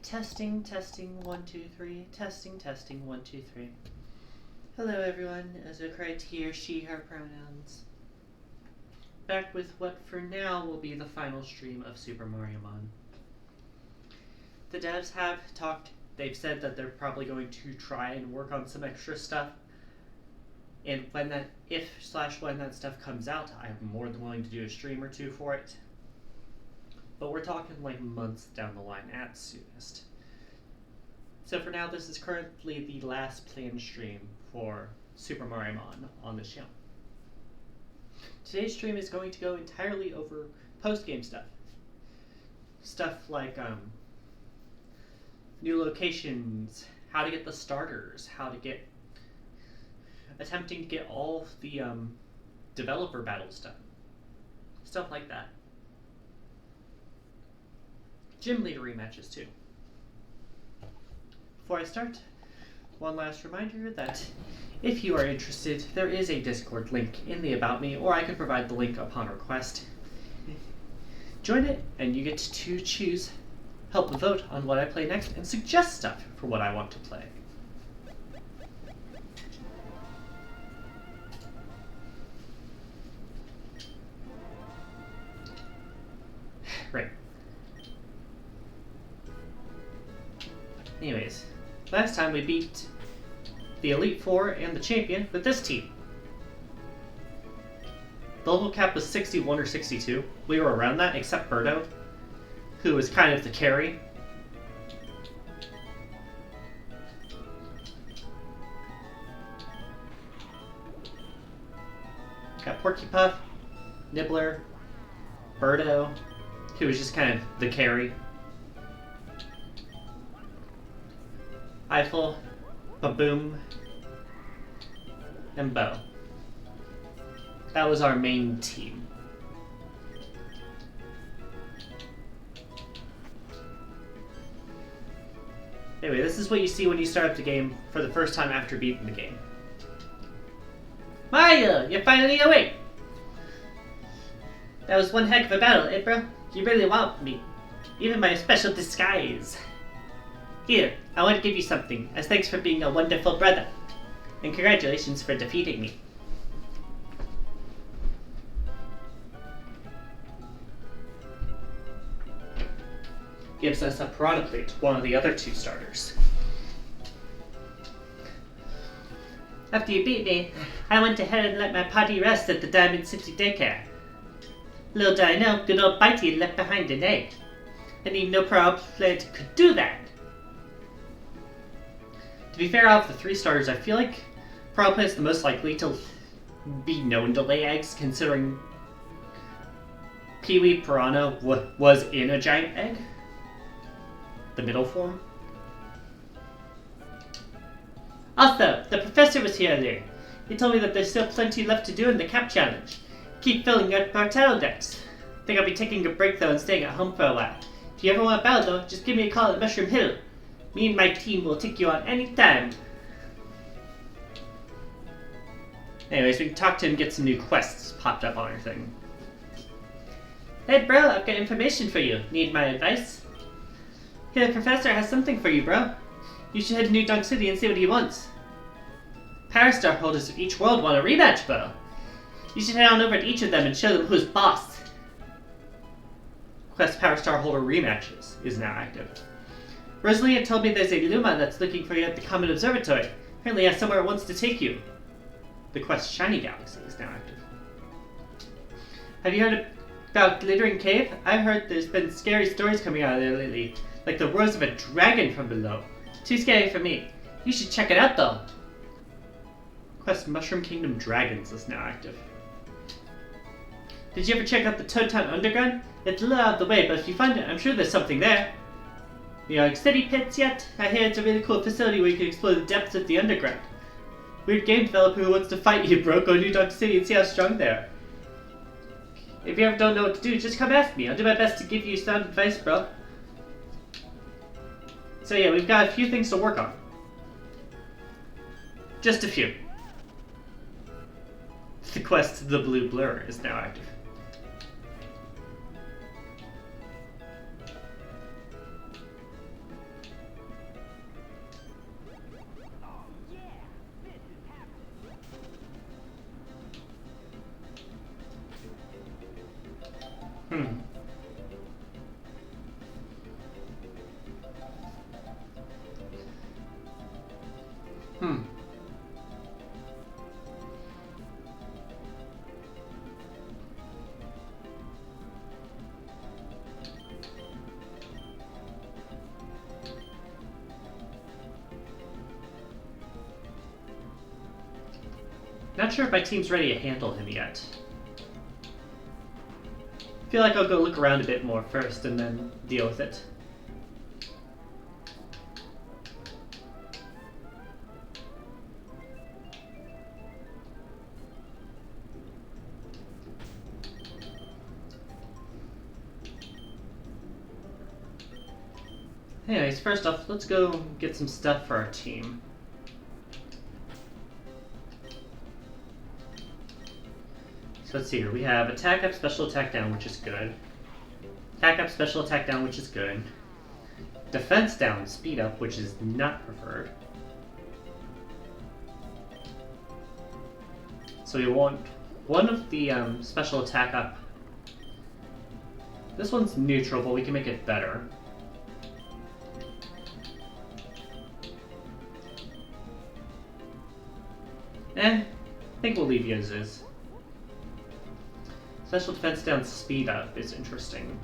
Testing, 1, 2, 3. Testing, 1, 2, 3. Hello everyone, Azocrate here, she, her pronouns. Back with what for now will be the final stream of Super Mariomon. The devs have talked, they've said that they're probably going to try and work on some extra stuff. And when that stuff comes out, I'm more than willing to do a stream or two for it. But we're talking like months down the line at soonest. So for now, this is currently the last planned stream for Super Mariomon on the channel. Today's stream is going to go entirely over post-game stuff. Stuff like new locations, how to get the starters, attempting to get all of the developer battles done. Stuff like that. Gym leader rematches too. Before I start, one last reminder that if you are interested, there is a Discord link in the About Me, or I can provide the link upon request. Join it, and you get to help vote on what I play next, and suggest stuff for what I want to play. Right. Anyways, last time we beat the Elite Four and the Champion with this team. The level cap was 61 or 62. We were around that, except Birdo, who was kind of the carry. Got Porcupine, Nibbler, Birdo, who was just kind of the carry. Eiffel, Baboom, and Bo. That was our main team. Anyway, this is what you see when you start up the game for the first time after beating the game. Mario, you're finally awake! That was one heck of a battle, eh, bro? You really whopped me. Even my special disguise. Here, I want to give you something, as thanks for being a wonderful brother. And congratulations for defeating me. Gives us a piranha plate, one of the other two starters. After you beat me, I went ahead and let my potty rest at the Diamond City daycare. Little did I know, good old Bitey left behind an egg. And even no piranha plate could do that. To be fair, out of the three starters, I feel like Piranha Plate is the most likely to be known to lay eggs, considering Pee-wee Piranha was in a giant egg. The middle form. Also, the professor was here earlier. He told me that there's still plenty left to do in the cap challenge. Keep filling out our battle decks. Think I'll be taking a break though and staying at home for a while. If you ever want a battle though, just give me a call at Mushroom Hill. Me and my team will take you on any time. Anyways, we can talk to him and get some new quests popped up on our thing. Hey bro, I've got information for you. Need my advice? Here, the professor has something for you, bro. You should head to New Dunk City and see what he wants. Power Star holders of each world want a rematch, bro. You should head on over to each of them and show them who's boss. Quest Power Star holder rematches is now active. Rosalia told me there's a Luma that's looking for you at the Comet Observatory. Apparently has somewhere it wants to take you. The quest Shiny Galaxy is now active. Have you heard about Glittering Cave? I've heard there's been scary stories coming out of there lately, like the roars of a dragon from below. Too scary for me. You should check it out though. Quest Mushroom Kingdom Dragons is now active. Did you ever check out the Toad Town Underground? It's a little out of the way, but if you find it, I'm sure there's something there. New York City pits yet? I hear it's a really cool facility where you can explore the depths of the underground. Weird game developer who wants to fight you, bro. Go to New York City and see how strong they are. If you ever don't know what to do, just come ask me. I'll do my best to give you sound advice, bro. So yeah, we've got a few things to work on. Just a few. The quest to the Blue Blur is now active. Not sure if my team's ready to handle him yet. I feel like I'll go look around a bit more first and then deal with it. Anyways, first off, let's go get some stuff for our team. So let's see here. We have attack up, special attack down, which is good. Attack up, special attack down, which is good. Defense down, speed up, which is not preferred. So we want one of the special attack up. This one's neutral, but we can make it better. I think we'll leave you as is. Special defense down, speed up is interesting.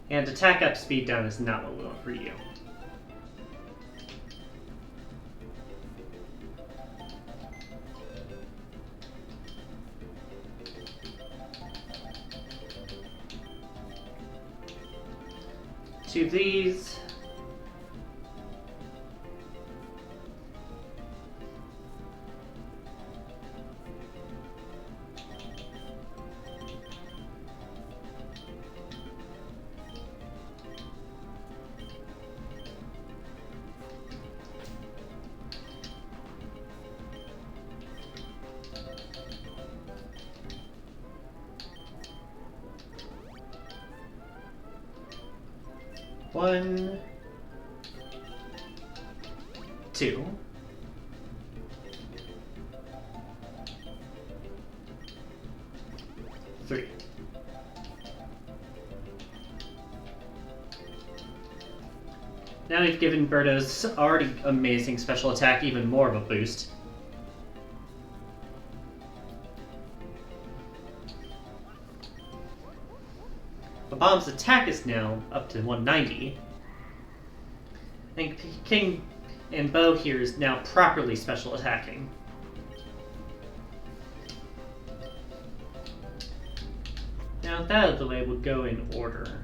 And attack up, speed down is not what we want for you. Two of these. One, two, three. Now we've given Birdo's already amazing special attack even more of a boost. The bomb's attack is now up to 190. I think King and Bo here is now properly special attacking. Now with that out of the way, we'll go in order.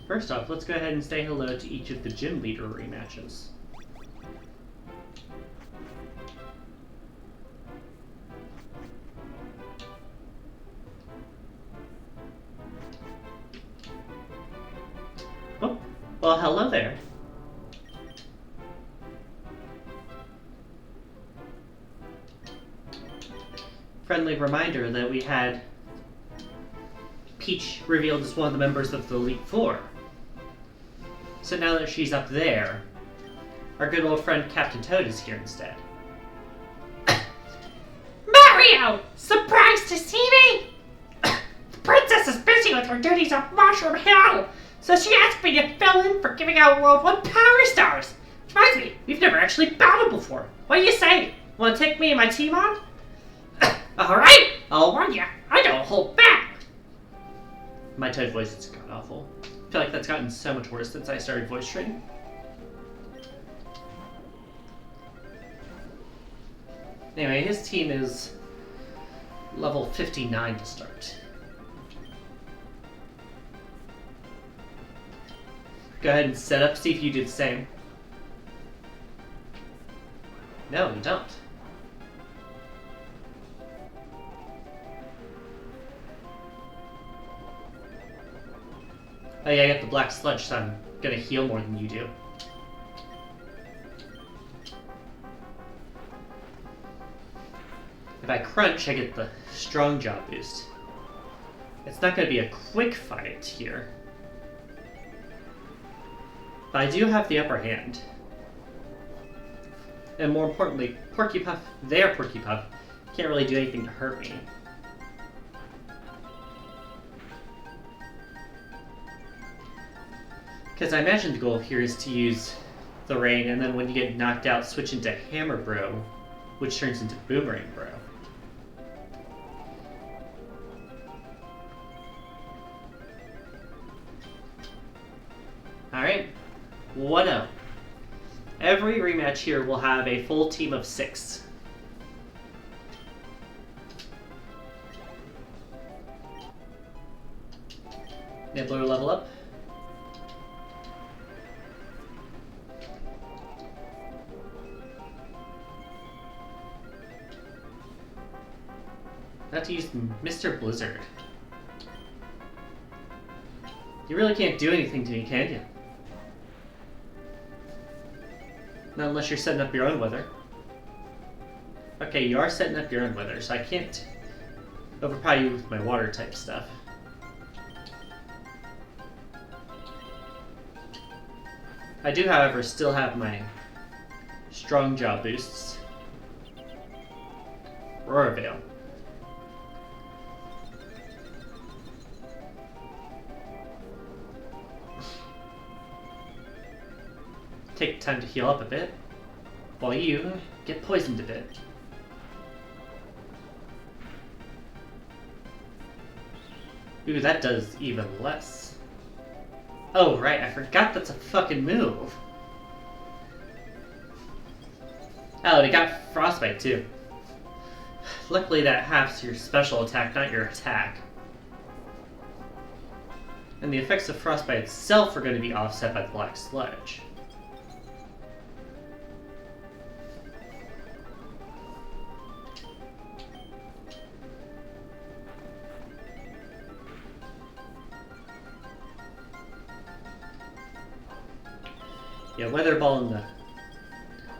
First off, let's go ahead and say hello to each of the gym leader rematches. Oh, well, hello there. Friendly reminder that we had Peach revealed as one of the members of the Elite Four. So now that she's up there, our good old friend Captain Toad is here instead. Mario! Surprised to see me? The princess is busy with her duties on Mushroom Hill, so she asked me to fill in for giving out World 1 Power Stars. Which reminds me, we've never actually battled before. What do you say? Want to take me and my team on? Alright, I'll warn ya, I don't hold back. My Toad voice is god awful. I feel like that's gotten so much worse since I started voice training. Anyway, his team is level 59 to start. Go ahead and set up, see if you do the same. No, you don't. Oh yeah, I got the black sludge, so I'm gonna heal more than you do. If I crunch, I get the strong jaw boost. It's not gonna be a quick fight here. But I do have the upper hand. And more importantly, their Porky Puff, can't really do anything to hurt me. Because I imagine the goal here is to use the rain, and then when you get knocked out, switch into Hammer Bro, which turns into Boomerang Bro. Alright, 1-0. Every rematch here will have a full team of 6. Nibbler level up. Not to use Mr. Blizzard. You really can't do anything to me, can you? Not unless you're setting up your own weather. Okay, you are setting up your own weather, so I can't overpower you with my water type stuff. I do, however, still have my strong jaw boosts. Aurora Veil. Take time to heal up a bit, while you get poisoned a bit. Ooh, that does even less. Oh, right, I forgot that's a fucking move. Oh, and it got Frostbite, too. Luckily, that halves your special attack, not your attack. And the effects of Frostbite itself are going to be offset by the Black Sludge. Yeah, Weather Ball and the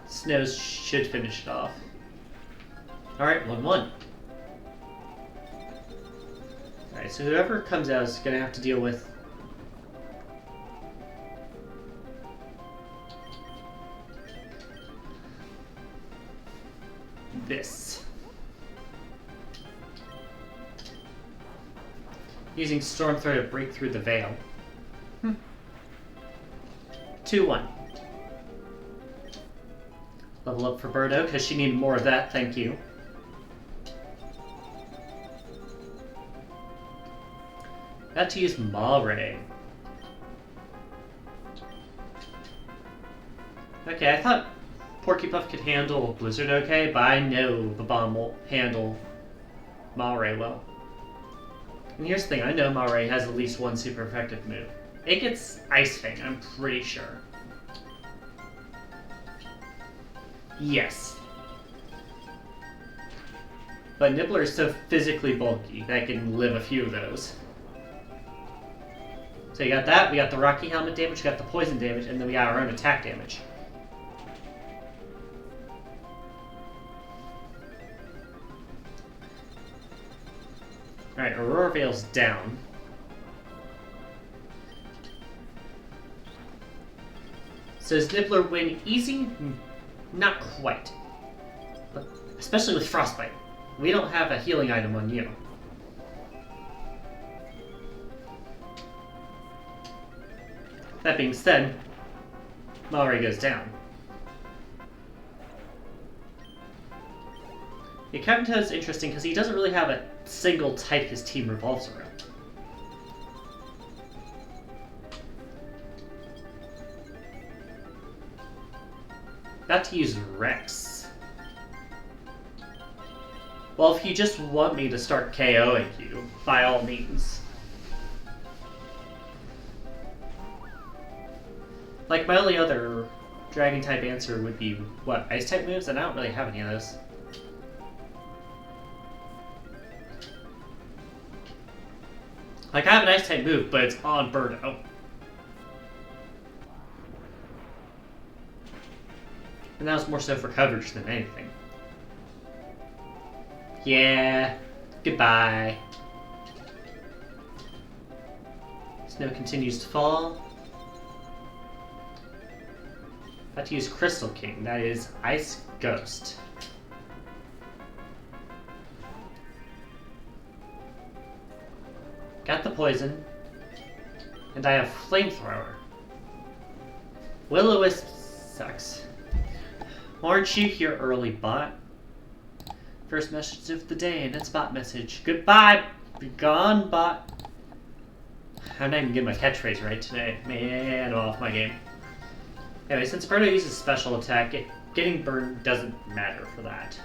snows should finish it off. Alright, 1-1. Alright, so whoever comes out is going to have to deal with this. Using Storm Throw to break through the veil. 2-1. Level up for Birdo, because she needed more of that, thank you. Got to use Maw Ray. Okay, I thought Porkypuff could handle Blizzard okay, but I know the bomb won't handle Maw Ray well. And here's the thing, I know Maw Ray has at least one super effective move. It gets Ice Fang, I'm pretty sure. Yes. But Nibbler is so physically bulky that I can live a few of those. So you got that, we got the Rocky Helmet damage, we got the poison damage, and then we got our own attack damage. Alright, Aurora Veil's down. So does Nibbler win easy? Not quite. But especially with Frostbite. We don't have a healing item on you. That being said, Maw Ray goes down. Yeah, Captain Toad is interesting because he doesn't really have a single type his team revolves around. Got to use Rex. Well, if you just want me to start KOing you, by all means. Like, my only other Dragon-type answer would be, what, Ice-type moves? And I don't really have any of those. Like, I have an Ice-type move, but it's on Birdo. And that was more so for coverage than anything. Yeah, goodbye. Snow continues to fall. Got to use Crystal King, that is Ice Ghost. Got the poison. And I have Flamethrower. Will-O-Wisp Sucks. Aren't you here early, bot? First message of the day, and it's bot message. Goodbye! Be gone, bot. I'm not even getting my catchphrase right today. Man, off my game. Anyway, since Birdo uses special attack, getting burned doesn't matter for that.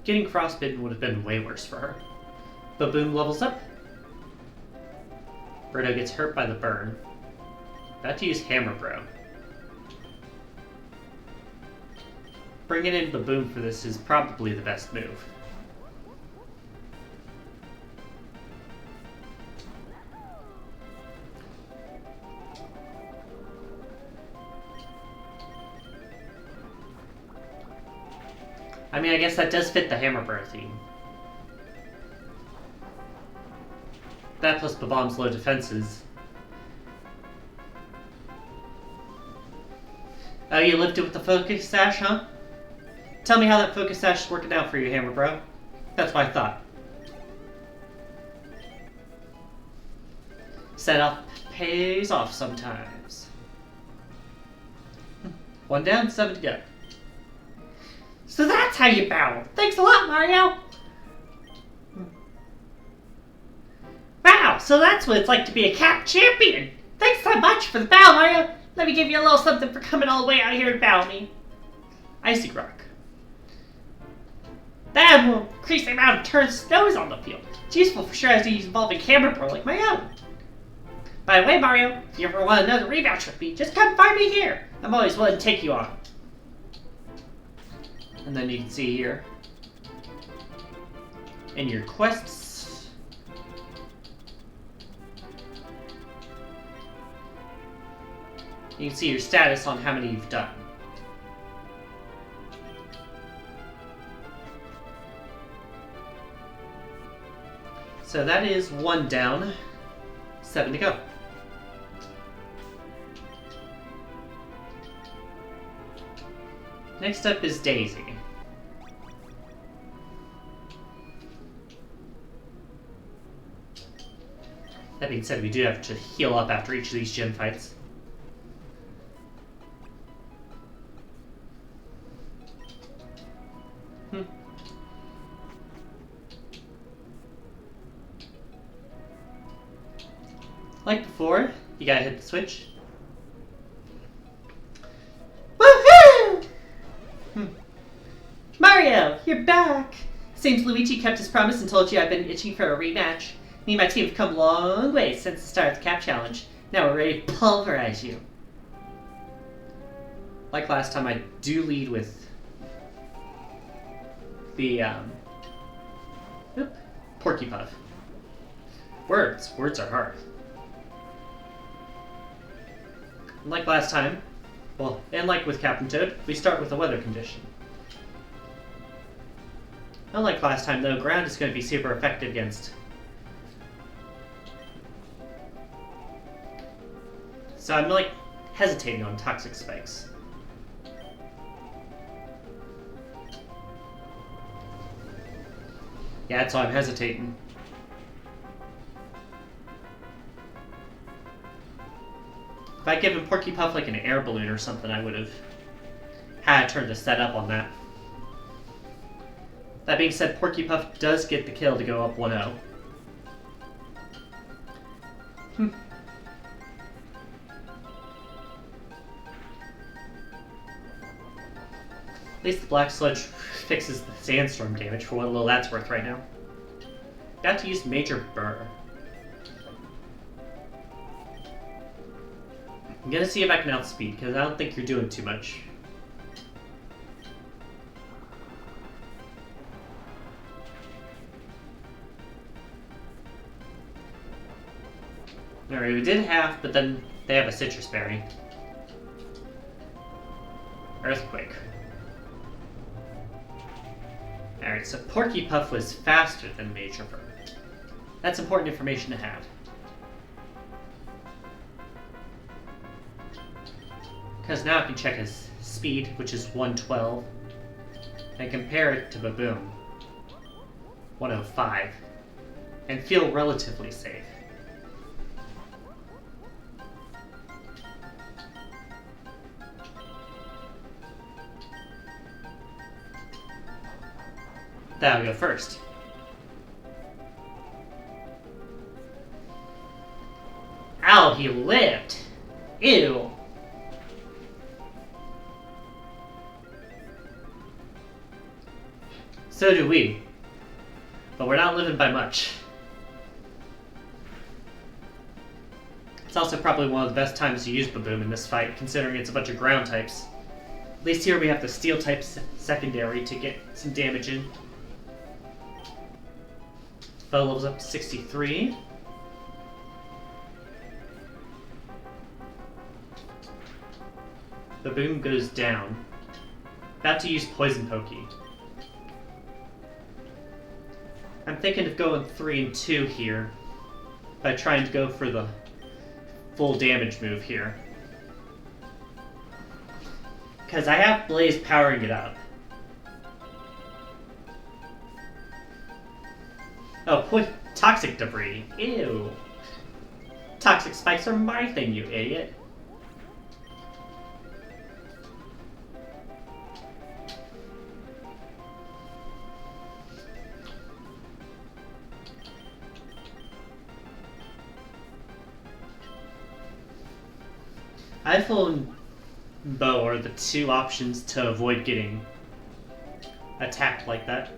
Getting frostbitten would have been way worse for her. Baboom levels up. Birdo gets hurt by the burn. About to use Hammer Bro. Bringing in Baboom for this is probably the best move. I mean, I guess that does fit the Hammer Bro theme. That plus Babom's low defenses. Oh, you lifted with the Focus Sash, huh? Tell me how that Focus Sash is working out for you, Hammer Bro. That's what I thought. Setup pays off sometimes. 1 down, 7 to go. So that's how you battle. Thanks a lot, Mario. Wow, so that's what it's like to be a cap champion. Thanks so much for the battle, Mario. Let me give you a little something for coming all the way out here to battle me. Icy Rock. That will increase the amount of turns snows on the field. It's useful for strategies involving Hammer Pro like my own. By the way, Mario, if you ever want another rematch with me, just come find me here. I'm always willing to take you on. And then you can see here, in your quests, you can see your status on how many you've done. So that is 1 down, 7 to go. Next up is Daisy. That being said, we do have to heal up after each of these gym fights. Like before, you gotta hit the switch. Woohoo! Mario, you're back! Seems Luigi kept his promise and told you I've been itching for a rematch. Me and my team have come a long way since the start of the Cap Challenge. Now we're ready to pulverize you. Like last time, I do lead with the Porky Puff. Words are hard. Like last time, well, and like with Captain Toad, we start with the weather condition. Unlike last time, though, ground is going to be super effective against. So I'm like hesitating on toxic spikes. Yeah, that's why I'm hesitating. If I'd given Porky Puff like an air balloon or something, I would have had a turn to set up on that. That being said, Porky Puff does get the kill to go up 1-0. At least the Black Sludge fixes the sandstorm damage for what little that's worth right now. Got to use Major Burr. I'm gonna see if I can outspeed, because I don't think you're doing too much. Alright, we did half, but then they have a citrus berry. Earthquake. Alright, so Porky Puff was faster than Major Burr. That's important information to have. Because now I can check his speed, which is 112, and compare it to Baboom, 105, and feel relatively safe. That'll go first. Ow, he lived! Ew! So do we. But we're not living by much. It's also probably one of the best times to use Baboom in this fight, considering it's a bunch of ground types. At least here we have the steel type secondary to get some damage in. Spell levels up to 63. Baboom goes down. About to use Poison Pokey. I'm thinking of going 3 and 2 here by trying to go for the full damage move here. Because I have Blaze powering it up. Oh, Toxic Debris. Ew. Toxic Spikes are my thing, you idiot. Eiffel and Bow are the two options to avoid getting attacked like that.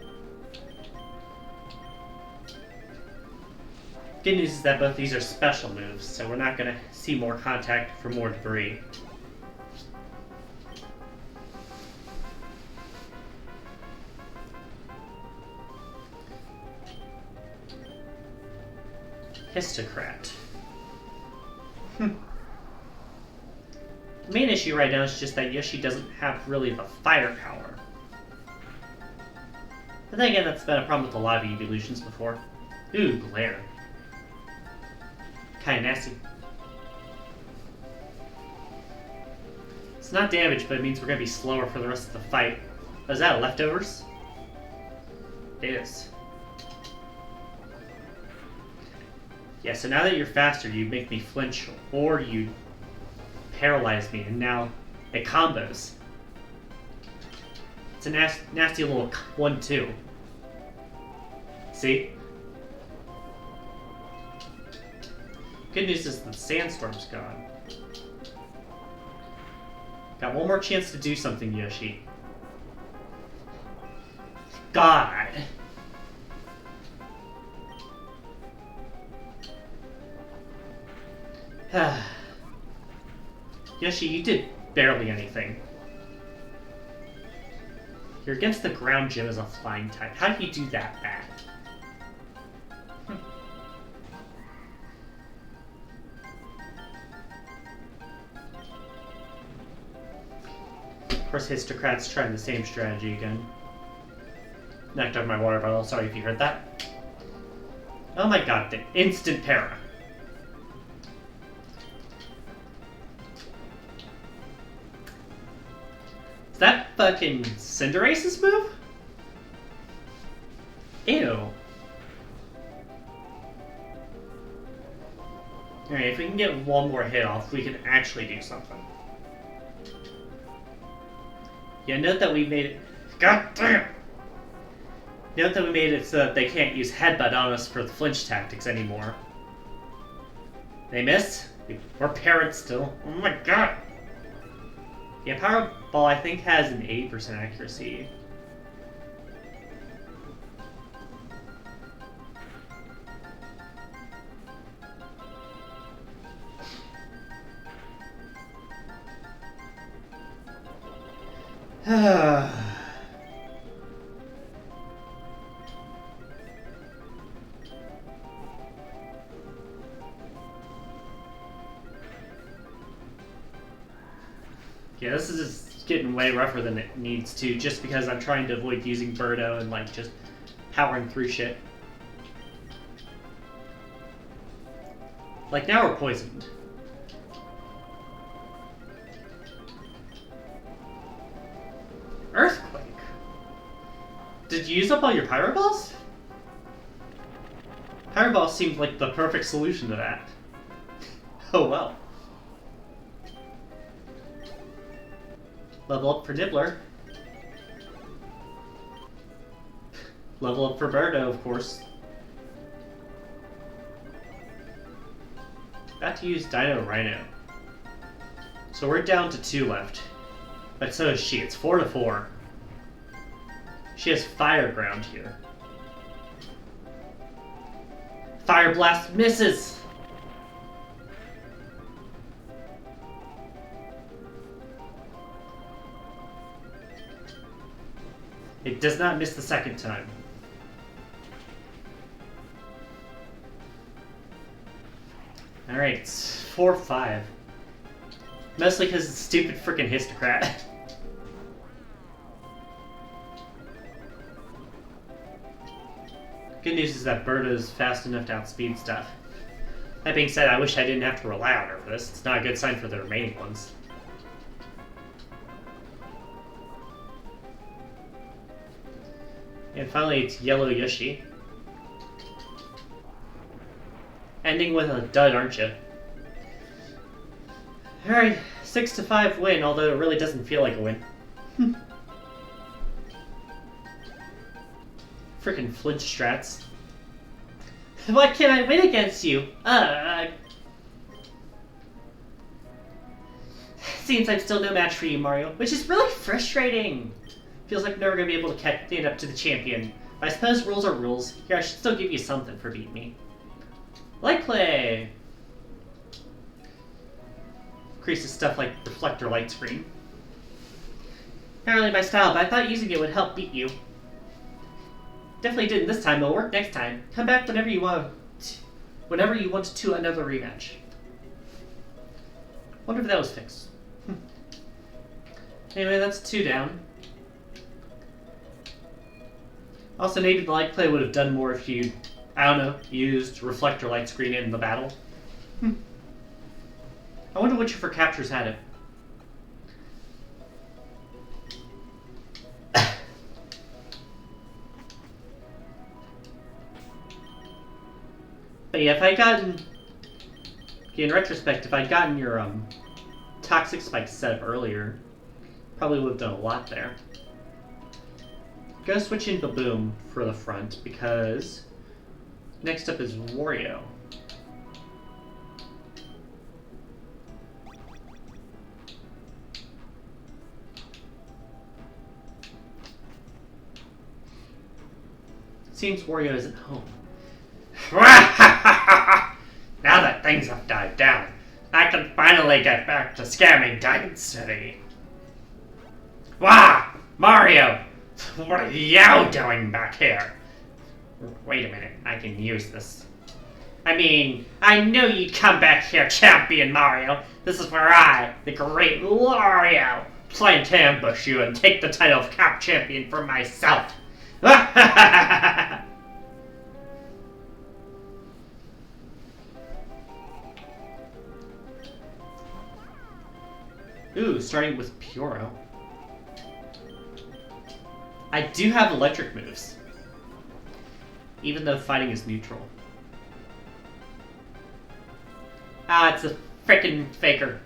Good news is that both these are special moves, so we're not going to see more contact for more debris. Histocrat. The main issue right now is just that Yoshi doesn't have really the firepower. But then again, that's been a problem with a lot of evolutions before. Ooh, glare. Kinda nasty. It's not damage, but it means we're gonna be slower for the rest of the fight. Oh, is that leftovers? It is. Yeah, so now that you're faster, you make me flinch, or you paralyze me, and now it combos. It's a nasty little 1-2. See? Good news is the sandstorm's gone. Got one more chance to do something, Yoshi. God! Yoshi, you did barely anything. You're against the ground gym as a flying type. How do you do that bad? Of course, Histocrat's trying the same strategy again. Knocked over my water bottle. Sorry if you heard that. Oh my god, the instant para. Is that fucking Cinderace's move? Ew. Alright, if we can get one more hit off, we can actually do something. Yeah, note that we made it... God damn! Note that we made it so that they can't use Headbutt on us for the flinch tactics anymore. They missed? We're parents still. Oh my god! Yeah, Power Ball I think has an 80% accuracy. Yeah, this is just getting way rougher than it needs to, just because I'm trying to avoid using Birdo and like just powering through shit. Like now we're poisoned. Earthquake? Did you use up all your Pyro Balls? Pyro Balls seemed like the perfect solution to that. Oh well. Level up for Nibbler. Level up for Birdo, of course. About to use Dino Rhino. So we're down to 2 left. But so is she. It's 4-4. She has Fire Ground here. Fire Blast misses! It does not miss the second time. Alright, it's 4-5. Mostly because it's stupid freaking Histocrat. Good news is that Birdo's fast enough to outspeed stuff. That being said, I wish I didn't have to rely on her for this. It's not a good sign for the remaining ones. And finally, it's Yellow Yoshi. Ending with a dud, aren't you? Alright, 6-5 win, although it really doesn't feel like a win. Frickin' flinch strats. Why can't I win against you? Seems I'm still no match for you, Mario, which is really frustrating. Feels like I'm never gonna be able to stand up to the champion. But I suppose rules are rules. Here, I should still give you something for beating me. Light play! Increases stuff like reflector light screen. Not really my style, but I thought using it would help beat you. Definitely didn't this time, it'll work next time. Come back whenever you want to another rematch. Wonder if that was fixed. Anyway, that's 2 down. Also, maybe the light play would have done more if you, I don't know, used reflector light screen in the battle. I wonder which of her captures had it. But yeah, if I'd gotten... In retrospect, if I'd gotten your Toxic Spike set up earlier, probably would have done a lot there. Gonna switch in Baboom for the front, because next up is Wario. Seems Wario isn't home. Now that things have died down, I can finally get back to scamming Diamond City. Wah! Mario! What are you doing back here? Wait a minute, I can use this. I mean, I knew you'd come back here, Champion Mario. This is where I, the great Wario, plan to ambush you and take the title of Cap Champion for myself. Ooh, starting with Puro. I do have electric moves, even though fighting is neutral. Ah, it's a frickin' faker.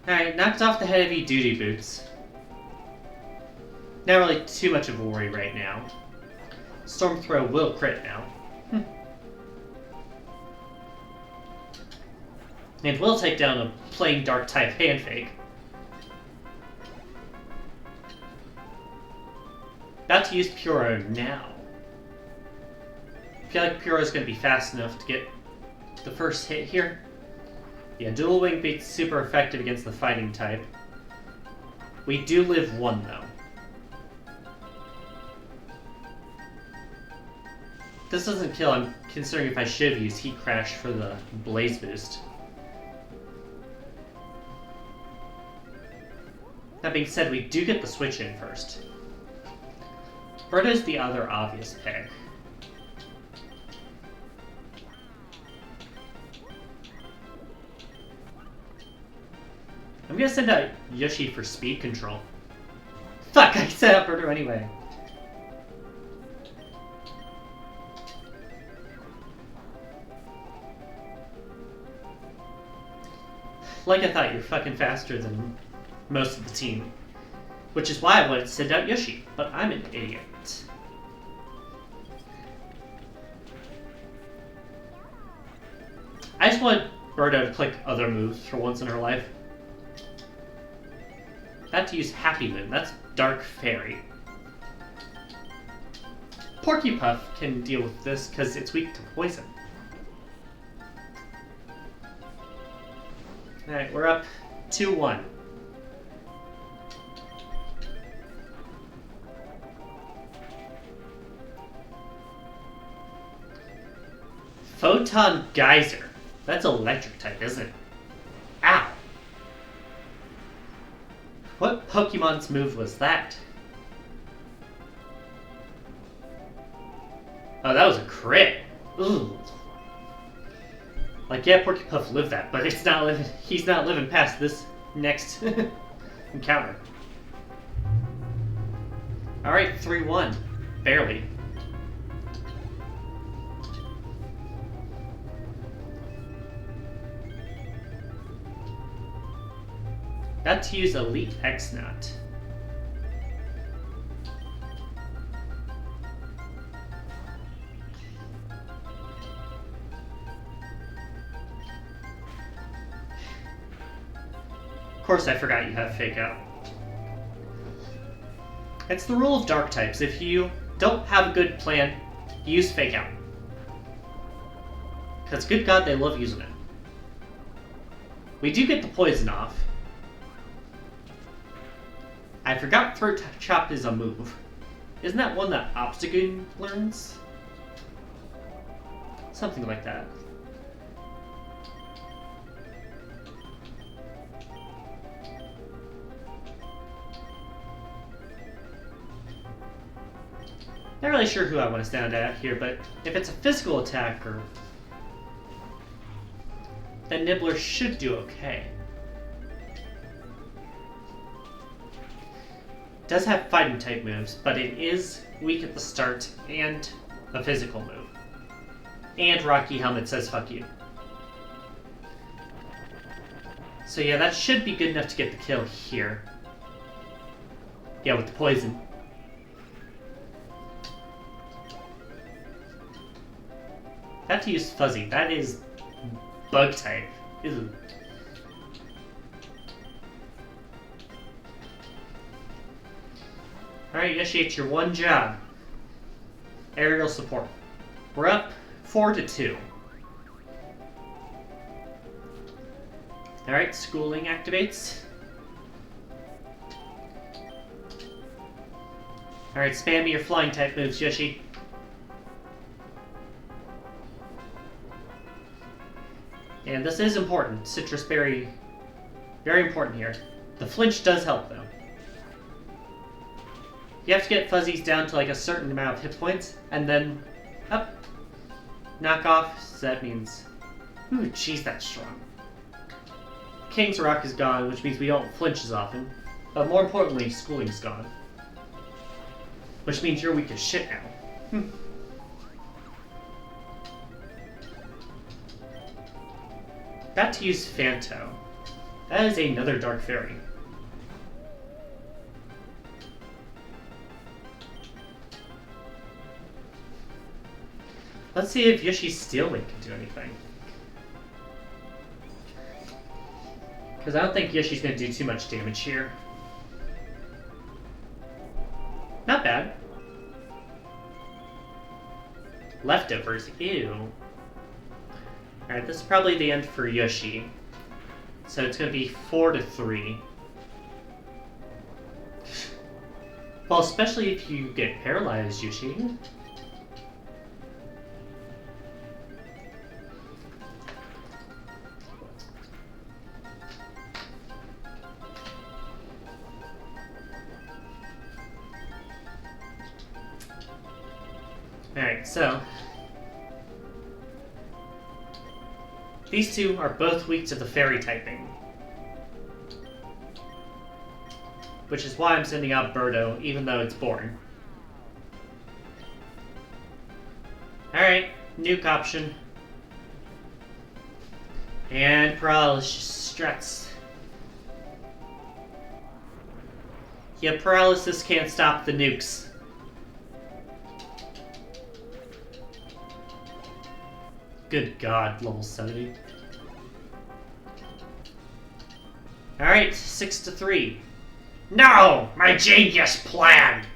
Alright, knocked off the heavy duty boots. Not really too much of a worry right now. Storm Throw will crit now. And will take down a plain dark type hand fake. About to use Puro now. I feel like Puro is going to be fast enough to get the first hit here. Yeah, Dual Wing Beat's super effective against the fighting type. We do live 1 though. This doesn't kill, I'm considering if I should have used Heat Crash for the Blaze Boost. That being said, we do get the switch in first. Birdo's the other obvious pick. I'm gonna send out Yoshi for speed control. Fuck, I set up Birdo anyway. Like I thought, you're fucking faster than most of the team. Which is why I wanted to send out Yoshi, but I'm an idiot. I just want Birdo to click other moves for once in her life. Not to use Happy Moon, that's Dark Fairy. Porcupine can deal with this because it's weak to poison. Alright, we're up 2-1. Photon Geyser. That's electric type, isn't it? Ow! What Pokemon's move was that? Oh, that was a crit. Ooh. Like, yeah, Porcupine lived that, but it's not living. He's not living past this next encounter. All right, 3-1, barely. Got to use Elite X-Nut. Of course, I forgot you have Fake Out. It's the rule of Dark types. If you don't have a good plan, use Fake Out. Because good God, they love using it. We do get the poison off. I forgot Throat Chop is a move. Isn't that one that Obstagoon learns? Something like that. Not really sure who I want to stand at here, but if it's a physical attacker, then Nibbler should do okay. It does have fighting type moves, but it is weak at the start and a physical move. And Rocky Helmet says fuck you. So yeah, that should be good enough to get the kill here. Yeah, with the poison. Got to use Fuzzy. That is bug type. Ew. Alright, Yoshi, it's your one job. Aerial support. We're up 4-2. Alright, schooling activates. Alright, spam me your flying type moves, Yoshi. And this is important. Citrus Berry, very important here. The flinch does help, though. You have to get Fuzzies down to like a certain amount of hit points, and then up. Knock off, so that means... Ooh, jeez, that's strong. King's Rock is gone, which means we don't flinch as often. But more importantly, schooling's gone. Which means you're weak as shit now. Got to use Phanto. That is another Dark Fairy. Let's see if Yoshi's Steel Wing can do anything. Because I don't think Yoshi's going to do too much damage here. Not bad. Leftovers, ew. Alright, this is probably the end for Yoshi. So it's going to be 4-3. Well, especially if you get paralyzed, Yoshi. Alright, so these two are both weak to the fairy typing. Which is why I'm sending out Birdo, even though it's boring. Alright, nuke option. And paralysis struts. Yeah, paralysis can't stop the nukes. Good God, level 70. Alright, 6-3. No! My genius plan!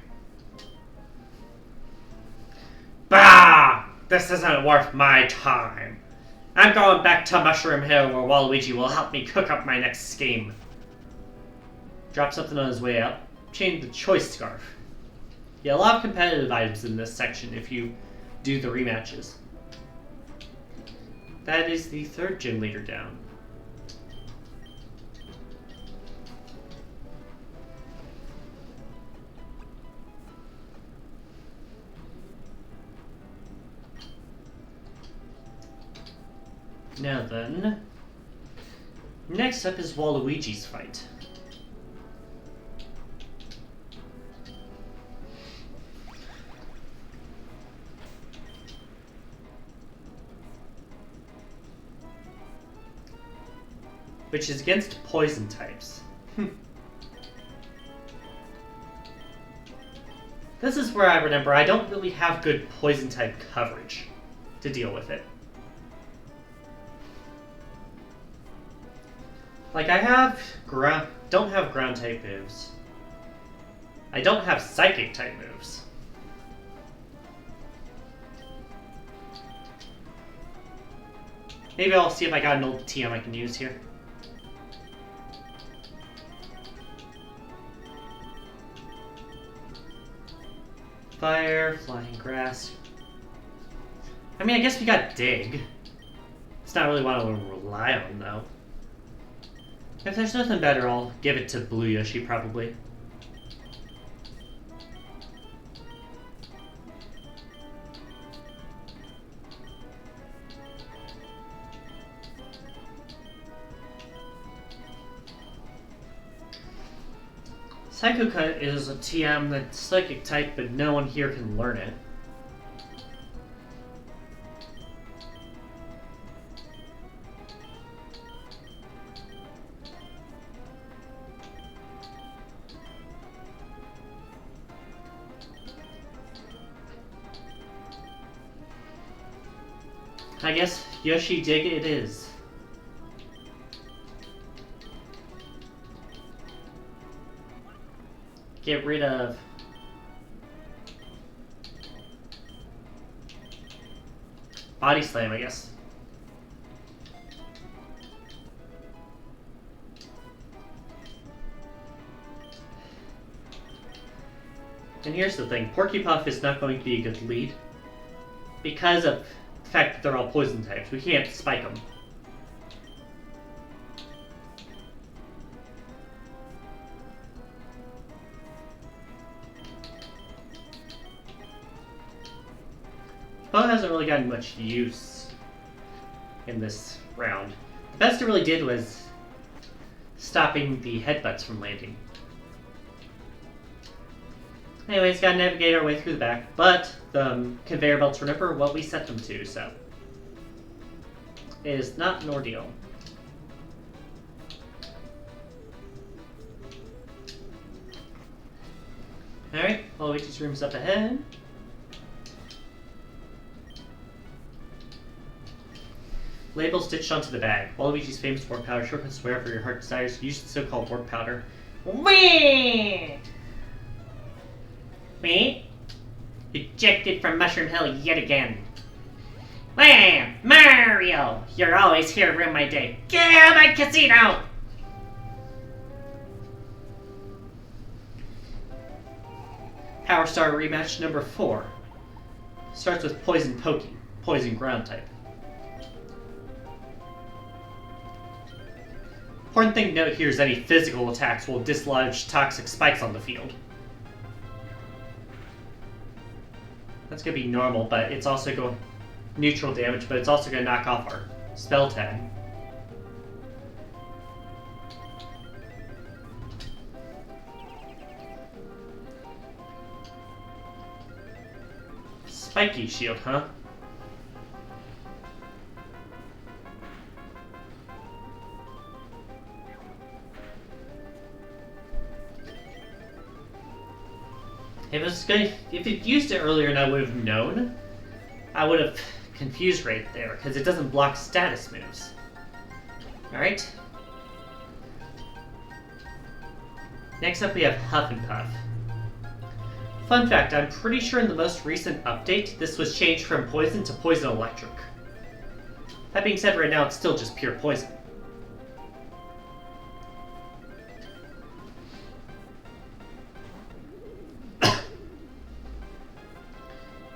Bah! This isn't worth my time. I'm going back to Mushroom Hill where Waluigi will help me cook up my next scheme. Drop something on his way out. Change the choice scarf. Yeah, a lot of competitive items in this section if you do the rematches. That is the third gym leader down. Now then, next up is Waluigi's fight. Which is against poison types. This is where I remember I don't really have good poison type coverage to deal with it. Like I don't have ground type moves. I don't have psychic type moves. Maybe I'll see if I got an old TM I can use here. Fire, flying grass. I mean, I guess we got dig. It's not really what I want to rely on, though. If there's nothing better, I'll give it to Blue Yoshi, probably. Psycho Cut is a TM that's psychic type, but no one here can learn it. I guess Yoshi Dig it is. Get rid of Body Slam, I guess. And here's the thing, Porcupine is not going to be a good lead because of the fact that they're all poison types. We can't spike them. Bo hasn't really gotten much use in this round. The best it really did was stopping the headbutts from landing. Anyways, gotta navigate our way through the back, but the conveyor belts, remember what we set them to, so it is not an ordeal. Alright, Waluigi's room's up ahead. Label stitched onto the bag. Waluigi's famous warp powder shortcuts wherever your heart desires. Use the so-called warp powder. Whee! Me? Ejected from Mushroom Hill yet again. Wham! Mario! You're always here to ruin my day. Get out of my casino! Power Star rematch number 4. Starts with Poison Poking, Poison Ground type. Important thing to note here is any physical attacks will dislodge toxic spikes on the field. That's going to be normal, but it's also going neutral damage, but it's also going to knock off our spell tag. Spiky shield, huh? If it used it earlier and I would have known, I would have confused right there, because it doesn't block status moves. Alright. Next up we have Huff and Puff. Fun fact, I'm pretty sure in the most recent update, this was changed from poison to poison electric. That being said, right now it's still just pure poison.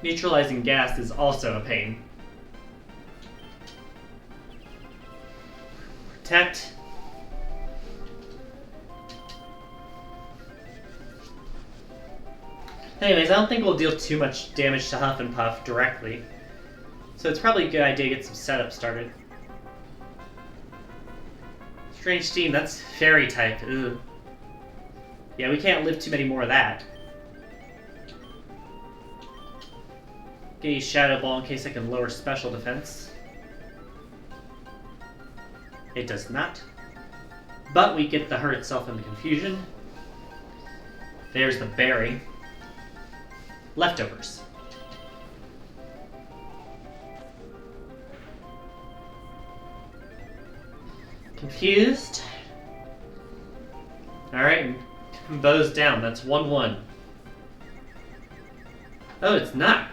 Neutralizing gas is also a pain. Protect. Anyways, I don't think we'll deal too much damage to Huff and Puff directly. So it's probably a good idea to get some setup started. Strange Steam, that's Fairy type. Ugh. Yeah, we can't live too many more of that. Get a Shadow Ball in case I can lower special defense. It does not. But we get the hurt itself in the confusion. There's the berry. Leftovers. Confused. Alright, Bow's down. That's 1-1. Oh, it's not.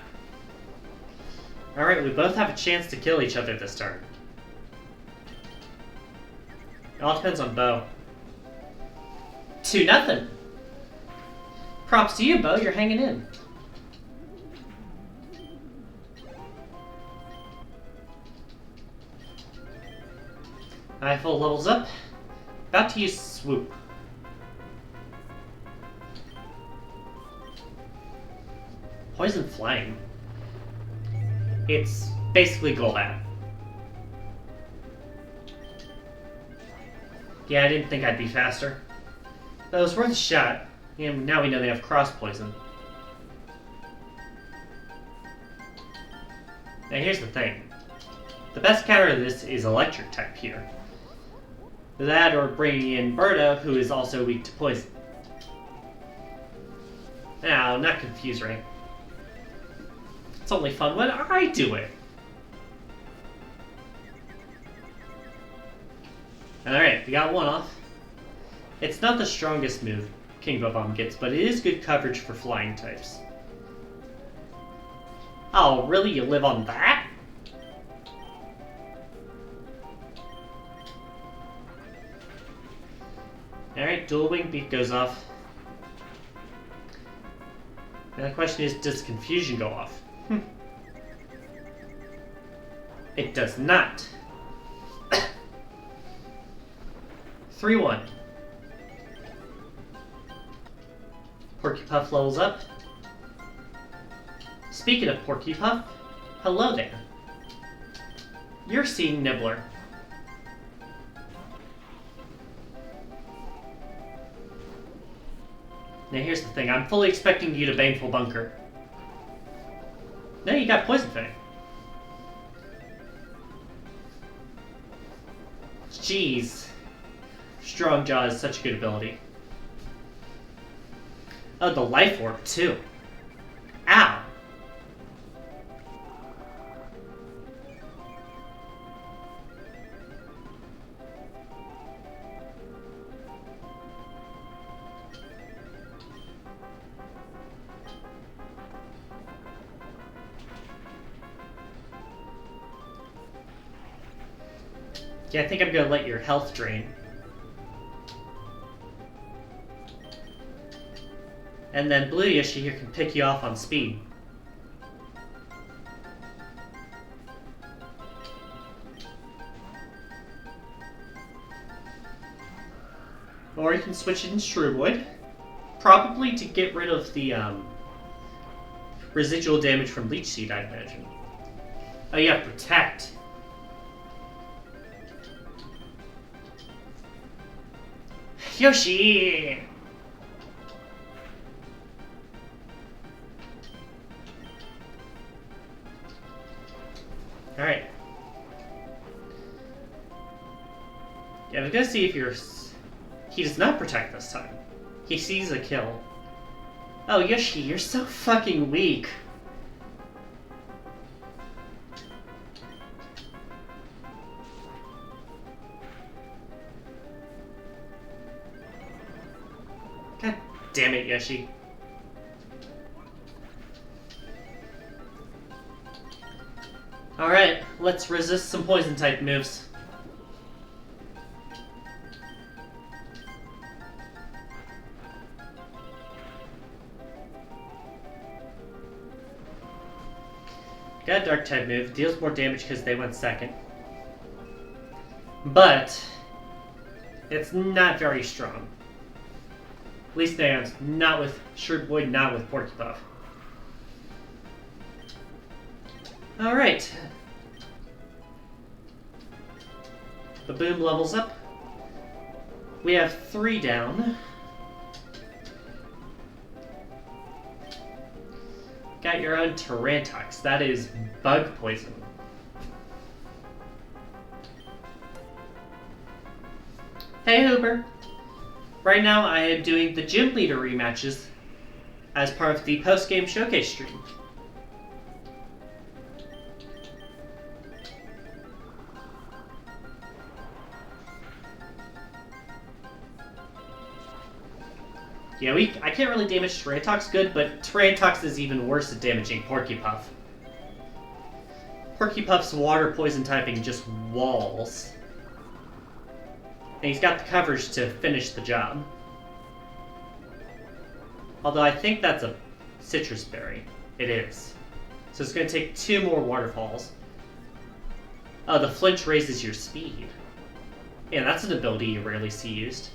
Alright, we both have a chance to kill each other this turn. It all depends on Bow. 2-0. Props to you, Bow. You're hanging in. Alright, full levels up. About to use Swoop. Poison Flame. It's basically Golbat. Yeah, I didn't think I'd be faster. But it was worth a shot. And now we know they have Cross Poison. Now here's the thing. The best counter to this is Electric type here. That or bringing in Birdo, who is also weak to poison. Now, not confused, right? It's only fun when I do it. Alright, we got one off. It's not the strongest move King Bomb gets, but it is good coverage for flying types. Oh, really? You live on that? Alright, Dual Wing Beat goes off. Now the question is, does Confusion go off? It does not. 3-1. Porcupine levels up. Speaking of Porcupine, hello there. You're seeing Nibbler. Now here's the thing, I'm fully expecting you to Baneful Bunker. No, you got Poison Fang. Jeez. Strong Jaw is such a good ability. Oh, the Life Orb too. Ow. Yeah, I think I'm gonna let your health drain. And then Blue Yoshi here can pick you off on speed. Or you can switch it in Shroovoid. Probably to get rid of the residual damage from Leech Seed, I'd imagine. Oh yeah, Protect. Yoshi! Alright. Yeah, I was gonna see if you're... He does not protect this time. He sees a kill. Oh, Yoshi, you're so fucking weak. God damn it, Yoshi. Alright, let's resist some poison type moves. Got a dark type move, deals more damage because they went second. But it's not very strong. At least not with Shirt Boy, not with Porcupine. Alright. The boom levels up. We have 3 down. Got your own Tarantox. That is bug poison. Hey Hooper. Right now I am doing the gym leader rematches as part of the post-game showcase stream. Yeah, I can't really damage Tarantox good, but Tarantox is even worse at damaging Porcupuff. Porcupuff's water poison typing just walls. And he's got the coverage to finish the job. Although I think that's a citrus berry. It is. So it's going to take 2 more waterfalls. Oh, the flinch raises your speed. Yeah, that's an ability you rarely see used.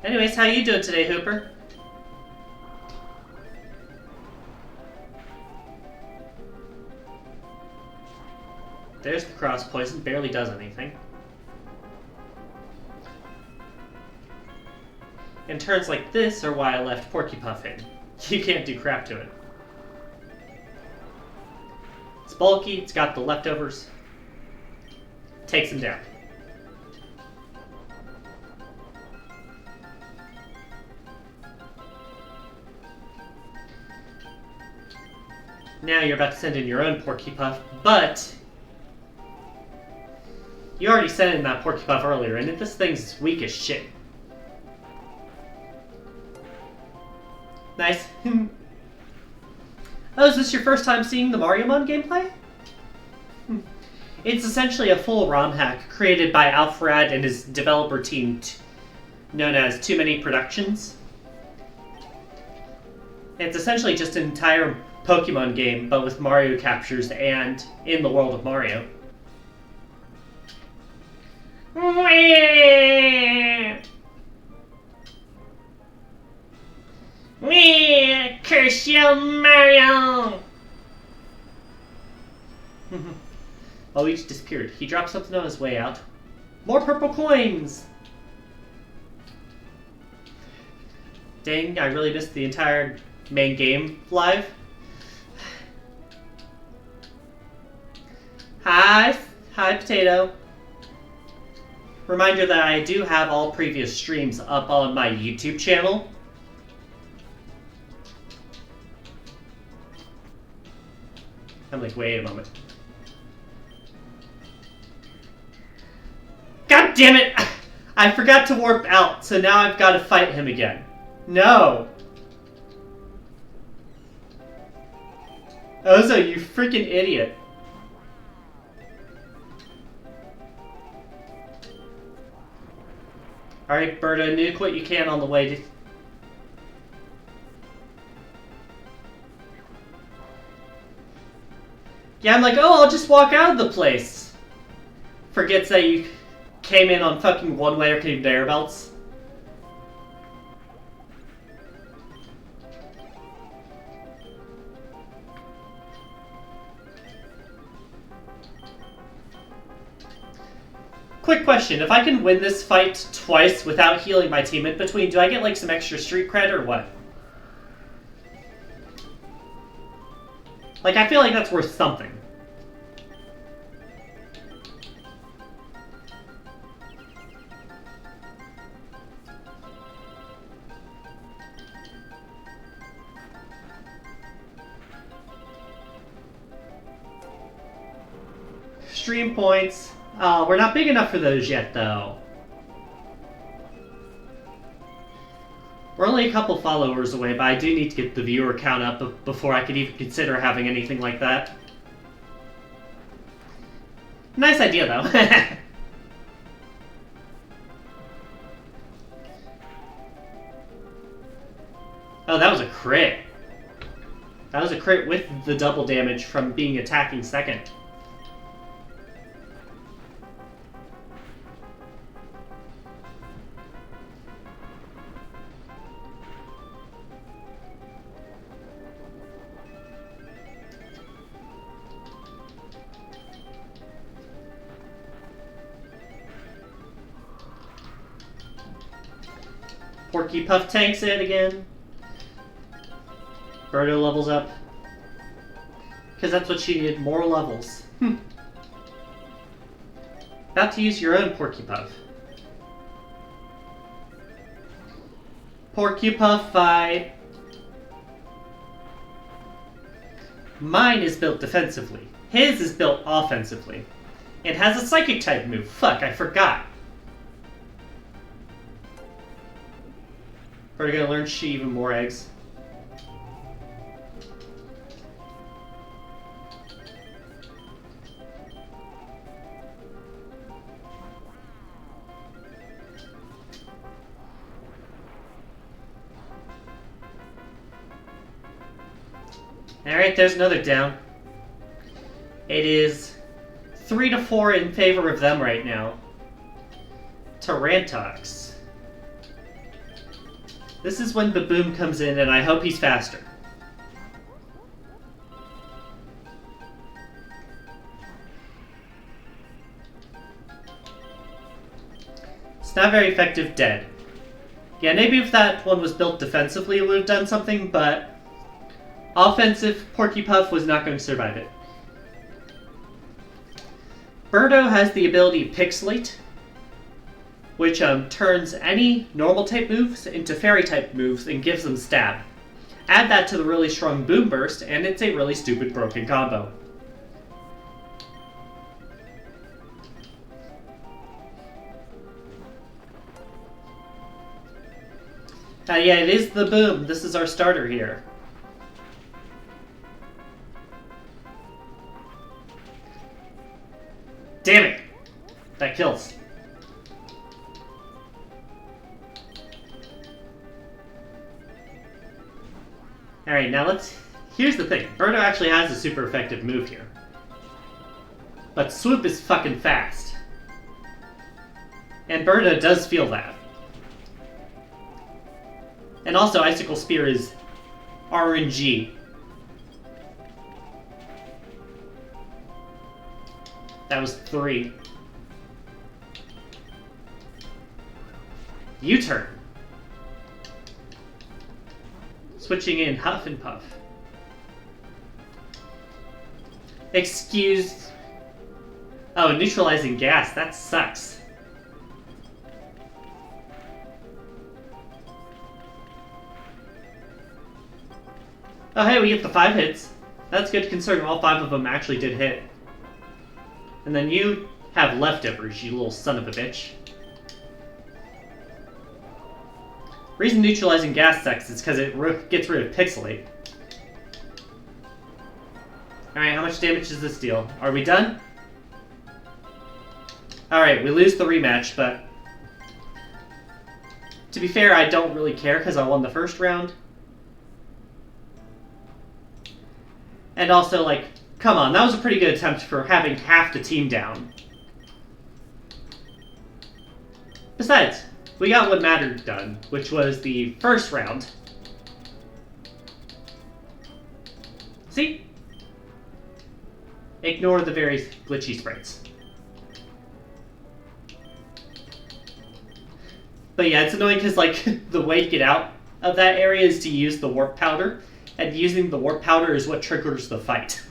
Anyways, how you doing today, Hooper? There's the cross poison, barely does anything. And turns like this are why I left Porcupuff in. You can't do crap to it. It's bulky, it's got the leftovers. Takes him down. Now you're about to send in your own Porcupuff, but you already sent in that Porcupuff earlier, and this thing's weak as shit. Nice. Oh, is this your first time seeing the Mariomon gameplay? It's essentially a full ROM hack created by Alfred and his developer team known as Too Many Productions. It's essentially just an entire Pokemon game, but with Mario captures and in the world of Mario. Curse you, Mario! Oh, he just disappeared. He dropped something on his way out. More purple coins! Dang, I really missed the entire main game live. Hi, Potato. Reminder that I do have all previous streams up on my YouTube channel. I'm like, wait a moment. God damn it! I forgot to warp out, so now I've got to fight him again. No! Ozo, you freaking idiot. Alright, Berta, nuke what you can on the way to... Yeah, I'm like, oh, I'll just walk out of the place. Forgets that you came in on fucking one-way or conveyor belts. Quick question, if I can win this fight twice without healing my team in between, do I get like some extra street cred or what? Like, I feel like that's worth something. stream points. We're not big enough for those yet, though. We're only a couple followers away, but I do need to get the viewer count up before I could even consider having anything like that. Nice idea, though. Oh, that was a crit. That was a crit with the double damage from being attacking second. Porky Puff tanks it again. Birdo levels up. Because that's what she needed, more levels. About to use your own Porky Puff. Porky Puff fight. Mine is built defensively. His is built offensively. It has a psychic type move. Fuck, I forgot. We're gonna learn she even more eggs. Alright, there's another down. It is 3-4 in favor of them right now. Tarantox. This is when the boom comes in, and I hope he's faster. It's not very effective dead. Yeah, maybe if that one was built defensively it would have done something, but offensive Porky Puff was not going to survive it. Birdo has the ability Pixelate, which turns any normal type moves into fairy type moves and gives them stab. Add that to the really strong boom burst, and it's a really stupid broken combo. Yeah, it is the boom. This is our starter here. Damn it! That kills. Alright, now let's... Here's the thing. Birdo actually has a super effective move here. But Swoop is fucking fast. And Birdo does feel that. And also, Icicle Spear is RNG. That was 3. U-turn. Switching in Huff and Puff. Excuse... Oh, neutralizing gas. That sucks. Oh, hey, we get the 5 hits. That's good considering all 5 of them actually did hit. And then you have leftovers, you little son of a bitch. Reason neutralizing gas sucks is because it gets rid of Pixelate. Alright, how much damage does this deal? Are we done? Alright, we lose the rematch, but... To be fair, I don't really care because I won the first round. And also, like, come on, that was a pretty good attempt for having half the team down. Besides, we got what mattered done, which was the first round. See? Ignore the very glitchy sprites. But yeah, it's annoying because, like, the way to get out of that area is to use the warp powder, and using the warp powder is what triggers the fight.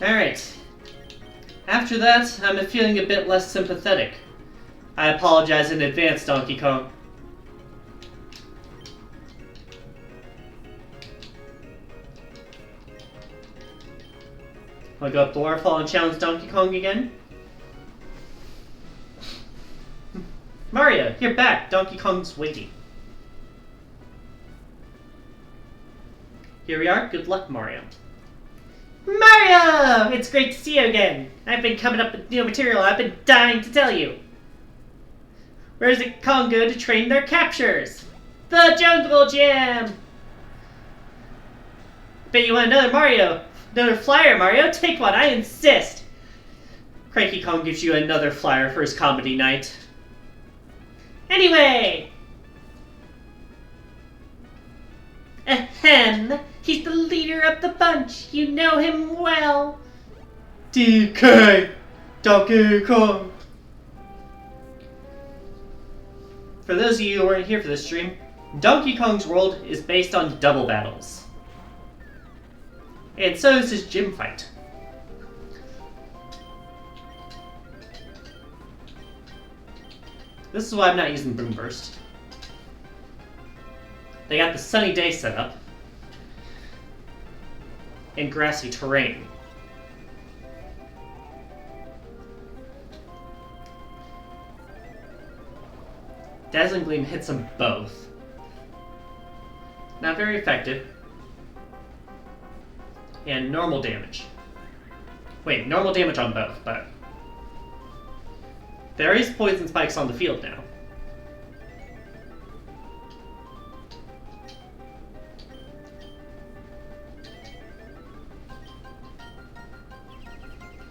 Alright. After that, I'm feeling a bit less sympathetic. I apologize in advance, Donkey Kong. Wanna go up the waterfall and challenge Donkey Kong again? Mario, you're back. Donkey Kong's waiting. Here we are. Good luck, Mario. Mario! It's great to see you again. I've been coming up with new material I've been dying to tell you. Where does the Kong go to train their captures? The Jungle Gym! Bet you want another flyer, Mario? Take one, I insist. Cranky Kong gives you another flyer for his comedy night. Anyway! Ahem! He's the leader of the bunch. You know him well. DK! Donkey Kong! For those of you who weren't here for this stream, Donkey Kong's world is based on double battles. And so is his gym fight. This is why I'm not using Boom Burst. They got the sunny day set up. And grassy terrain. Dazzling Gleam hits them both. Not very effective. And normal damage. Wait, normal damage on both, but... there is poison spikes on the field now.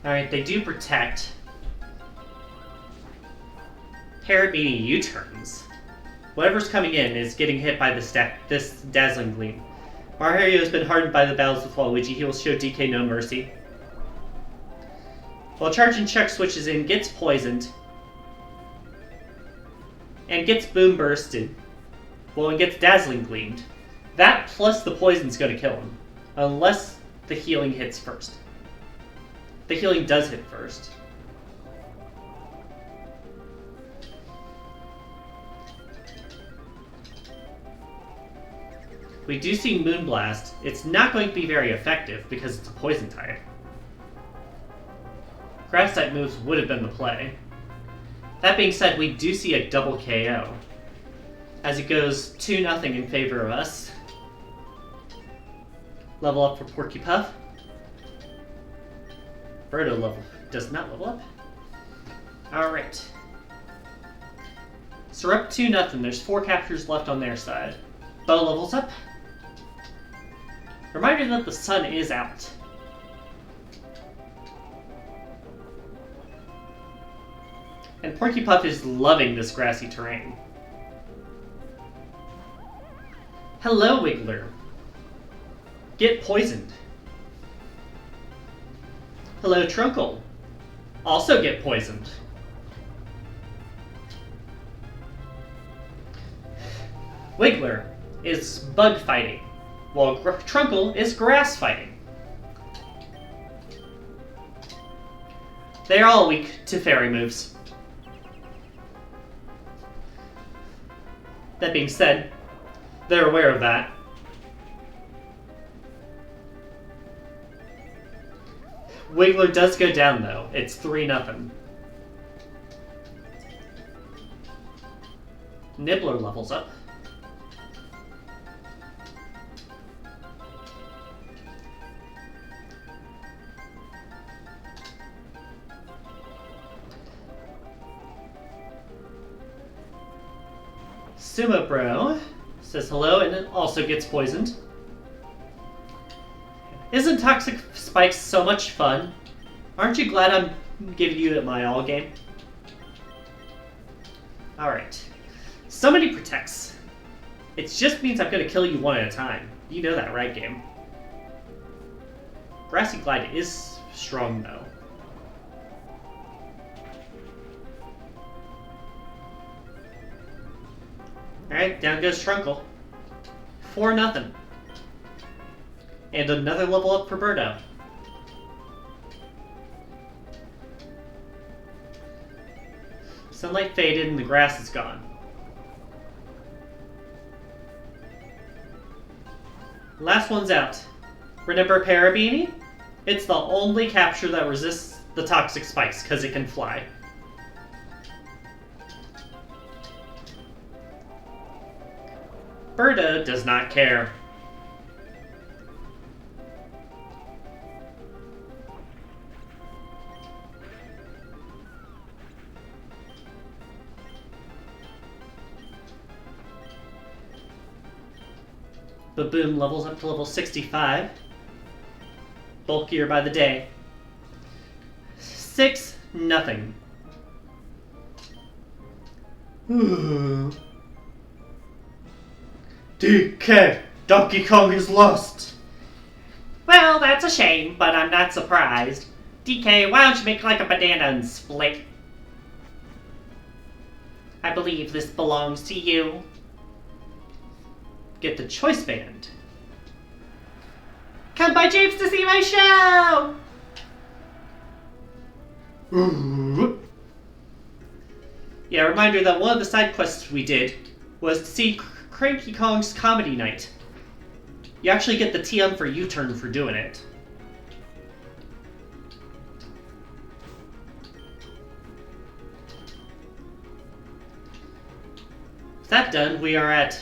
Alright, they do protect. Parrot meaning U-turns. Whatever's coming in is getting hit by this Dazzling Gleam. Mario has been hardened by the battles with Waluigi. He will show DK no mercy. While charging Chuck switches in, gets poisoned. And gets Boom Bursted. Well, and gets Dazzling Gleamed. That plus the poison's gonna kill him. Unless the healing hits first. The healing does hit first. We do see Moonblast. It's not going to be very effective because it's a poison type. Grass type moves would have been the play. That being said, we do see a double KO. As it goes 2-0 in favor of us. Level up for Porky Puff. Birdo does not level up. Alright. So we're up 2-0. There's 4 captures left on their side. Bo levels up. Reminder that the sun is out. And Porky Puff is loving this grassy terrain. Hello, Wiggler. Get poisoned. Hello, Trunkle. Also get poisoned. Wiggler is bug fighting, while Trunkle is grass fighting. They are all weak to fairy moves. That being said, they're aware of that. Wiggler does go down though. It's 3-0. Nibbler levels up. Sumo Bro says hello and also gets poisoned. Isn't Toxic Spikes so much fun? Aren't you glad I'm giving you my all game? Alright. So many protects. It just means I'm going to kill you one at a time. You know that, right, game? Grassy Glide is strong, though. Alright, down goes Trunkle. 4-0. And another level up for Birdo. Sunlight faded and the grass is gone. Last one's out. Remember Parabini? It's the only capture that resists the toxic spikes because it can fly. Berta does not care. Baboon levels up to level 65. Bulkier by the day. 6-0. DK! Donkey Kong is lost! Well, that's a shame, but I'm not surprised. DK, why don't you make like a banana and split? I believe this belongs to you. Get the choice band. Come by Japes to see my show! Yeah, reminder that one of the side quests we did was to see Cranky Kong's comedy night. You actually get the TM for U-turn for doing it. With that done, we are at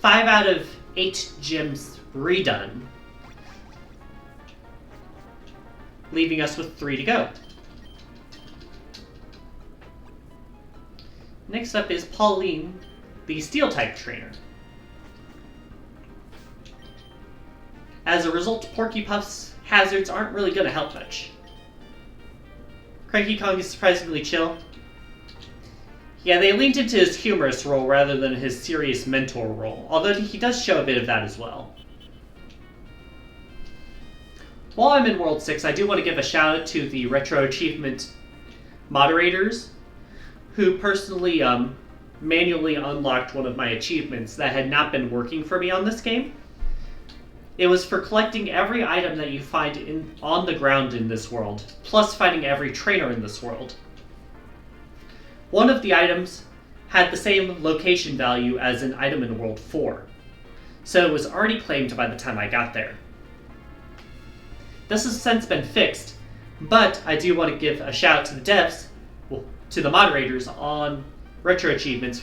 5 out of 8 gyms redone, leaving us with 3 to go. Next up is Pauline, the Steel-type trainer. As a result, Porky Puff's hazards aren't really going to help much. Cranky Kong is surprisingly chill. Yeah, they leaned into his humorous role rather than his serious mentor role, although he does show a bit of that as well. While I'm in World 6, I do want to give a shout out to the Retro Achievement moderators, who personally manually unlocked one of my achievements that had not been working for me on this game. It was for collecting every item that you find on the ground in this world, plus finding every trainer in this world. One of the items had the same location value as an item in World 4, so it was already claimed by the time I got there. This has since been fixed, but I do want to give a shout out to the devs, to the moderators on Retro Achievements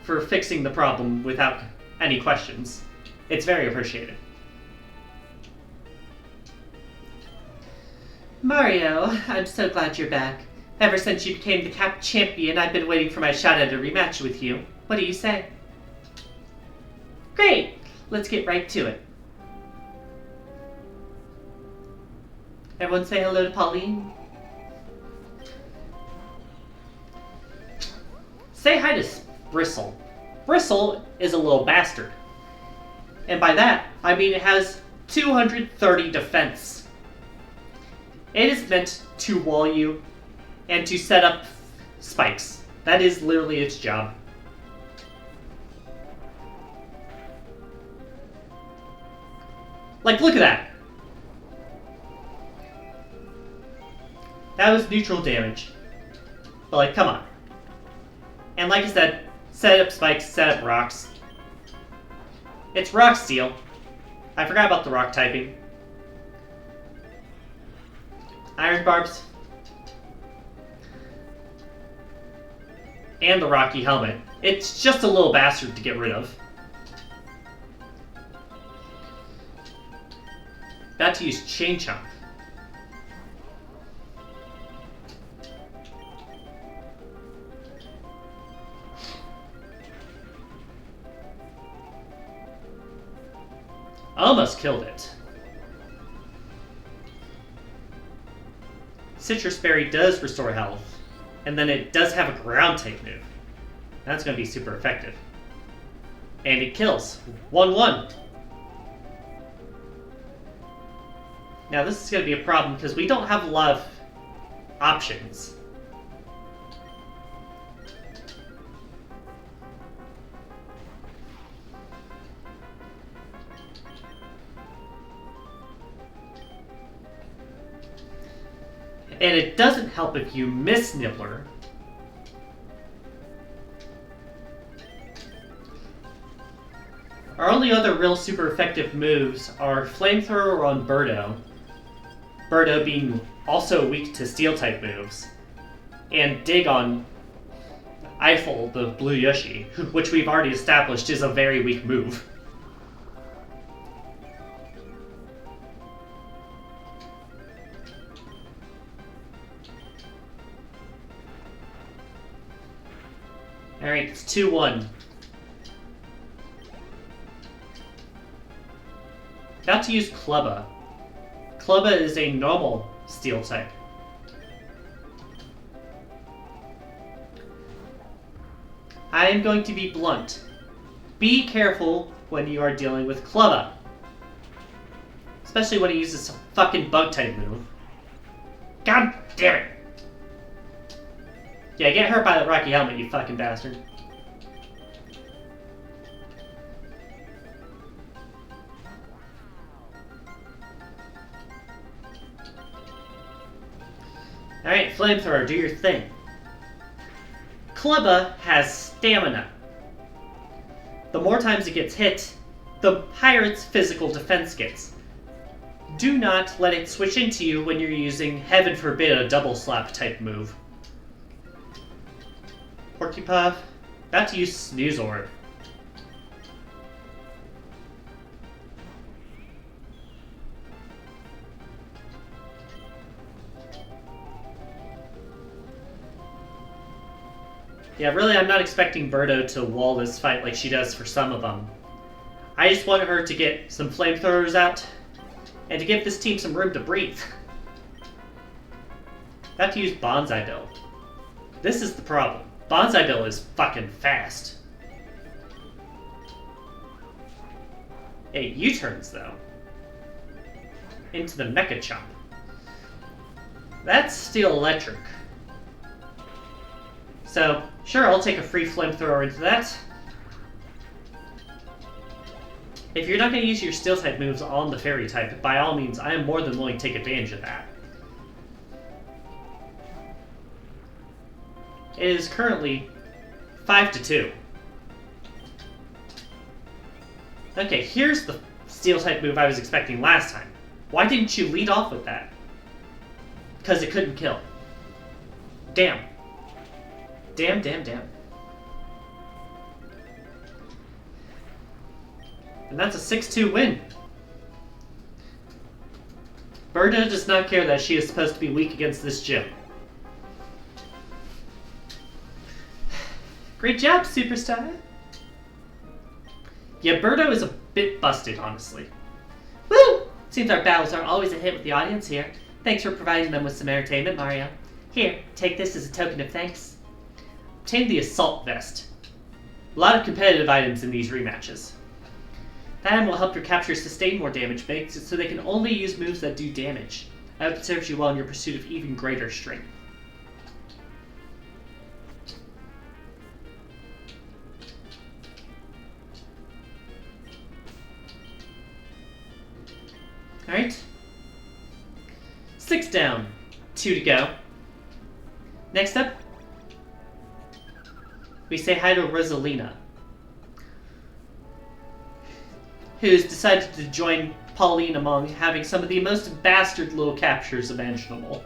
for fixing the problem without any questions. It's very appreciated. Mario, I'm so glad you're back. Ever since you became the Cap Champion, I've been waiting for my shot at a rematch with you. What do you say? Great! Let's get right to it. Everyone say hello to Pauline. Say hi to Bristle. Bristle is a little bastard. And by that, I mean it has 230 defense. It is meant to wall you and to set up spikes. That is literally its job. Like, look at that. That was neutral damage. But like, come on. And like I said, set up spikes, set up rocks. It's rock steel. I forgot about the rock typing. Iron barbs. And the rocky helmet. It's just a little bastard to get rid of. About to use Chain Chomp. Almost killed it. Citrus Berry does restore health, and then it does have a ground type move. That's going to be super effective. And it kills. 1-1. Now this is going to be a problem because we don't have a lot of options. And it doesn't help if you miss Nibbler. only other real super effective moves are Flamethrower on Birdo, Birdo being also weak to Steel-type moves, and Dig on Eiffel, the Blue Yoshi, which we've already established is a very weak move. Alright, it's 2-1. About to use Clubba. Clubba is a normal Steel type. I am going to be blunt. Be careful when you are dealing with Clubba. Especially when he uses a fucking Bug-type move. God damn it! Yeah, get hurt by the Rocky Helmet, you fucking bastard. Alright, Flamethrower, do your thing. Clubba has stamina. The more times it gets hit, the higher its physical defense gets. Do not let it switch into you when you're using, heaven forbid, a double slap type move. Porcupine, about to use Snooze Orb. Yeah, really, I'm not expecting Birdo to wall this fight like she does for some of them. I just want her to get some flamethrowers out and to give this team some room to breathe. About to use Bonsai Bill. This is the problem. Bonsai Bill is fucking fast. Hey, U-turns though. Into the Mecha Chomp. That's Steel Electric. So, sure, I'll take a free flamethrower into that. If you're not going to use your Steel-type moves on the Fairy type, by all means, I am more than willing to take advantage of that. It is currently 5-2. Okay, here's the Steel-type move I was expecting last time. Why didn't you lead off with that? Because it couldn't kill. Damn. Damn, damn, damn. And that's a 6-2 win. Birdo does not care that she is supposed to be weak against this gym. Great job, Superstar. Yeah, Birdo is a bit busted, honestly. Woo! Seems our battles are always a hit with the audience here. Thanks for providing them with some entertainment, Mario. Here, take this as a token of thanks. Obtain the Assault Vest. A lot of competitive items in these rematches. That item will help your captures sustain more damage, makes it so they can only use moves that do damage. I hope it serves you well in your pursuit of even greater strength. Alright. 6 down. 2 to go. Next up, we say hi to Rosalina, who's decided to join Pauline among having some of the most bastard little captures imaginable.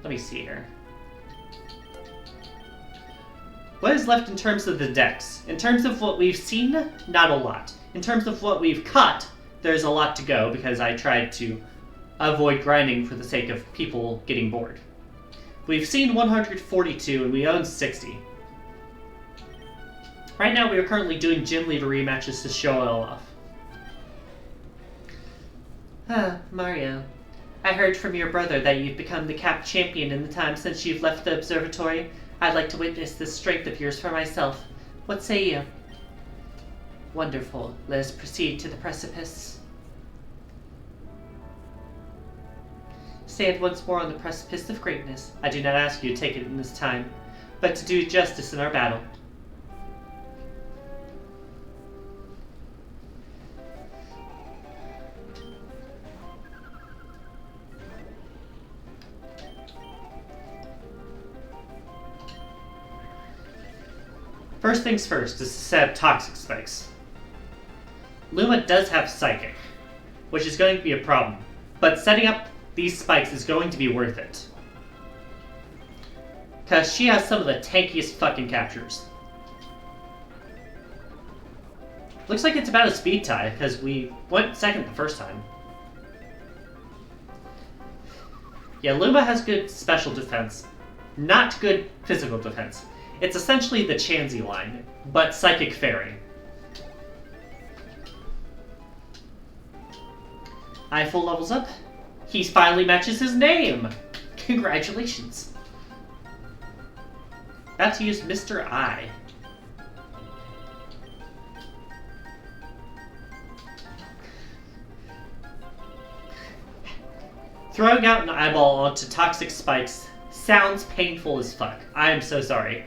Let me see here. What is left in terms of the decks? In terms of what we've seen, not a lot. In terms of what we've cut, there's a lot to go because I tried to avoid grinding for the sake of people getting bored. We've seen 142 and we own 60. Right now we are currently doing gym leader rematches to show it all off. Mario. I heard from your brother that you've become the cap champion in the time since you've left the observatory. I'd like to witness this strength of yours for myself. What say you? Wonderful. Let us proceed to the precipice. Stand once more on the precipice of greatness. I do not ask you to take it in this time, but to do justice in our battle. First things first is to set up toxic spikes. Luma does have psychic, which is going to be a problem, but setting up these spikes is going to be worth it. Because she has some of the tankiest fucking captures. Looks like it's about a speed tie, because we went second the first time. Yeah, Luma has good special defense, not good physical defense. It's essentially the Chansey line, but Psychic Fairy. Eyeful levels up. He finally matches his name! Congratulations. About to use Mr. I. Throwing out an eyeball onto toxic spikes sounds painful as fuck. I am so sorry.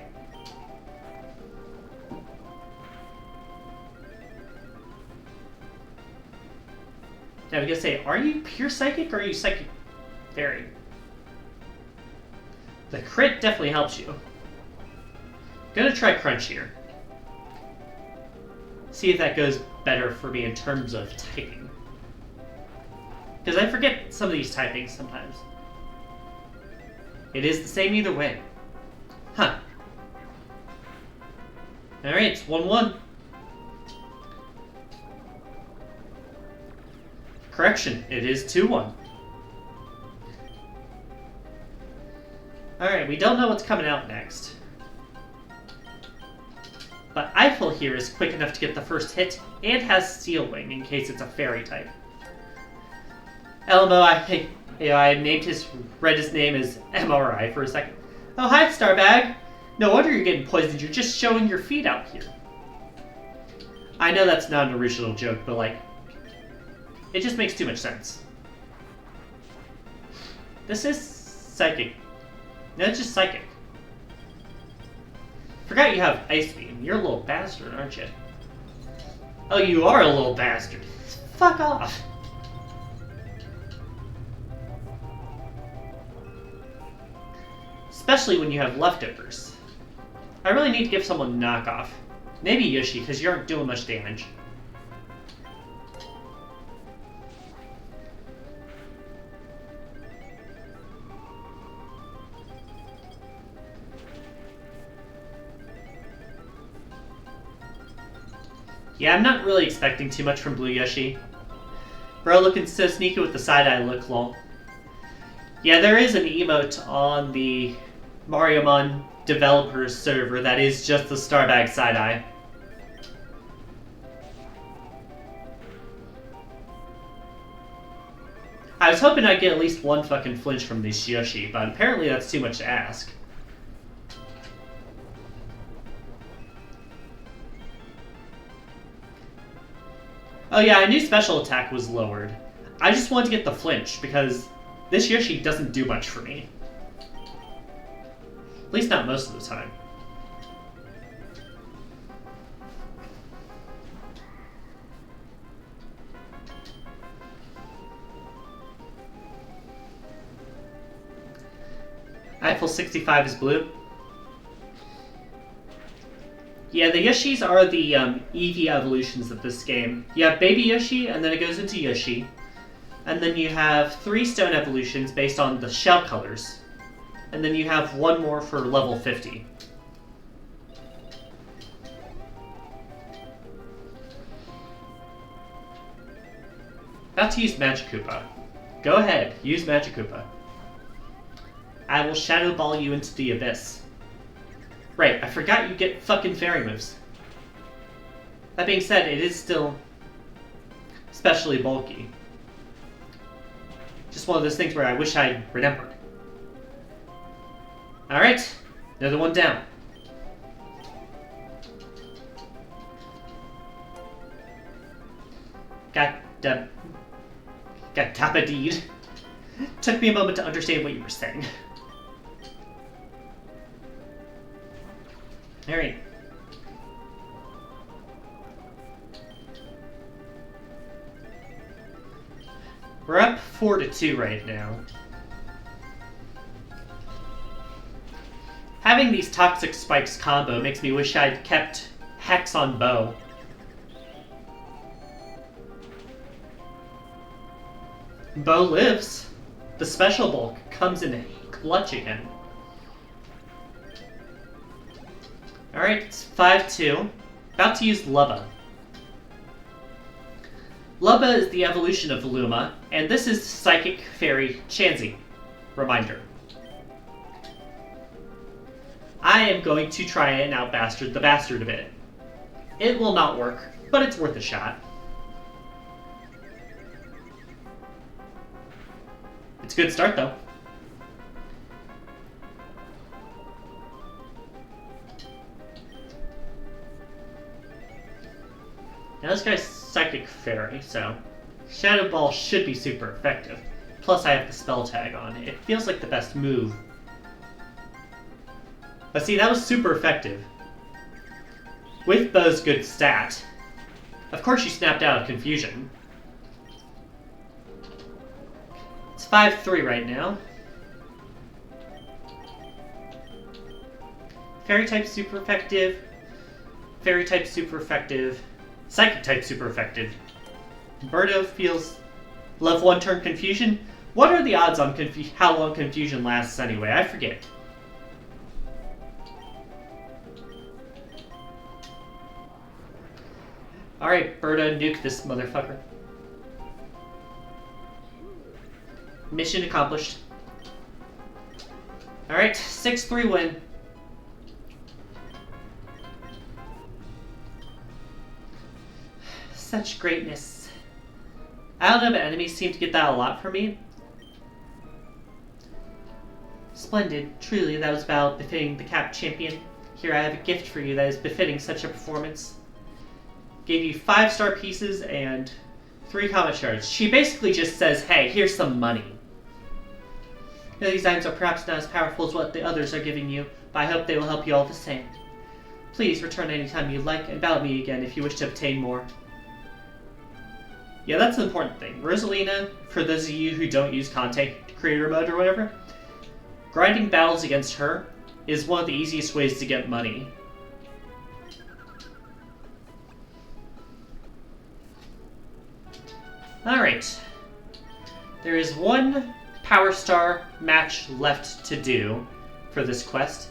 Now I was gonna say, are you pure psychic or are you psychic fairy? The crit definitely helps you. Gonna try crunch here. See if that goes better for me in terms of typing. Because I forget some of these typings sometimes. It is the same either way. Huh. Alright, it's 1-1. Correction, it is 2-1. Alright, we don't know what's coming out next. But Eiffel here is quick enough to get the first hit, and has Steel Wing in case it's a fairy type. Elmo, I read his name as MRI for a second. Oh, hi, Starbag. No wonder you're getting poisoned, you're just showing your feet out here. I know that's not an original joke, but like, it just makes too much sense. This is psychic. No, it's just psychic. Forgot you have Ice Beam. You're a little bastard, aren't you? Oh, you are a little bastard. Fuck off. Especially when you have leftovers. I really need to give someone knockoff. Maybe Yoshi, because you aren't doing much damage. Yeah, I'm not really expecting too much from Blue Yoshi. Bro looking so sneaky with the side-eye look, lol. Yeah, there is an emote on the Mariomon developers server that is just the Starbag side-eye. I was hoping I'd get at least one fucking flinch from this Yoshi, but apparently that's too much to ask. Oh yeah, I knew special attack was lowered. I just wanted to get the flinch, because this Yoshi doesn't do much for me. At least not most of the time. Eiffel 65 is blue. Yeah, the Yoshis are the Eevee evolutions of this game. You have Baby Yoshi, and then it goes into Yoshi. And then you have 3 stone evolutions based on the shell colors. And then you have 1 more for level 50. About to use Magikoopa. Go ahead, use Magikoopa. I will Shadow Ball you into the abyss. Right, I forgot you get fucking fairy moves. That being said, it is still especially bulky. Just one of those things where I wish I remembered. Alright, another one down. Got Tapadeed. Took me a moment to understand what you were saying. Alright. We're up 4-2 right now. Having Having these Toxic Spikes combo makes me wish I'd kept Hex on Bow. Bow lives. The special bulk comes in clutch again. Alright, it's 5-2. About to use Lubba. Lubba is the evolution of Luma, and this is Psychic Fairy Chansey. Reminder. I am going to try and out-bastard the bastard a bit. It will not work, but it's worth a shot. It's a good start, though. Now this guy's Psychic Fairy, so Shadow Ball should be super effective. Plus I have the spell tag on. It feels like the best move. But see, that was super effective. With Bow's good stat. Of course she snapped out of confusion. It's 5-3 right now. Fairy type super effective. Fairy type super effective. Psychic type super effective. Birdo feels love one turn confusion. What are the odds on how long confusion lasts anyway? I forget. Alright, Birdo, nuke this motherfucker. Mission accomplished. Alright, 6-3 win. Such greatness. I don't know, but enemies seem to get that a lot from me. Splendid. Truly, that was battle befitting the Cap Champion. Here I have a gift for you that is befitting such a performance. Gave you 5-star pieces and 3 comet shards. She basically just says, hey, here's some money. Now, these items are perhaps not as powerful as what the others are giving you, but I hope they will help you all the same. Please return anytime you like and battle me again if you wish to obtain more. Yeah, that's an important thing. Rosalina, for those of you who don't use content creator mode or whatever, grinding battles against her is one of the easiest ways to get money. Alright. There is one Power Star match left to do for this quest,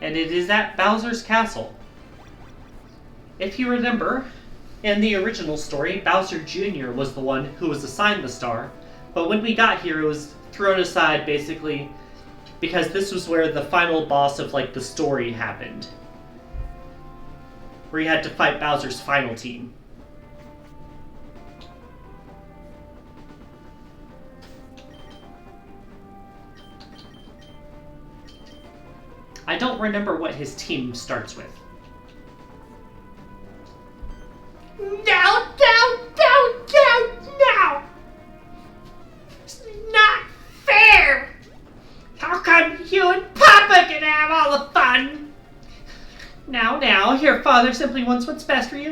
and it is at Bowser's Castle. If you remember, in the original story, Bowser Jr. was the one who was assigned the star, but when we got here it was thrown aside basically because this was where the final boss of like the story happened. Where you had to fight Bowser's final team. I don't remember what his team starts with. No! It's not fair! How come you and Papa can have all the fun? Now, your father simply wants what's best for you.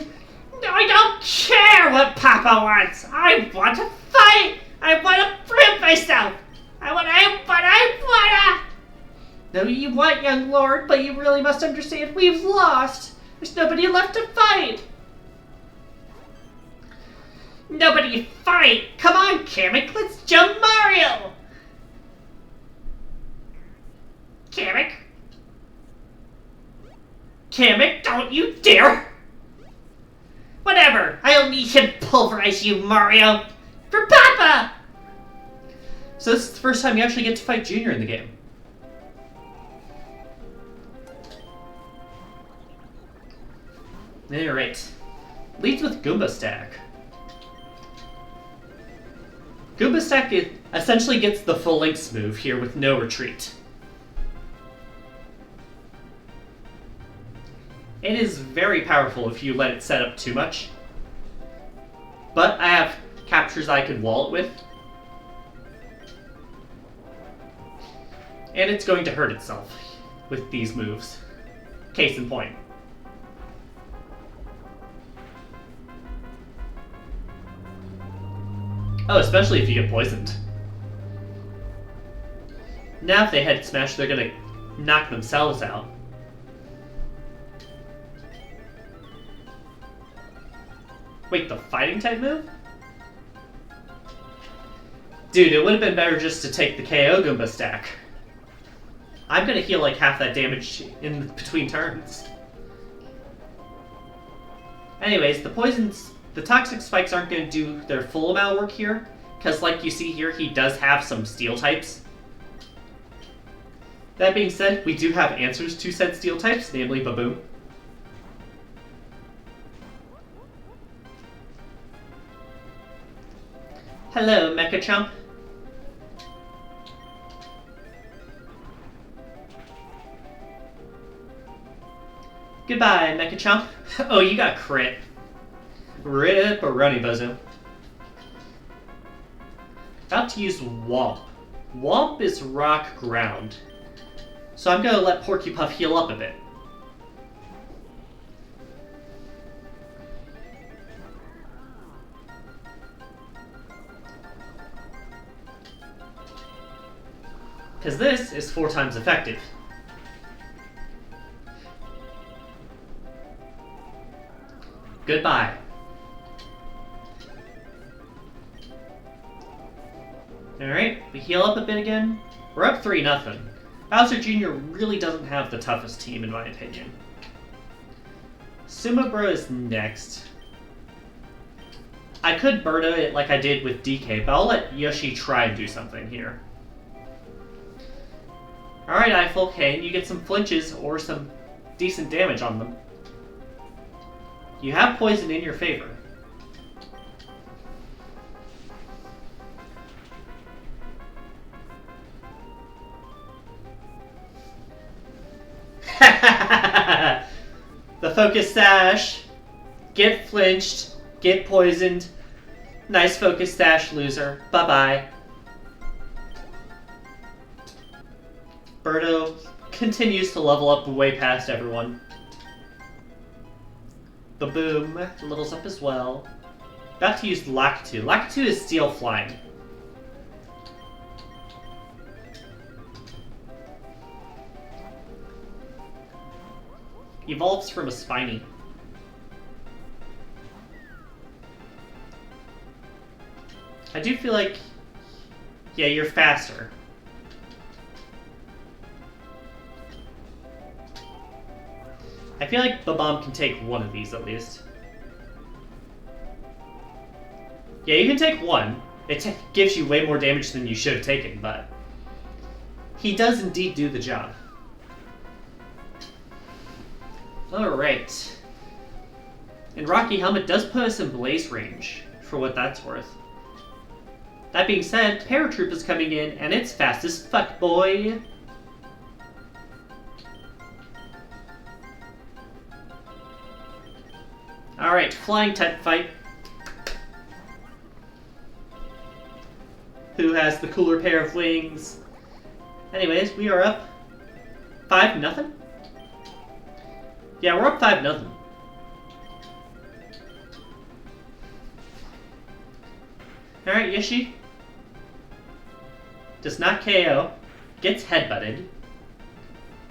No, I don't care what Papa wants. I want to fight. I want to prove myself. I wanna. No, you want, young lord, but you really must understand we've lost. There's nobody left to fight. Nobody fight! Come on, Kamek, let's jump Mario! Kamek, don't you dare! Whatever, I only can pulverize you, Mario! For Papa! So this is the first time you actually get to fight Junior in the game. Alright. Leads with Goomba Stack. Goomba Stack essentially gets the full Lynx move here with no retreat. It is very powerful if you let it set up too much. But I have captures I could wall it with. And it's going to hurt itself with these moves. Case in point. Oh, especially if you get poisoned. Now if they head smash, they're gonna knock themselves out. Wait, the fighting type move? Dude, it would have been better just to take the KO Goomba stack. I'm gonna heal like half that damage in between turns. Anyways, the toxic spikes aren't gonna do their full amount of work here, because like you see here, he does have some steel types. That being said, we do have answers to said steel types, namely Baboom. Hello, Mecha Chump. Goodbye, Mecha Chump. Oh, you got crit. Rip a runny bozo. About to use Womp. Womp is rock ground. So I'm gonna let Porcupuff heal up a bit. Because this is 4 times effective. Goodbye. Alright, we heal up a bit again. We're up 3-0. Bowser Jr. really doesn't have the toughest team in my opinion. Sumo Bro is next. I could Birdo it like I did with DK, but I'll let Yoshi try and do something here. Alright, Eiffel, can you get some flinches or some decent damage on them? You have poison in your favor. The focus sash. Get flinched. Get poisoned. Nice focus sash, loser. Bye-bye. Birdo continues to level up way past everyone. Baboom levels up as well. About to use Lakitu. Lakitu is steel flying. Evolves from a Spiny. I do feel like... yeah, you're faster. I feel like Babam can take one of these at least. Yeah, you can take one. It gives you way more damage than you should have taken, but... he does indeed do the job. Alright. And Rocky Helmet does put us in Blaze range, for what that's worth. That being said, Paratroop is coming in, and it's fast as fuck, boy! Alright, flying type fight. Who has the cooler pair of wings? Anyways, we are up 5-0? Yeah, we're up 5-0. Alright, Yoshi. Does not KO. Gets headbutted.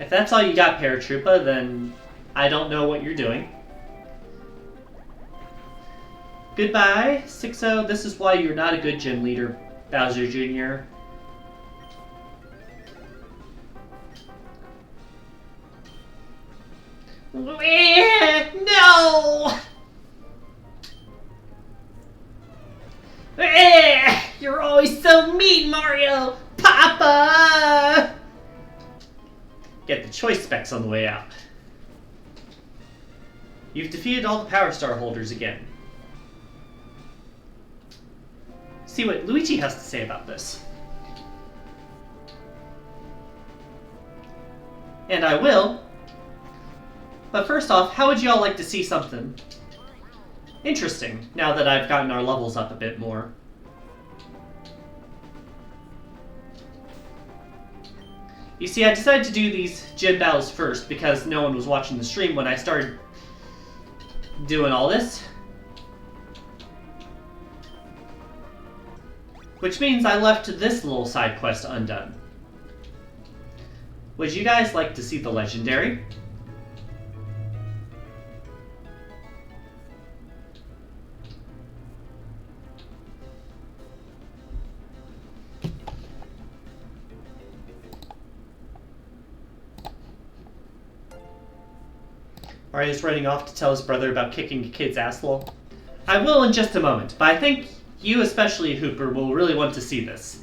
If that's all you got, Paratroopa, then I don't know what you're doing. Goodbye, 6-0. This is why you're not a good gym leader, Bowser Jr. No! You're always so mean, Mario! Papa! Get the choice specs on the way out. You've defeated all the Power Star holders again. See what Luigi has to say about this. And I will. But first off, how would you all like to see something interesting, now that I've gotten our levels up a bit more? You see, I decided to do these gym battles first because no one was watching the stream when I started doing all this. Which means I left this little side quest undone. Would you guys like to see the legendary? Mario's running off to tell his brother about kicking a kid's asshole. I will in just a moment, but I think you, especially Hooper, will really want to see this.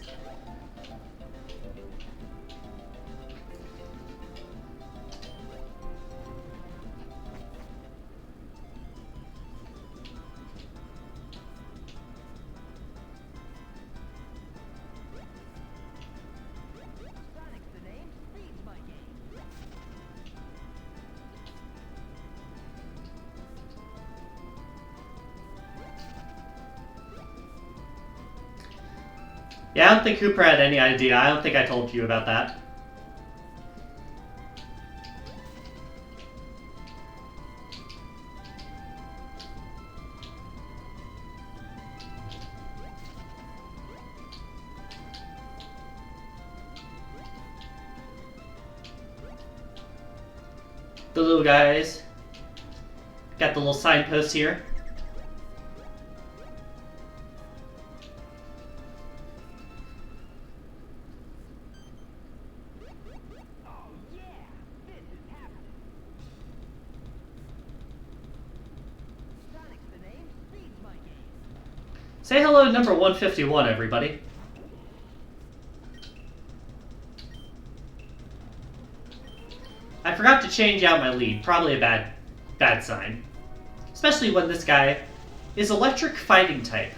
Yeah, I don't think Hooper had any idea. I don't think I told you about that. The little guys. Got the little signpost here. Say hello to number 151, everybody. I forgot to change out my lead. Probably a bad sign. Especially when this guy is electric fighting type.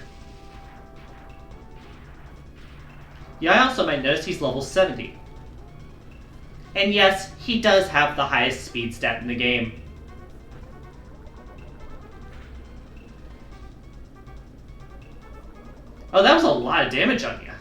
Yeah, I also might notice he's level 70. And yes, he does have the highest speed stat in the game. Oh, that was a lot of damage on you.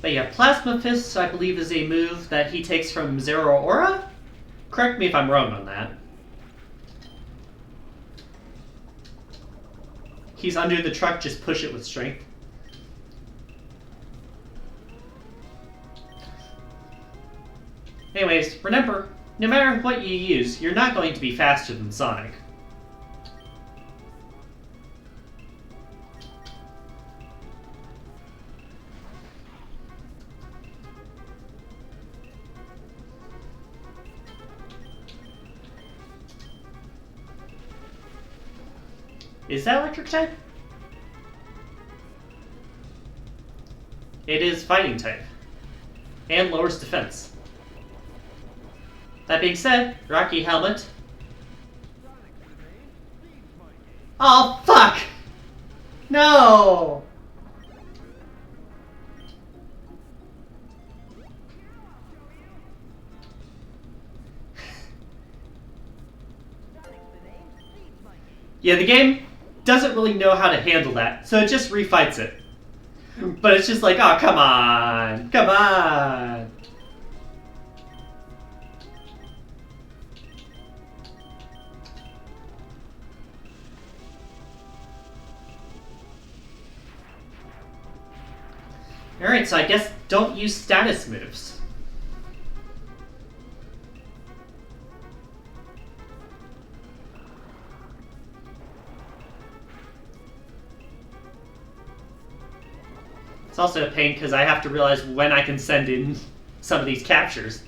But yeah, Plasma Fist, I believe, is a move that he takes from Zero Aura? Correct me if I'm wrong on that. He's under the truck, just push it with strength. Anyways, remember, no matter what you use, you're not going to be faster than Sonic. Is that electric type? It is fighting type. And lowers defense. That being said, Rocky Helmet. Oh, fuck! No! Yeah, the game doesn't really know how to handle that, so it just refights it. But it's just like, oh, come on! Come on! Alright, so I guess don't use status moves. It's also a pain because I have to realize when I can send in some of these captures.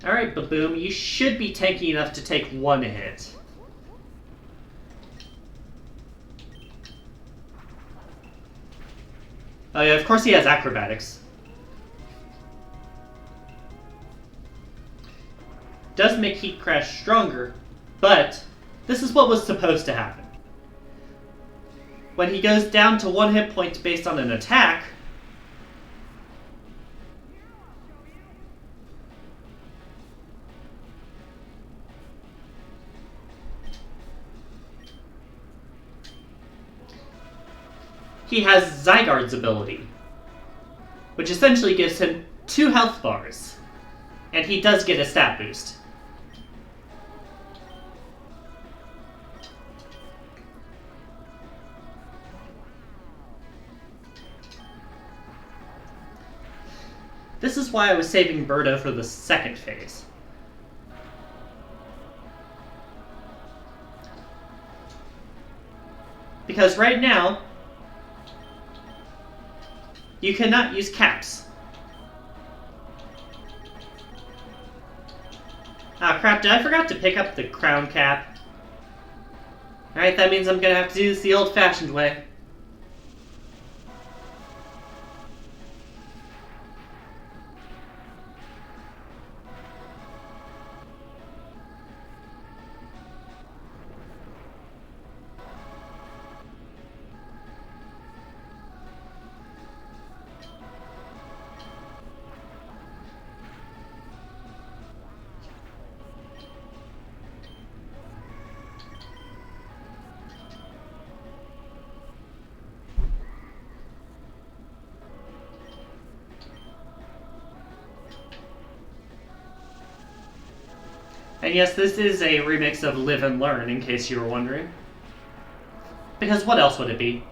Alright, Baboom, you should be tanky enough to take one hit. Oh yeah, of course he has acrobatics. Does make Heat Crash stronger, but this is what was supposed to happen. When he goes down to 1 hit point based on an attack, he has Zygarde's ability, which essentially gives him 2 health bars, and he does get a stat boost. This is why I was saving Birdo for the second phase. Because right now, you cannot use caps. Ah, crap, I forgot to pick up the crown cap. Alright, that means I'm gonna have to do this the old-fashioned way. And yes, this is a remix of Live and Learn, in case you were wondering. Because what else would it be?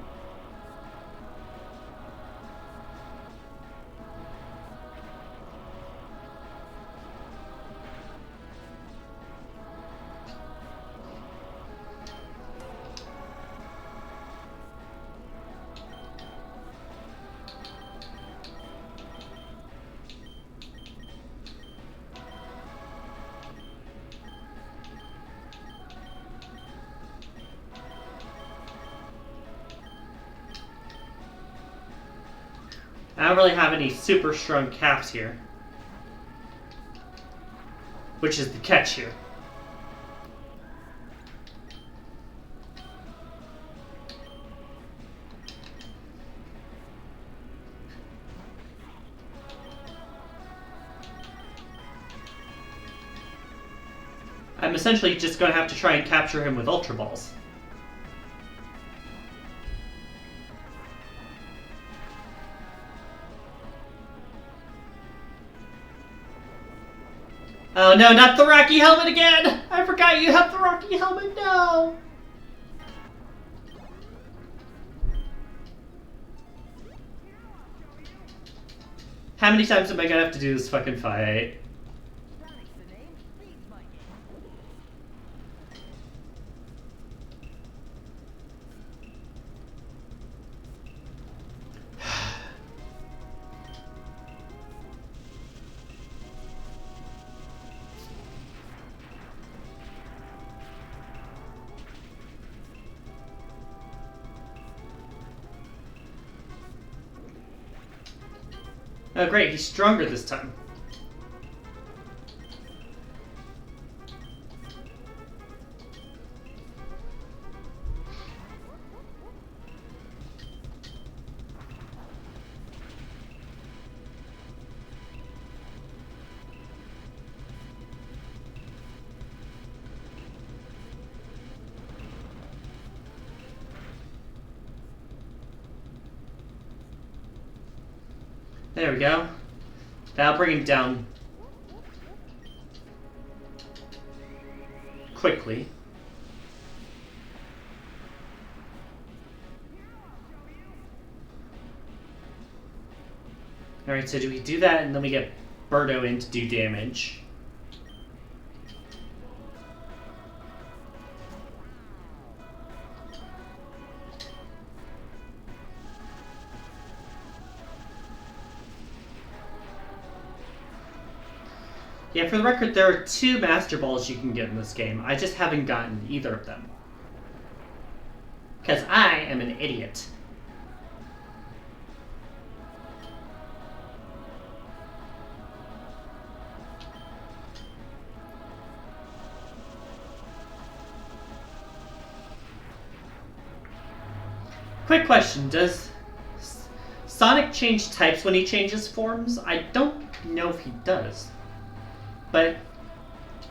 I don't really have any super strong caps here. Which is the catch here. I'm essentially just going to have to try and capture him with Ultra Balls. Oh no, not the Rocky Helmet again! I forgot you have the Rocky Helmet, no! How many times am I gonna have to do this fucking fight? Oh great, he's stronger this time. There we go. That'll bring him down quickly. Alright, so do we do that and then we get Birdo in to do damage? Yeah, for the record, there are 2 Master Balls you can get in this game. I just haven't gotten either of them. Because I am an idiot. Quick question, does Sonic change types when he changes forms? I don't know if he does. But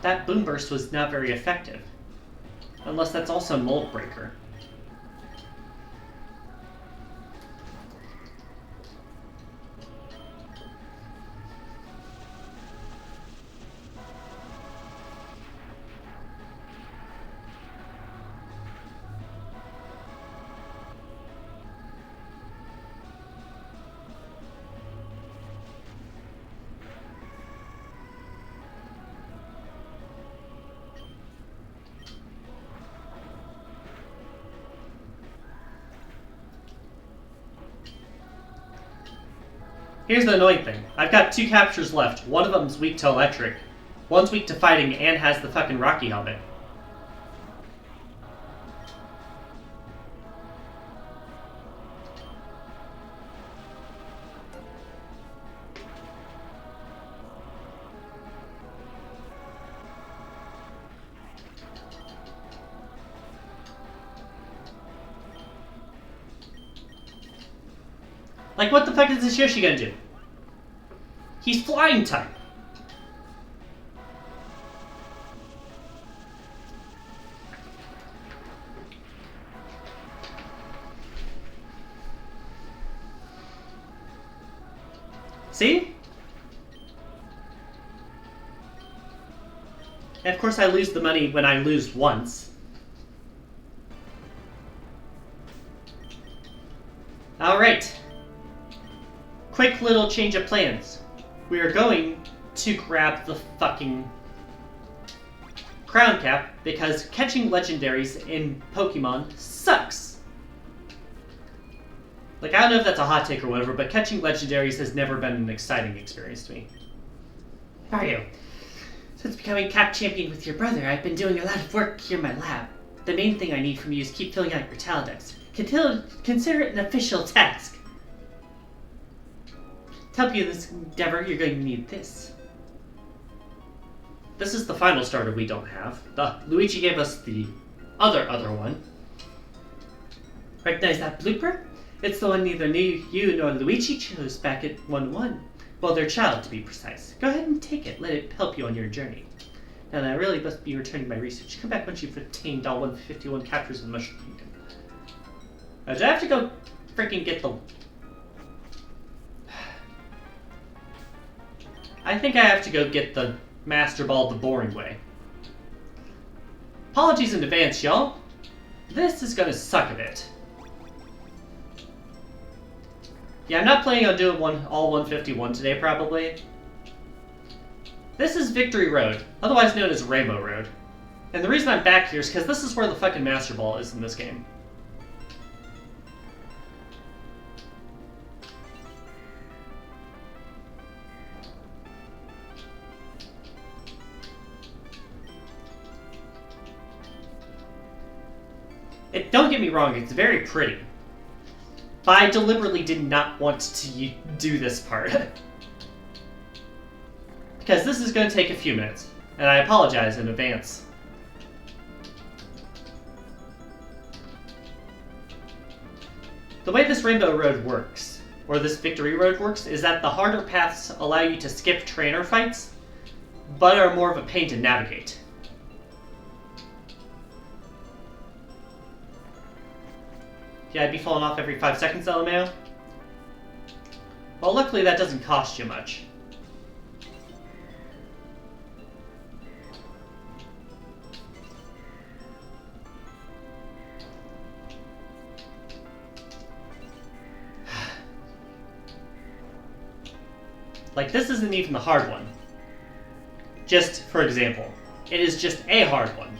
that Boom Burst was not very effective. Unless that's also Mold Breaker. Here's the annoying thing. I've got 2 captures left. One of them's weak to electric. One's weak to fighting and has the fucking Rocky helmet. Like, what the fuck is this Yoshi gonna do? He's flying type. See? And of course I lose the money when I lose once. Alright. Quick little change of plans. We are going to grab the fucking crown cap because catching legendaries in Pokemon sucks. Like, I don't know if that's a hot take or whatever, but catching legendaries has never been an exciting experience to me. Mario, since becoming cap champion with your brother, I've been doing a lot of work here in my lab. The main thing I need from you is keep filling out your Taladex. Consider it an official task. To help you in this endeavor, you're going to need this. This is the final starter we don't have. Luigi gave us the other one. Recognize that blooper? It's the one neither you nor Luigi chose back at 1-1. Well, their child, to be precise. Go ahead and take it. Let it help you on your journey. Now that I really must be returning my research. Come back once you've obtained all 151 captures of the Mushroom Kingdom. Do I have to go freaking get the... I think I have to go get the Master Ball the boring way. Apologies in advance, y'all. This is gonna suck a bit. Yeah, I'm not planning on doing all 151 today, probably. This is Victory Road, otherwise known as Rainbow Road. And the reason I'm back here is because this is where the fucking Master Ball is in this game. Don't get me wrong, it's very pretty. But I deliberately did not want to do this part. Because this is going to take a few minutes, and I apologize in advance. The way this Rainbow Road works, or this Victory Road works, is that the harder paths allow you to skip trainer fights, but are more of a pain to navigate. Yeah, I'd be falling off every 5 seconds, LMAO. Well, luckily that doesn't cost you much. Like, this isn't even the hard one. Just for example, it is just a hard one.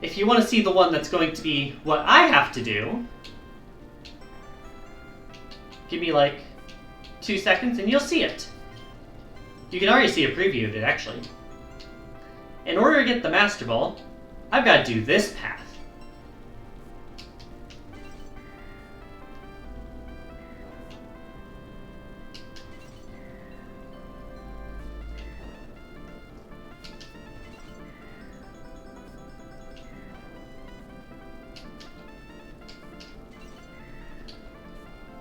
If you want to see the one that's going to be what I have to do, give me like 2 seconds and you'll see it. You can already see a preview of it, actually. In order to get the Master Ball, I've got to do this path.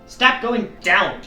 Stop going down!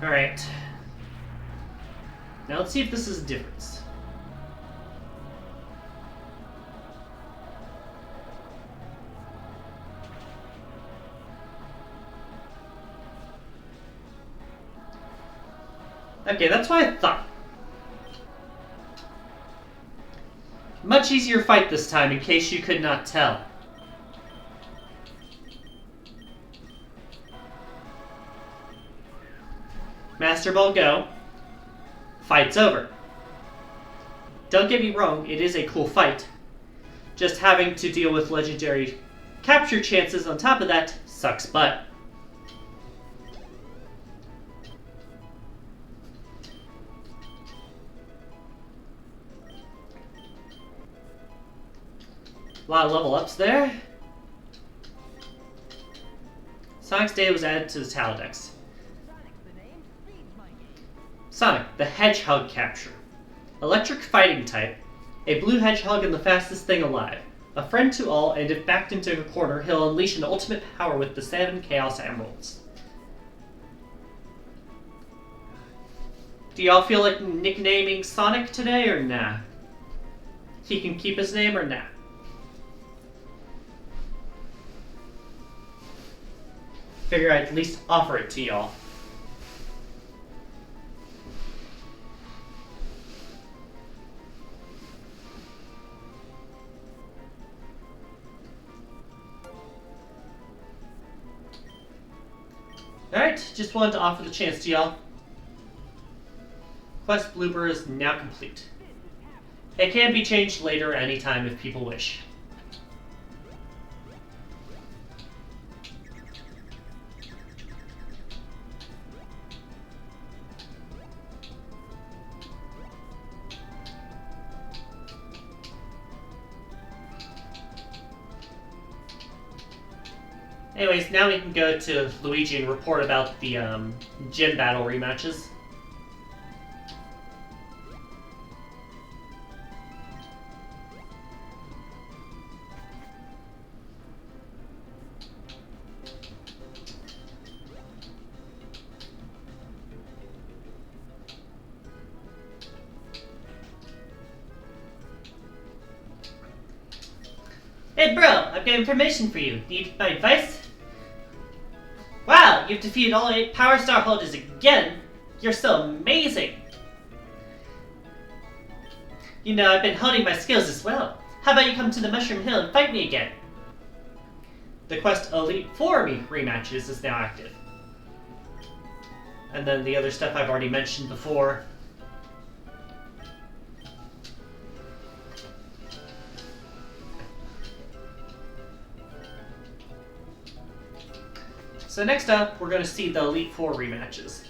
Alright. Now let's see if this is a difference. Okay, that's what I thought. Much easier fight this time, in case you could not tell. Master Ball go. Fight's over. Don't get me wrong, it is a cool fight. Just having to deal with legendary capture chances on top of that sucks butt. A lot of level ups there. Sonic's data was added to the Taladex. Sonic, the Hedgehog capture. Electric fighting type. A blue hedgehog and the fastest thing alive. A friend to all, and if backed into a corner, he'll unleash an ultimate power with the 7 Chaos Emeralds. Do y'all feel like nicknaming Sonic today, or nah? He can keep his name, or nah? Figure I'd at least offer it to y'all. Alright, just wanted to offer the chance to y'all. Quest blooper is now complete. It can be changed later anytime if people wish. Anyways, now we can go to Luigi and report about the gym battle rematches. Hey bro, I've got information for you. Need my advice? Wow, you've defeated all 8 Power Star holders again! You're so amazing! You know, I've been honing my skills as well. How about you come to the Mushroom Hill and fight me again? The quest Elite 4 rematches is now active. And then the other stuff I've already mentioned before. So next up, we're going to see the Elite 4 rematches.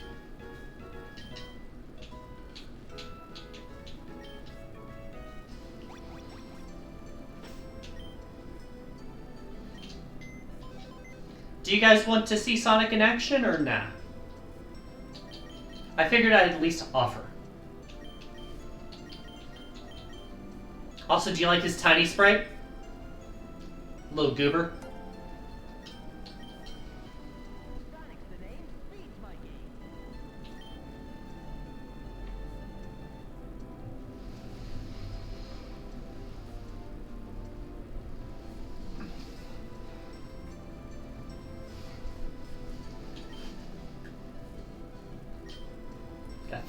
Do you guys want to see Sonic in action or nah? I figured I'd at least offer. Also, do you like his tiny sprite? Little goober.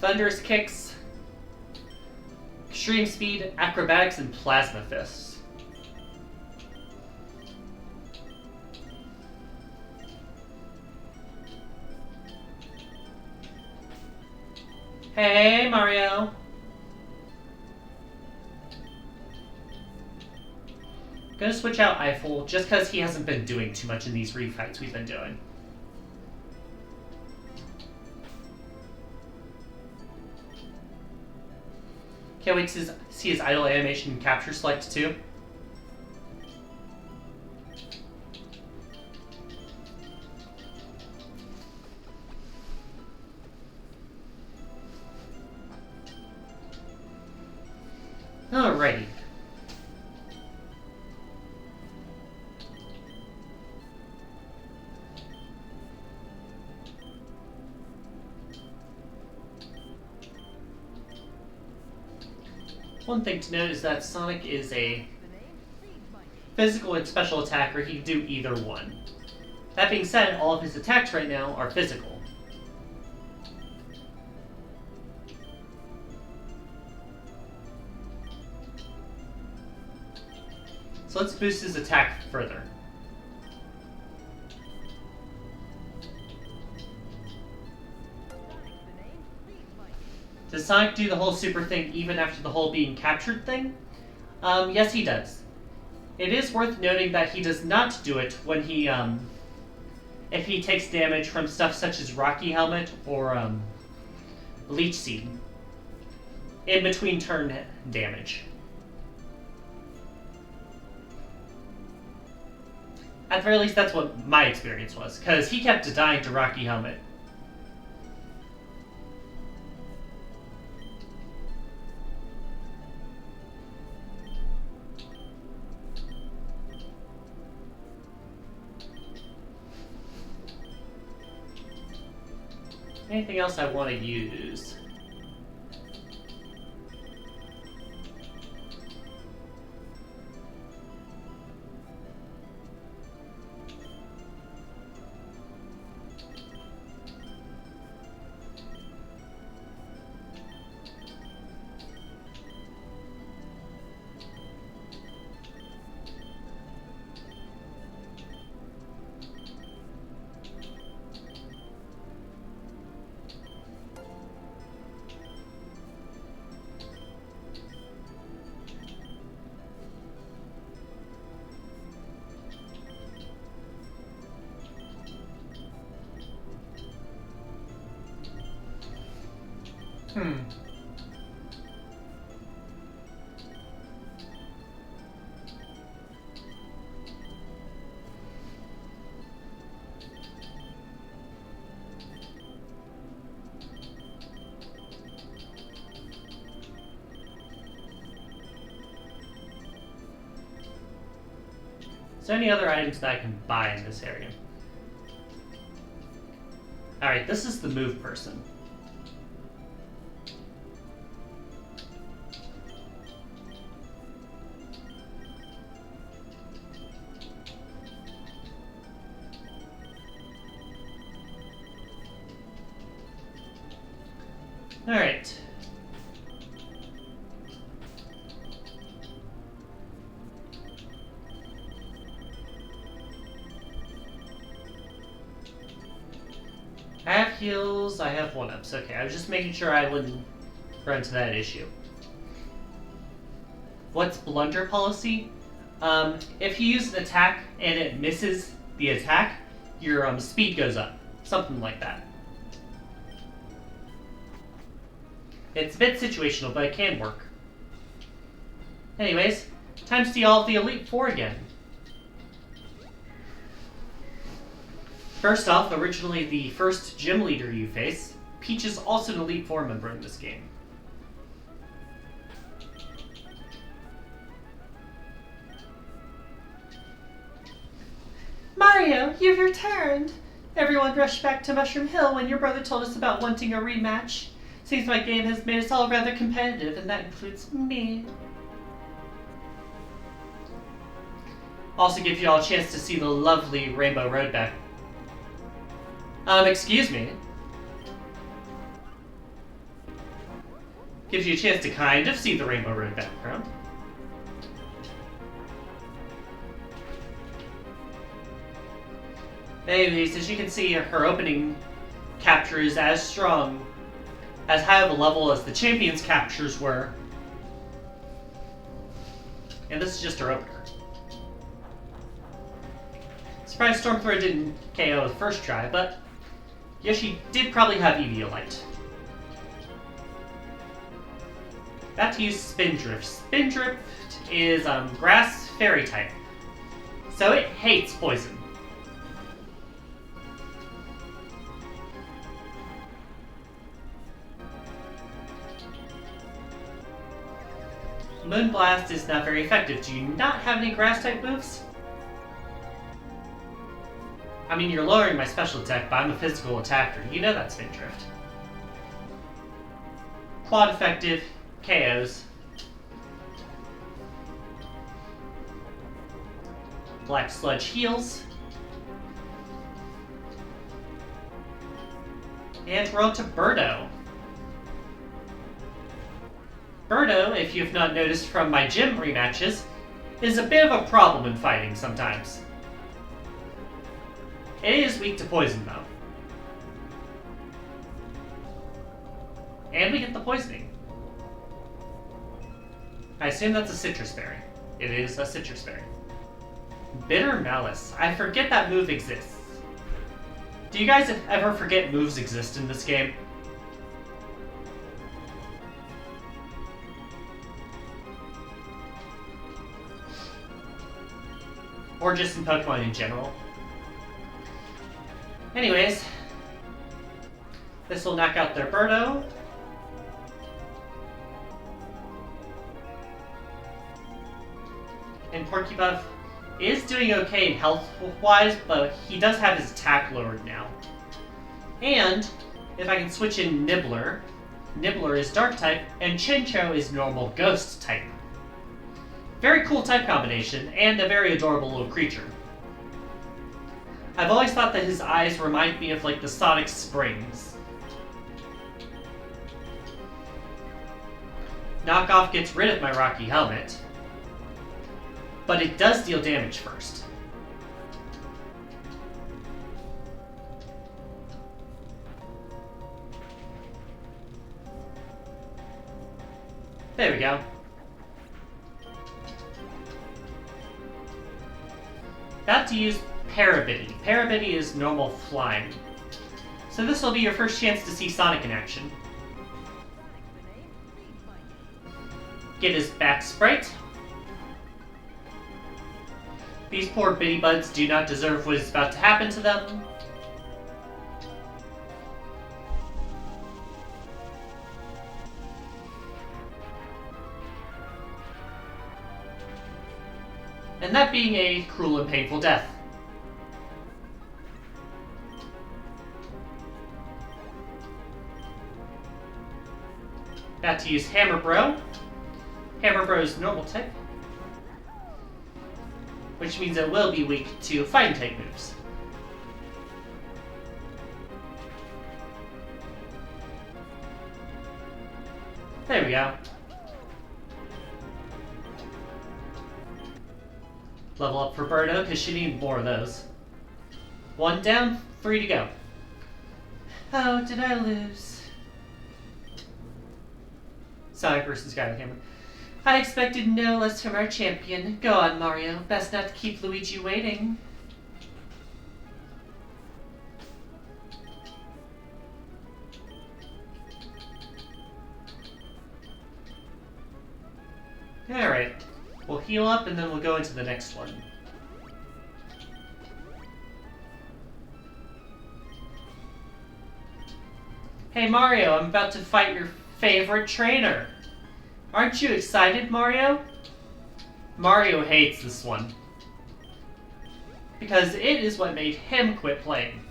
Thunderous Kicks, Extreme Speed, Acrobatics, and Plasma Fists. Hey, Mario! I'm gonna switch out Eiffel just because he hasn't been doing too much in these refights we've been doing. Can't wait to see his idle animation and capture select too. Alrighty. one thing to note is that Sonic is a physical and special attacker. He can do either one. That being said, all of his attacks right now are physical. So let's boost his attack further. Does Sonic do the whole super thing even after the whole being captured thing? Yes, he does. It is worth noting that he does not do it when he, if he takes damage from stuff such as Rocky Helmet or, Leech Seed. In between turn damage. At the very least, that's what my experience was, because he kept dying to Rocky Helmet. Anything else I want to use? Is there any other items that I can buy in this area? Alright, this is the move person. Alright. I have heals, I have 1-ups. Okay, I was just making sure I wouldn't run into that issue. What's blunder policy? If you use an attack and it misses the attack, your speed goes up. Something like that. It's a bit situational, but it can work. Anyways, time to see all of the Elite Four again. First off, originally the first gym leader you face, Peach is also an Elite Four member in this game. Mario, you've returned! Everyone rushed back to Mushroom Hill when your brother told us about wanting a rematch. Seems my game has made us all rather competitive, and that includes me. Also gives you all a chance to see the lovely Rainbow Road back. Excuse me. Gives you a chance to kind of see the Rainbow Road background. Anyways, as you can see, her opening capture is as strong, as high of a level as the champion's captures were. And this is just her opener. Surprised Stormthrower didn't KO the first try, but yeah, she did probably have Eviolite. About to use Spindrift. Spindrift is Grass Fairy type, so it hates poison. Moonblast is not very effective. Do you not have any grass type moves? I mean, you're lowering my special attack, but I'm a physical attacker. You know that's Spindrift. Quad effective, KOs. Black Sludge heals. And we're on to Birdo. Birdo, if you've not noticed from my gym rematches, is a bit of a problem in fighting sometimes. It is weak to poison, though. And we get the poisoning. I assume that's a citrus berry. It is a citrus berry. Bitter Malice. I forget that move exists. Do you guys ever forget moves exist in this game? Or just in Pokemon in general? Anyways, this will knock out their Birdo. And Porcupine is doing okay health-wise, but he does have his attack lowered now. And if I can switch in Nibbler, Nibbler is Dark type, and Chinchou is normal Ghost type. Very cool type combination, and a very adorable little creature. I've always thought that his eyes remind me of like the Sonic Springs. Knockoff gets rid of my Rocky Helmet, but it does deal damage first. There we go. About to use Parabiddy. Parabiddy is normal flying. So this will be your first chance to see Sonic in action. Get his back sprite. These poor Biddy Buds do not deserve what is about to happen to them. And that being a cruel and painful death. About to use Hammer Bro. Hammer Bro is normal type, which means it will be weak to fighting type moves. There we go. Level up for Birdo, because she needs more of those. 1 down, 3 to go. Oh, did I lose? Sonic versus Guy with Hammer. I expected no less from our champion. Go on, Mario. Best not to keep Luigi waiting. Alright. We'll heal up and then we'll go into the next one. Hey Mario, I'm about to fight your favorite trainer. Aren't you excited, Mario? Mario hates this one, because it is what made him quit playing.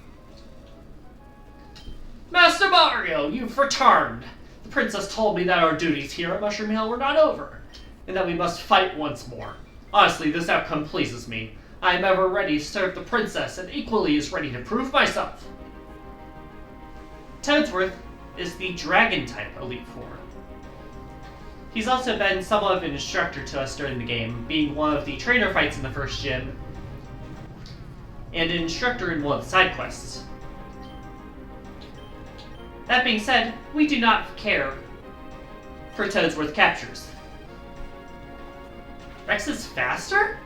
Master Mario, you've returned! The princess told me that our duties here at Mushroom Hill were not over, and that we must fight once more. Honestly, this outcome pleases me. I am ever ready to serve the princess, and equally as ready to prove myself. Toadsworth is the Dragon-type Elite Four. He's also been somewhat of an instructor to us during the game, being one of the trainer fights in the first gym, and an instructor in one of the side quests. That being said, we do not care for Toadsworth captures. Rex is faster?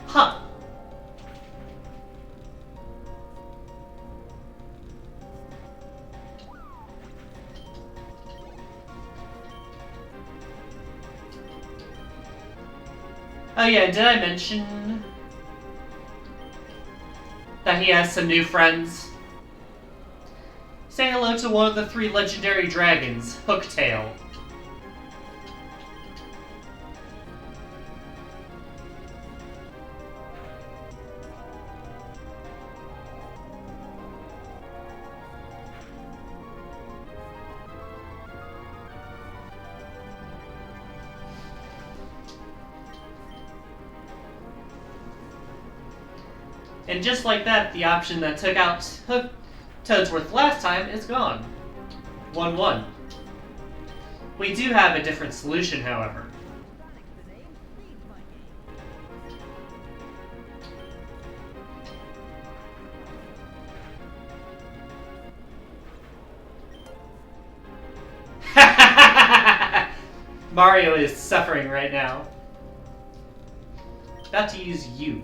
Huh. Oh yeah, did I mention that he has some new friends? Say hello to one of the 3 legendary dragons, Hooktail. And just like that, the option that took out Toadsworth last time is gone. 1-1. We do have a different solution, however. Mario is suffering right now. About to use you.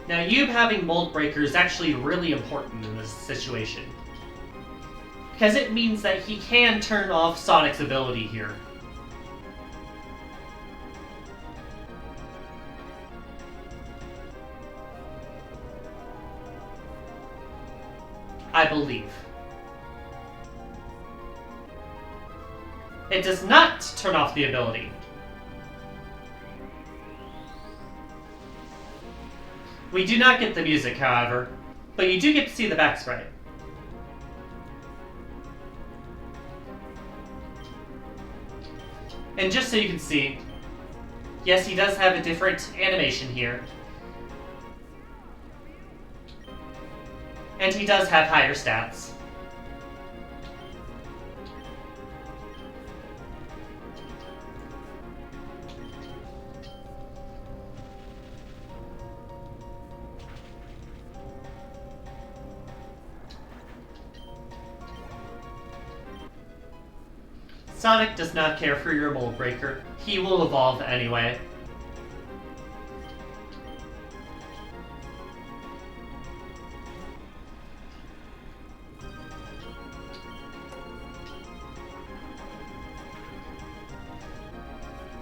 Now, Yube having Mold Breaker is actually really important in this situation, because it means that he can turn off Sonic's ability here. I believe. It does not turn off the ability. We do not get the music, however, but you do get to see the back sprite. And just so you can see, yes, he does have a different animation here. And he does have higher stats. Sonic does not care for your Mold Breaker. He will evolve anyway.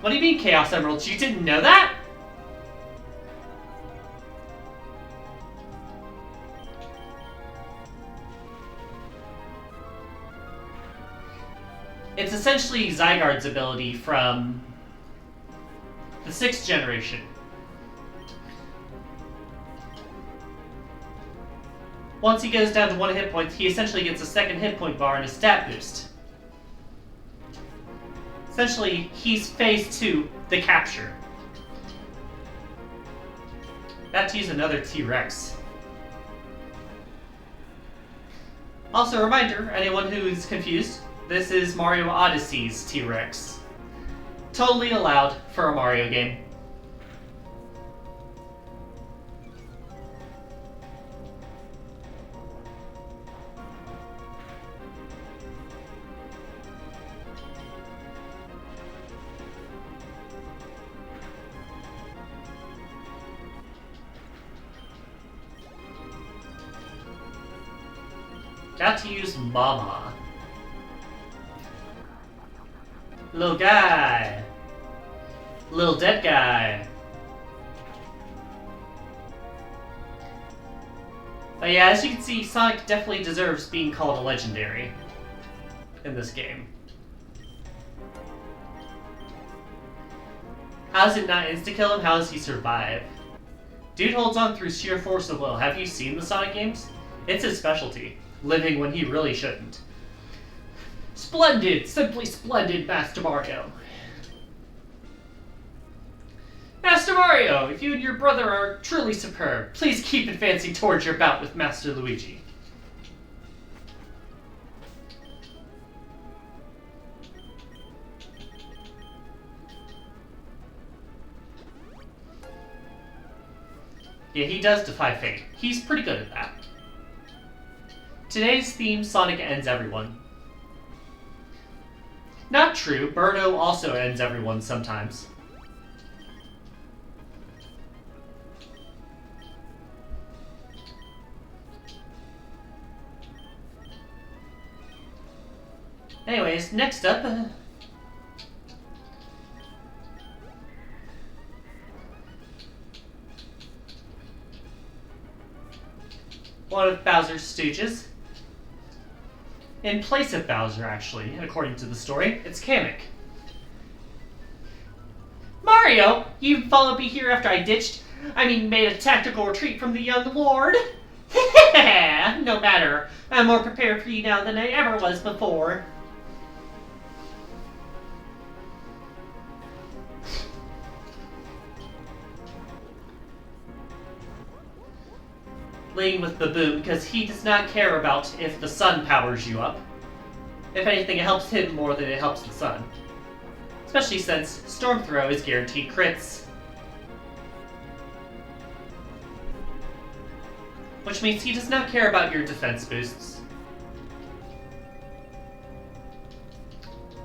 What do you mean, Chaos Emeralds? You didn't know that? It's essentially Zygarde's ability from the 6th generation. Once he goes down to 1 hit point, he essentially gets a 2nd hit point bar and a stat boost. Essentially, he's phase 2, the capture. About to use another T-Rex. Also, a reminder, anyone who's confused, this is Mario Odyssey's T-Rex. Totally allowed for a Mario game. Got to use Mama. Little guy. Little dead guy. But yeah, as you can see, Sonic definitely deserves being called a legendary in this game. How does it not insta-kill him? How does he survive? Dude holds on through sheer force of will. Have you seen the Sonic games? It's his specialty. Living when he really shouldn't. Splendid! Simply splendid, Master Mario. Master Mario, if you and your brother are truly superb, please keep advancing towards your bout with Master Luigi. Yeah, he does defy fate. He's pretty good at that. Today's theme, Sonic ends everyone. Not true, Birdo also ends everyone sometimes. Anyways, next up... one of Bowser's stooges. In place of Bowser, actually, according to the story, it's Kamek. Mario, you followed me here after I made a tactical retreat from the young lord? No matter. I'm more prepared for you now than I ever was before. Playing with Baboon because he does not care about if the sun powers you up. If anything, it helps him more than it helps the sun. Especially since Storm Throw is guaranteed crits. Which means he does not care about your defense boosts.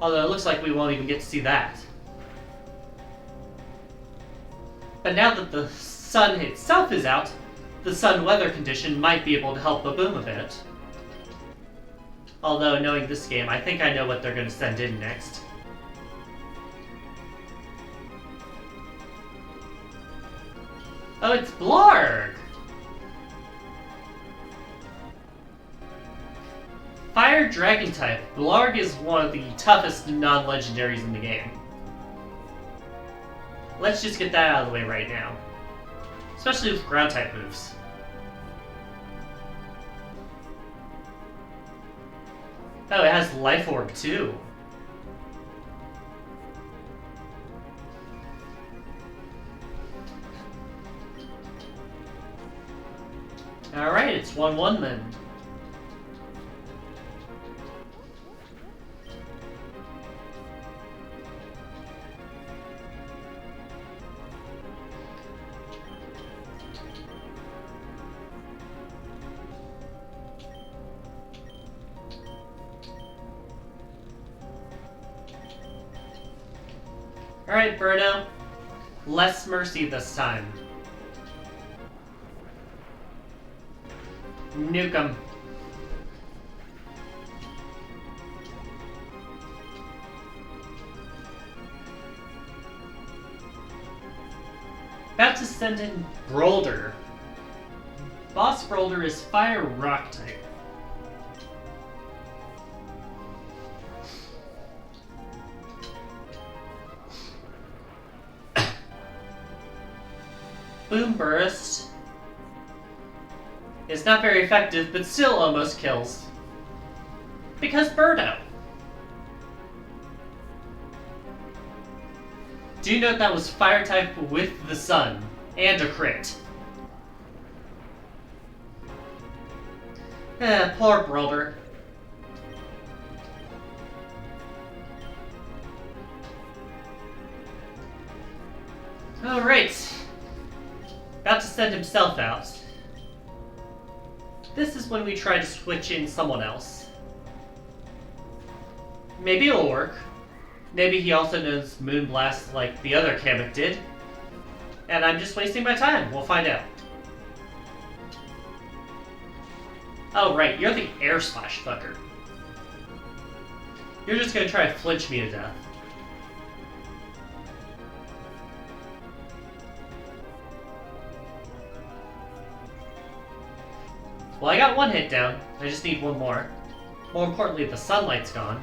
Although it looks like we won't even get to see that. But now that the sun itself is out, the sun weather condition might be able to help Baboom a bit. Although, knowing this game, I think I know what they're going to send in next. Oh, it's Blarg! Fire Dragon type, Blarg is one of the toughest non-legendaries in the game. Let's just get that out of the way right now. Especially with ground type moves. Oh, it has Life Orb too. Alright, it's 1-1 then. Alright, Birdo. Less mercy this time. Nuke 'em. About to send in Brolder. Boss Brolder is Fire Rock type. Boom Burst is not very effective, but still almost kills. Because Birdo. Do note that was Fire type with the sun, and a crit. Poor Brolder. Alright. About to send himself out. This is when we try to switch in someone else. Maybe it'll work. Maybe he also knows Moonblast like the other Kamek did. And I'm just wasting my time. We'll find out. Oh right, you're the Air Slash fucker. You're just gonna try to flinch me to death. Well, I got one hit down. I just need one more. More importantly, the sunlight's gone.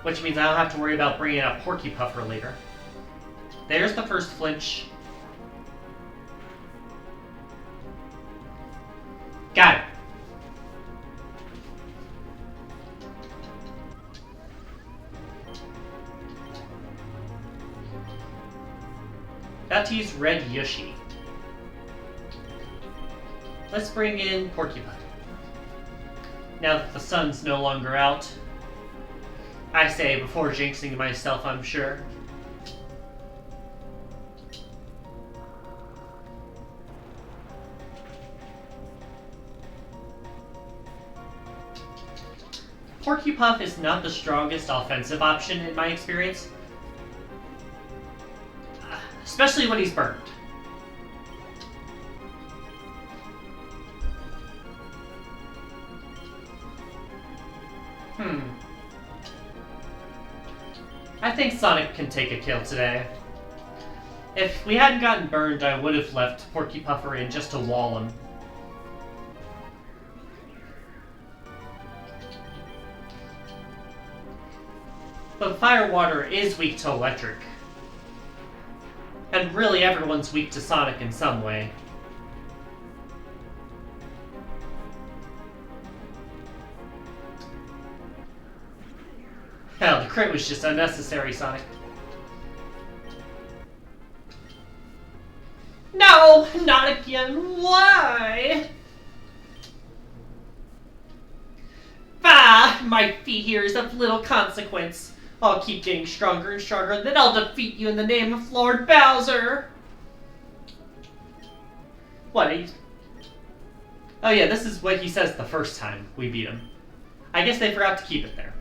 Which means I don't have to worry about bringing out Porky Puffer later. There's the first flinch. Got it. Got to use Red Yoshi. Let's bring in Porcupine. Now that the sun's no longer out. I say before jinxing myself, I'm sure. Porcupuff is not the strongest offensive option in my experience. Especially when he's burned. I think Sonic can take a kill today. If we hadn't gotten burned, I would have left Porcupuffer in just to wall him. But Fire Water is weak to electric. And really everyone's weak to Sonic in some way. Hell, the crit was just unnecessary, Sonic. No, not again. Why? Bah, my feat here is of little consequence. I'll keep getting stronger and stronger, then I'll defeat you in the name of Lord Bowser. What? Oh yeah, this is what he says the first time we beat him. I guess they forgot to keep it there.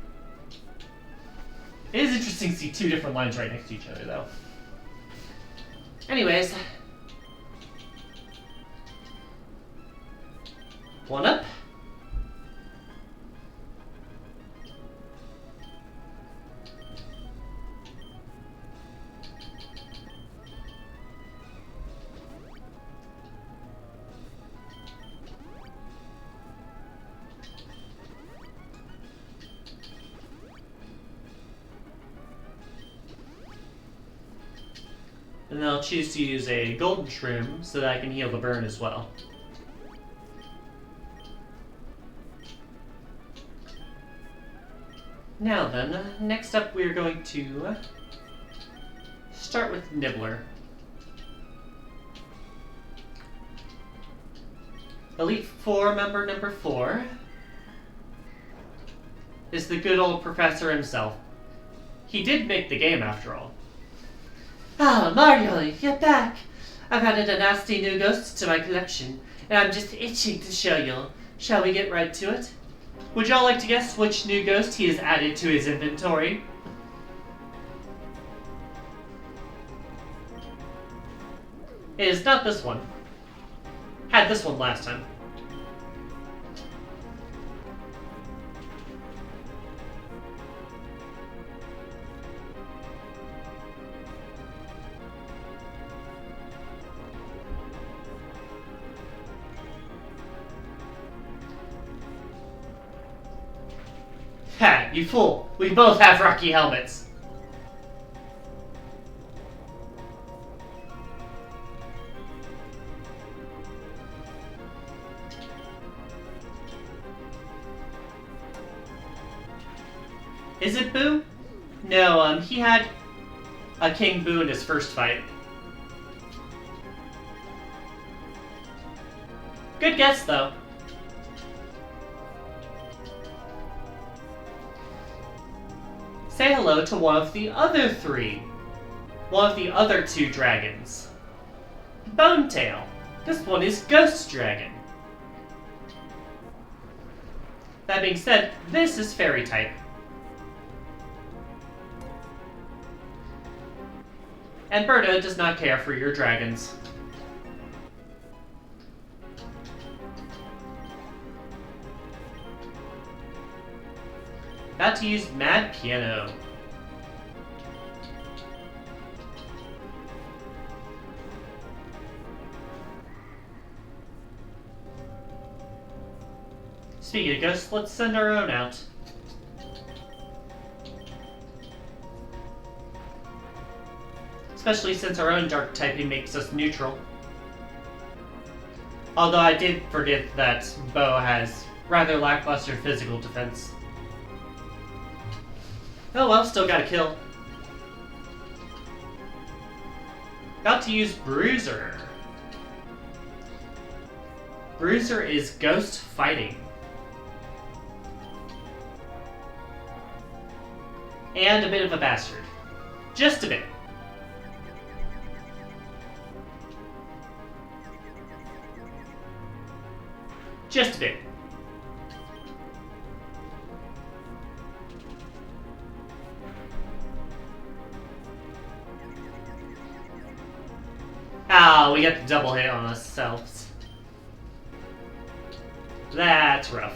It is interesting to see two different lines right next to each other, though. Anyways. One up. And then I'll choose to use a golden shroom so that I can heal the burn as well. Now then, next up we're going to start with Nibbler. Elite Four member number 4 is the good old professor himself. He did make the game after all. Ah, Mario, you're back! I've added a nasty new ghost to my collection, and I'm just itching to show you. Shall we get right to it? Would y'all like to guess which new ghost he has added to his inventory? It is not this one. Had this one last time. Ha, you fool! We both have Rocky helmets! Is it Boo? No, he had a King Boo in his first fight. Good guess, though. Say hello to one of the other 3. One of the other 2 dragons. Bonetail. This one is Ghost Dragon. That being said, this is Fairy type. And Berta does not care for your dragons. About to use Mad Piano. Speaking of ghosts, let's send our own out. Especially since our own dark typing makes us neutral. Although I did forget that Bo has rather lackluster physical defense. Oh well, still got a kill. About to use Bruiser. Bruiser is ghost fighting. And a bit of a bastard. Just a bit. Just a bit. Ah, we got the double hit on ourselves. That's rough.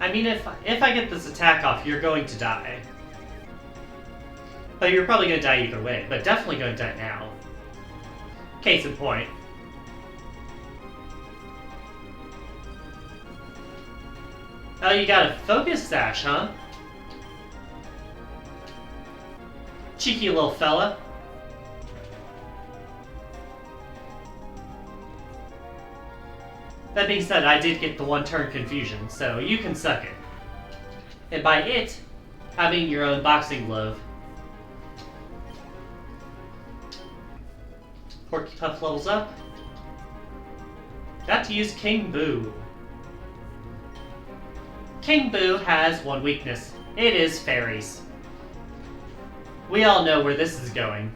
I mean, if I get this attack off, you're going to die. But you're probably going to die either way, but definitely going to die now. Case in point. Oh, you got a focus sash, huh? Cheeky little fella. That being said, I did get the one-turn confusion, so you can suck it. And by it, I mean your own boxing glove. Porky Puff levels up. Got to use King Boo. King Boo has one weakness. It is fairies. We all know where this is going.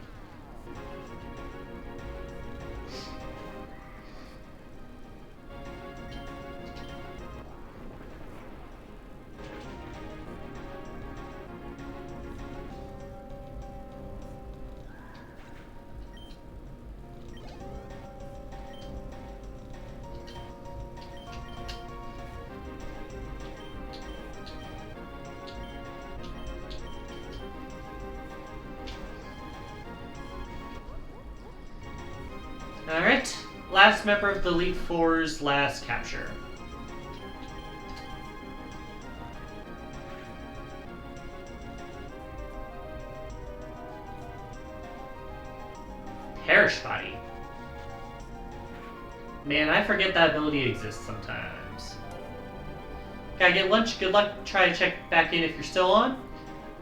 Alright, last member of the Elite Four's last capture. Perish Body. Man, I forget that ability exists sometimes. Gotta get lunch, good luck, try to check back in if you're still on.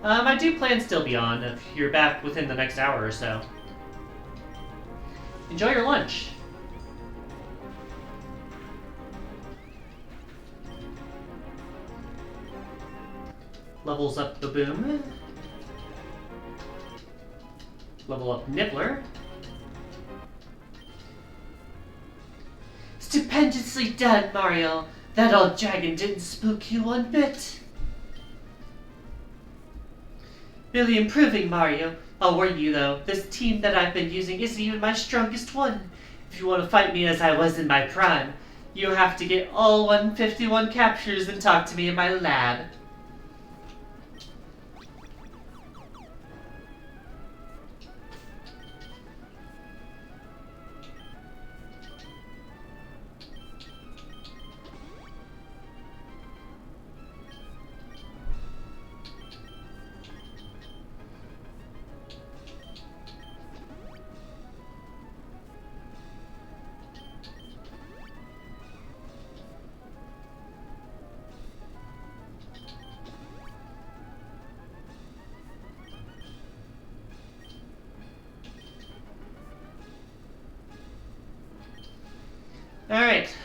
I do plan to still be on if you're back within the next hour or so. Enjoy your lunch. Levels up the Boom. Level up Nibbler. Stupendously done, Mario. That old dragon didn't spook you one bit. Really improving, Mario. I'll warn you though, this team that I've been using isn't even my strongest one. If you want to fight me as I was in my prime, you have to get all 151 captures and talk to me in my lab. Alright.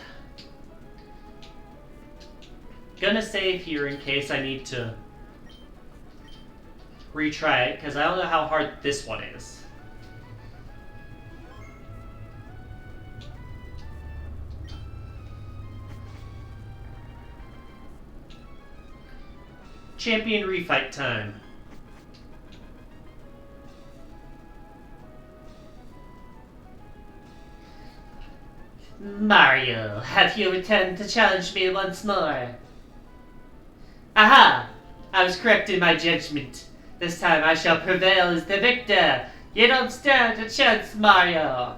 Gonna save here in case I need to retry it, because I don't know how hard this one is. Champion refight time. Mario, have you returned to challenge me once more? Aha! I was correct in my judgment. This time I shall prevail as the victor. You don't stand a chance, Mario.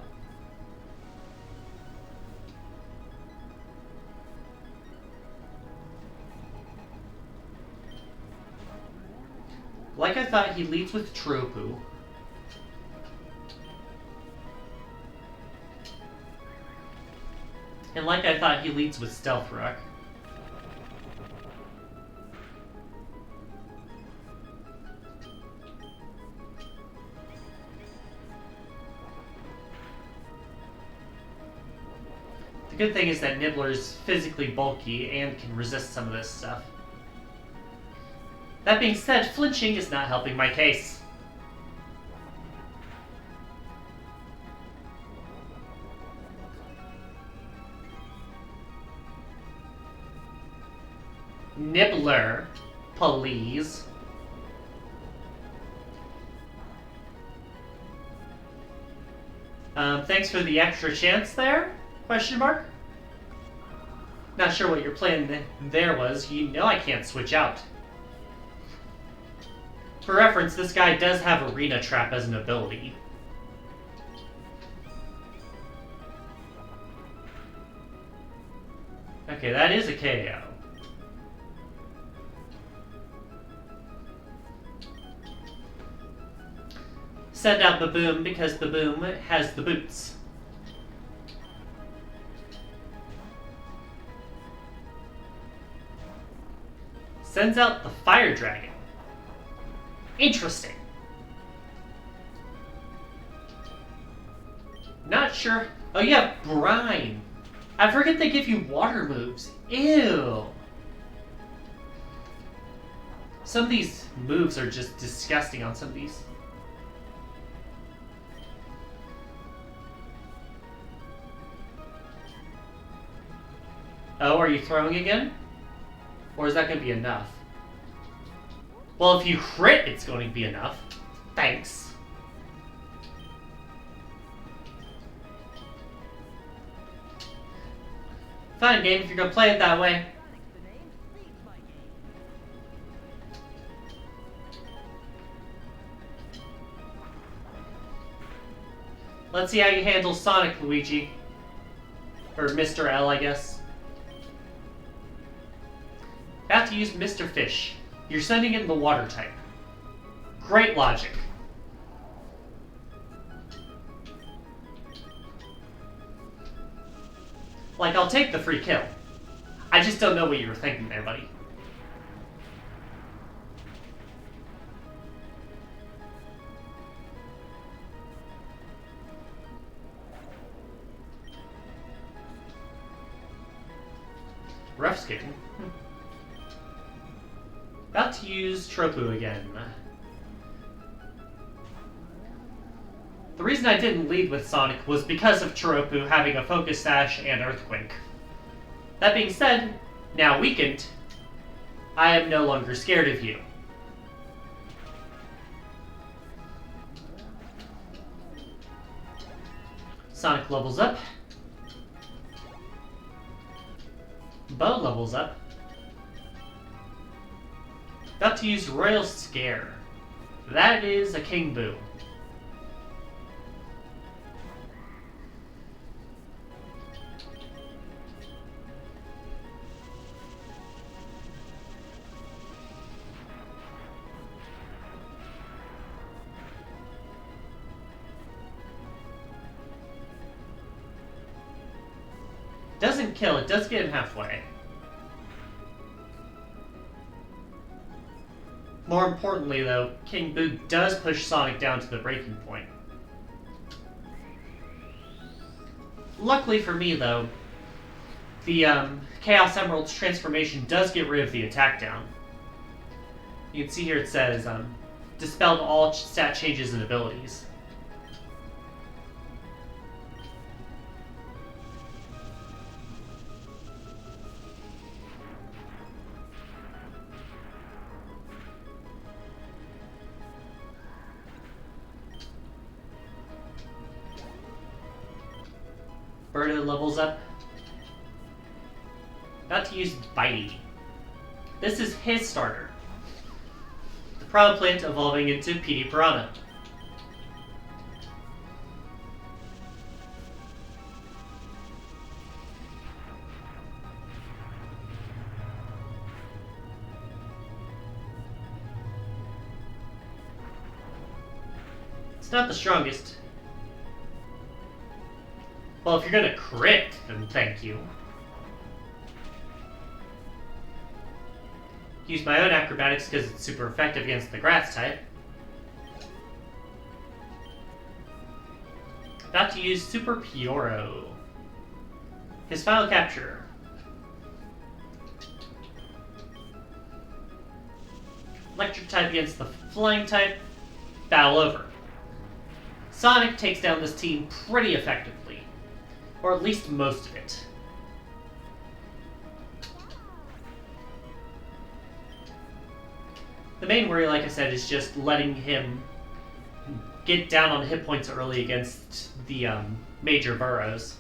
Like I thought, he leads with Tropu. And like I thought, he leads with Stealth Rock. The good thing is that Nibbler's physically bulky and can resist some of this stuff. That being said, flinching is not helping my case. Nibbler, please. Thanks for the extra chance there? Question mark? Not sure what your plan there was. You know I can't switch out. For reference, this guy does have Arena Trap as an ability. Okay, that is a KO. send out Baboom because Baboom has the boots. Sends out the Fire Dragon. Interesting. Not sure. Oh yeah, Brine. I forget they give you water moves. Ew. Some of these moves are just disgusting on some of these. Oh, are you throwing again? Or is that going to be enough? Well, if you crit, it's going to be enough. Thanks. Fine, game, if you're going to play it that way. Let's see how you handle Sonic, Luigi. Or Mr. L, I guess. About to use Mr. Fish. You're sending in the water type. Great logic. Like, I'll take the free kill. I just don't know what you were thinking there, buddy. Rough skating. About to use Tropu again. The reason I didn't lead with Sonic was because of Tropu having a Focus Sash and Earthquake. That being said, now weakened, I am no longer scared of you. Sonic levels up. Bo levels up. About to use Royal Scare. That is a King Boo. Doesn't kill, it does get him halfway. More importantly, though, King Boo does push Sonic down to the breaking point. Luckily for me, though, the Chaos Emerald's transformation does get rid of the attack down. You can see here it says, dispelled all stat changes and abilities. Birdo levels up. About to use Bitey. This is his starter. The Piranha Plant evolving into PD Piranha. It's not the strongest. Well, if you're gonna crit, then thank you. Use my own acrobatics because it's super effective against the grass type. About to use Super Pioro. His final capture. Electric type against the flying type. Battle over. Sonic takes down this team pretty effectively. Or at least most of it. The main worry, like I said, is just letting him get down on hit points early against the major burrows.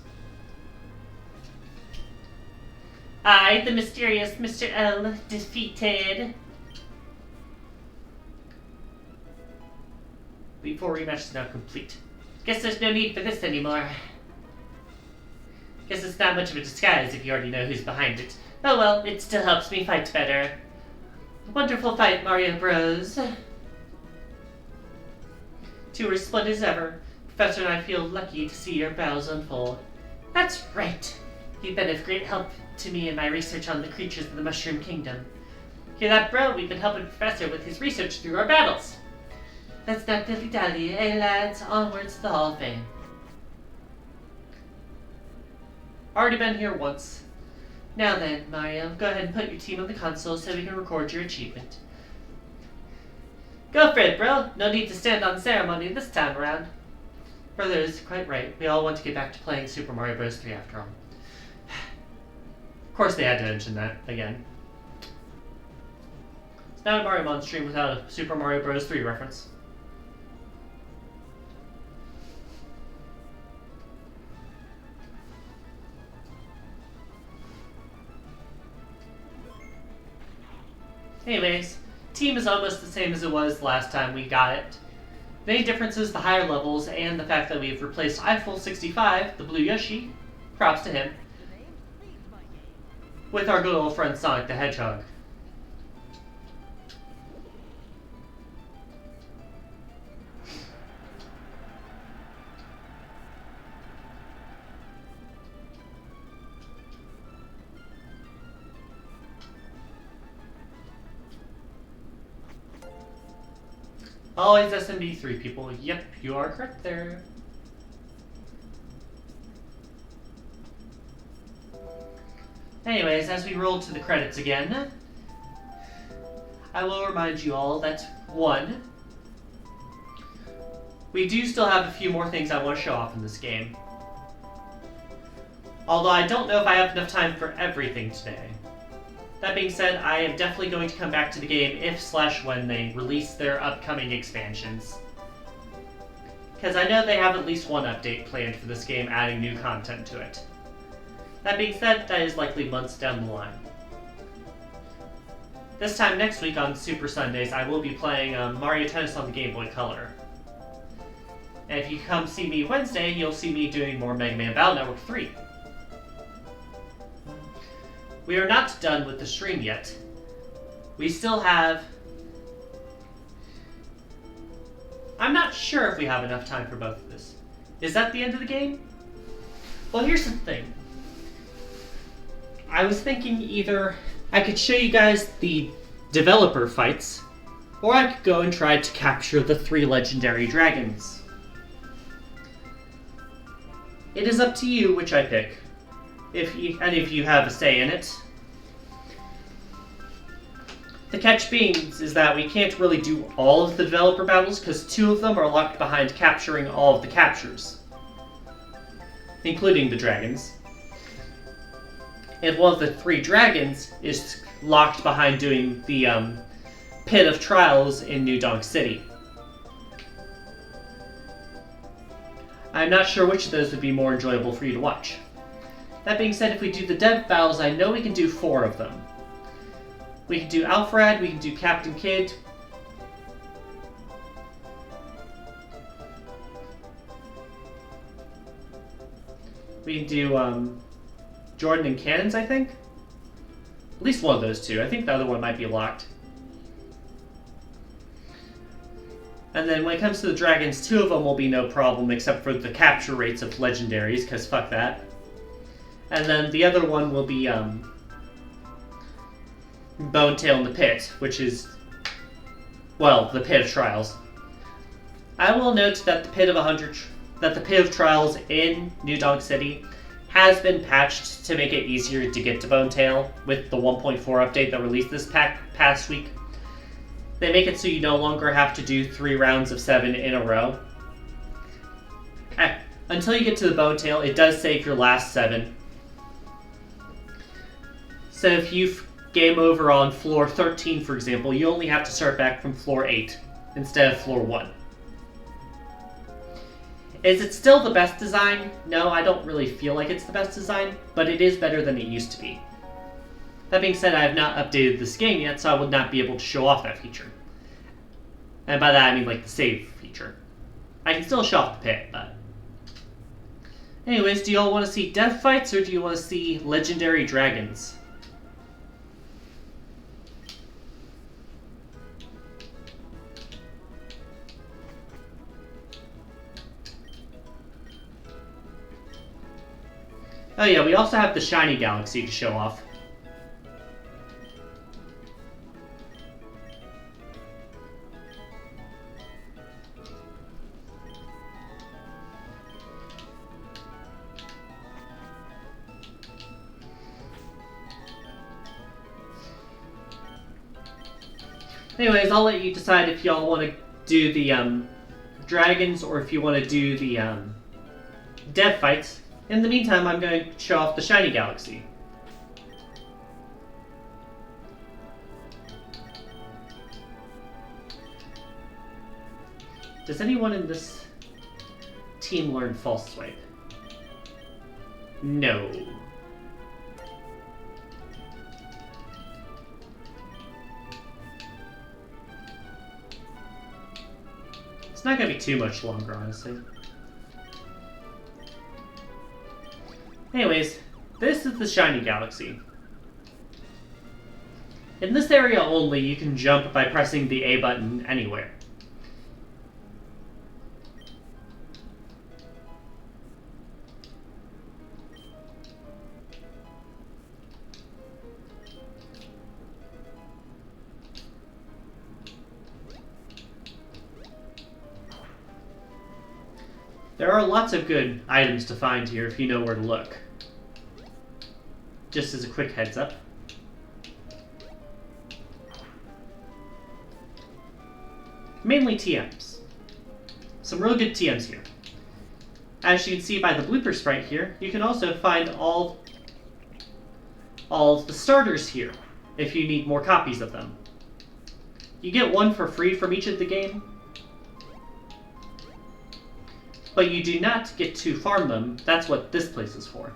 I, the mysterious Mr. L, defeated. League 4 rematch is now complete. Guess there's no need for this anymore. Guess it's not much of a disguise if you already know who's behind it. Oh well, it still helps me fight better. Wonderful fight, Mario Bros. Two are as splendid as ever. Professor and I feel lucky to see your battles unfold. That's right. You've been of great help to me in my research on the creatures of the Mushroom Kingdom. Hear that, bro? We've been helping the Professor with his research through our battles. Let's not dilly-dally, eh, lads? Onwards to the Hall of Fame. Already been here once. Now then, Mario, go ahead and put your team on the console so we can record your achievement. Go for it, bro. No need to stand on ceremony this time around. Brother is quite right. We all want to get back to playing Super Mario Bros. 3 after all. Of course they had to mention that again. It's not a Mariomon stream without a Super Mario Bros. 3 reference. Anyways, team is almost the same as it was last time we got it. The main difference is the higher levels and the fact that we've replaced Eiffel 65, the blue Yoshi, props to him, with our good old friend Sonic the Hedgehog. Always SMB3 people. Yep, you are correct there. Anyways, as we roll to the credits again, I will remind you all that, 1, we do still have a few more things I want to show off in this game. Although I don't know if I have enough time for everything today. That being said, I am definitely going to come back to the game if/when they release their upcoming expansions. Because I know they have at least one update planned for this game, adding new content to it. That being said, that is likely months down the line. This time next week on Super Sundays, I will be playing Mario Tennis on the Game Boy Color. And if you come see me Wednesday, you'll see me doing more Mega Man Battle Network 3. We are not done with the stream yet. We still have... I'm not sure if we have enough time for both of this. Is that the end of the game? Well, here's the thing. I was thinking either I could show you guys the developer fights, or I could go and try to capture the 3 legendary dragons. It is up to you which I pick. If you have a say in it. The catch being is that we can't really do all of the developer battles because 2 of them are locked behind capturing all of the captures, including the dragons. And one of the 3 dragons is locked behind doing the Pit of Trials in New Donk City. I'm not sure which of those would be more enjoyable for you to watch. That being said, if we do the dev battles, I know we can do 4 of them. We can do Alfred, we can do Captain Kidd. We can do Jordan and Cannons, I think. At least one of those 2. I think the other one might be locked. And then when it comes to the dragons, 2 of them will be no problem except for the capture rates of legendaries, because fuck that. And then the other one will be Bone Tail in the Pit, which is, well, the Pit of Trials. I will note that the Pit of Trials in New Donk City has been patched to make it easier to get to Bone Tail with the 1.4 update that released this past week. They make it so you no longer have to do 3 rounds of 7 in a row. Until you get to the Bone Tail, it does save your last 7. So if you've game over on floor 13, for example, you only have to start back from floor 8 instead of floor 1. Is it still the best design? No, I don't really feel like it's the best design, but it is better than it used to be. That being said, I have not updated this game yet, so I would not be able to show off that feature. And by that I mean like the save feature. I can still show off the pit, but... Anyways, do y'all want to see death fights, or do you want to see legendary dragons? Oh yeah, we also have the shiny galaxy to show off. Anyways, I'll let you decide if y'all want to do the dragons or if you want to do the dev fights. In the meantime, I'm going to show off the shiny galaxy. Does anyone in this team learn false swipe? No. It's not going to be too much longer, honestly. Anyways, this is the shiny galaxy. In this area only, you can jump by pressing the A button anywhere. There are lots of good items to find here if you know where to look. Just as a quick heads up. Mainly TMs. Some real good TMs here. As you can see by the blooper sprite here, you can also find all the starters here if you need more copies of them. You get one for free from each of the game, but you do not get to farm them. That's what this place is for.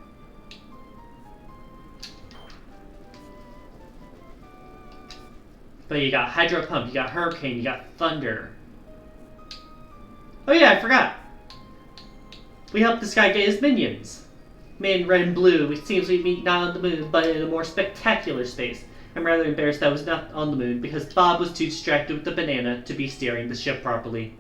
But you got Hydro Pump, you got Hurricane, you got Thunder. Oh yeah, I forgot. We helped this guy get his minions. Man, red and blue, it seems we meet not on the moon, but in a more spectacular space. I'm rather embarrassed that I was not on the moon, because Bob was too distracted with the banana to be steering the ship properly.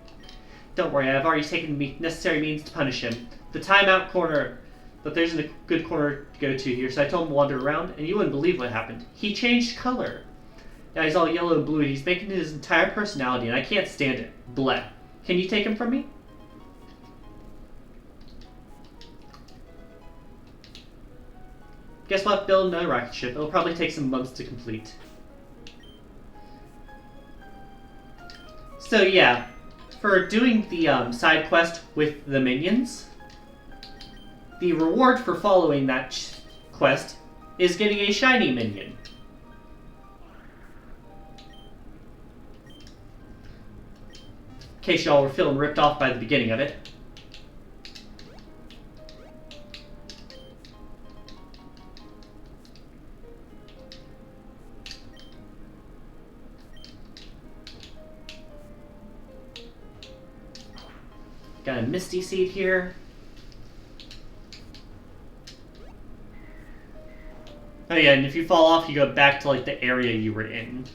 Don't worry, I've already taken the necessary means to punish him. The timeout corner, but there isn't a good corner to go to here, so I told him to wander around, and you wouldn't believe what happened. He changed color. Now he's all yellow and blue, and he's making his entire personality, and I can't stand it. Bleh. Can you take him from me? Guess what? Build another rocket ship. It'll probably take some months to complete. So yeah, for doing the side quest with the minions, the reward for following that quest is getting a shiny minion. In case y'all were feeling ripped off by the beginning of it. Got a Misty Seed here. Oh yeah, and if you fall off, you go back to like the area you were in.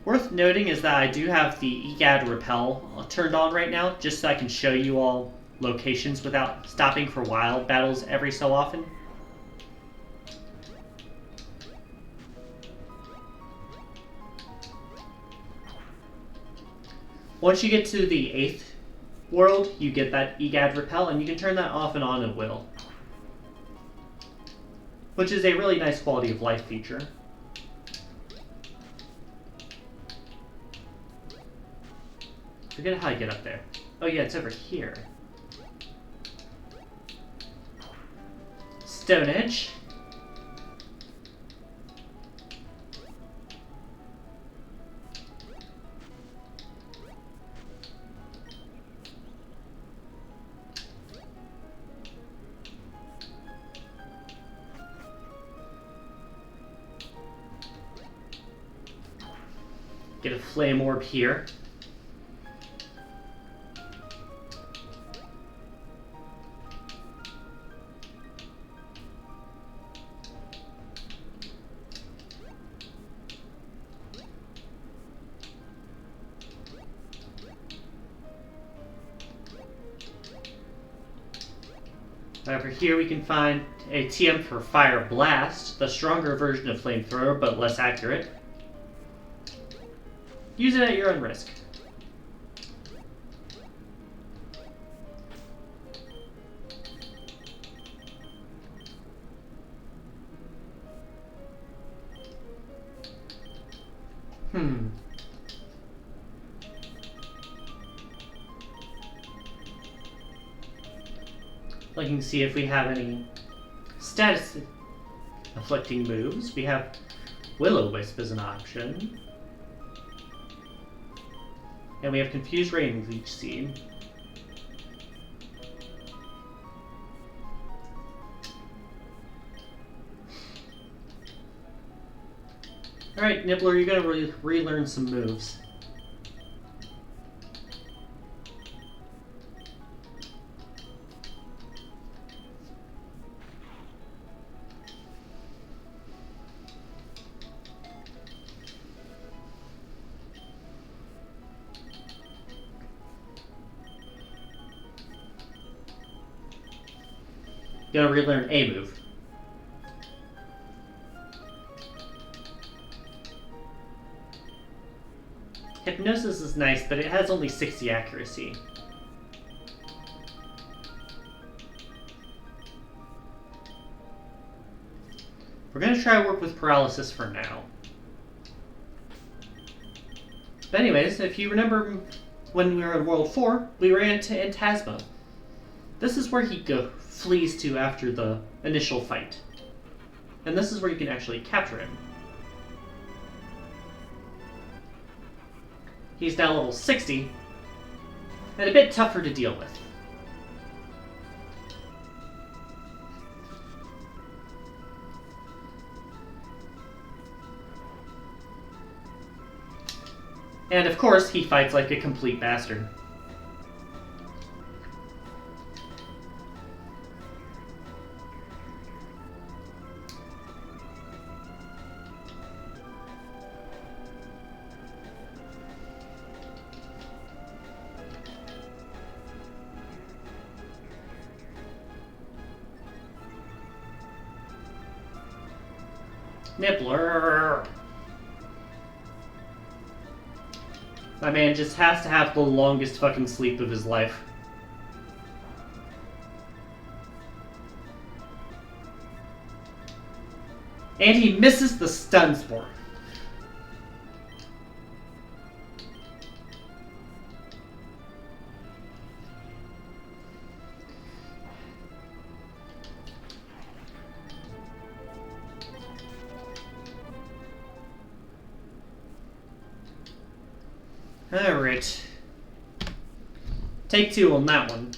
Worth noting is that I do have the EGAD repel turned on right now, just so I can show you all locations without stopping for wild battles every so often. Once you get to the 8th world, you get that EGAD repel, and you can turn that off and on at will. Which is a really nice quality of life feature. Forget how I get up there. Oh yeah, it's over here. Stone Edge. Get a flame orb here. Over here we can find a TM for Fire Blast, the stronger version of Flamethrower, but less accurate. Use it at your own risk. Looking to see if we have any status afflicting moves. We have Will-O-Wisp as an option. And we have Confused Rain Leech Seed. Alright, Nibbler, you're gonna relearn some moves. You're gonna relearn a move. Hypnosis is nice, but it has only 60 accuracy. We're going to try to work with Paralysis for now. But anyways, if you remember when we were in World 4, we ran into Phantasma. This is where he flees to after the initial fight. And this is where you can actually capture him. He's now level 60, and a bit tougher to deal with. And of course, he fights like a complete bastard. Nibbler! My man just has to have the longest fucking sleep of his life. And he misses the stun spore. Alright. Take two on that one.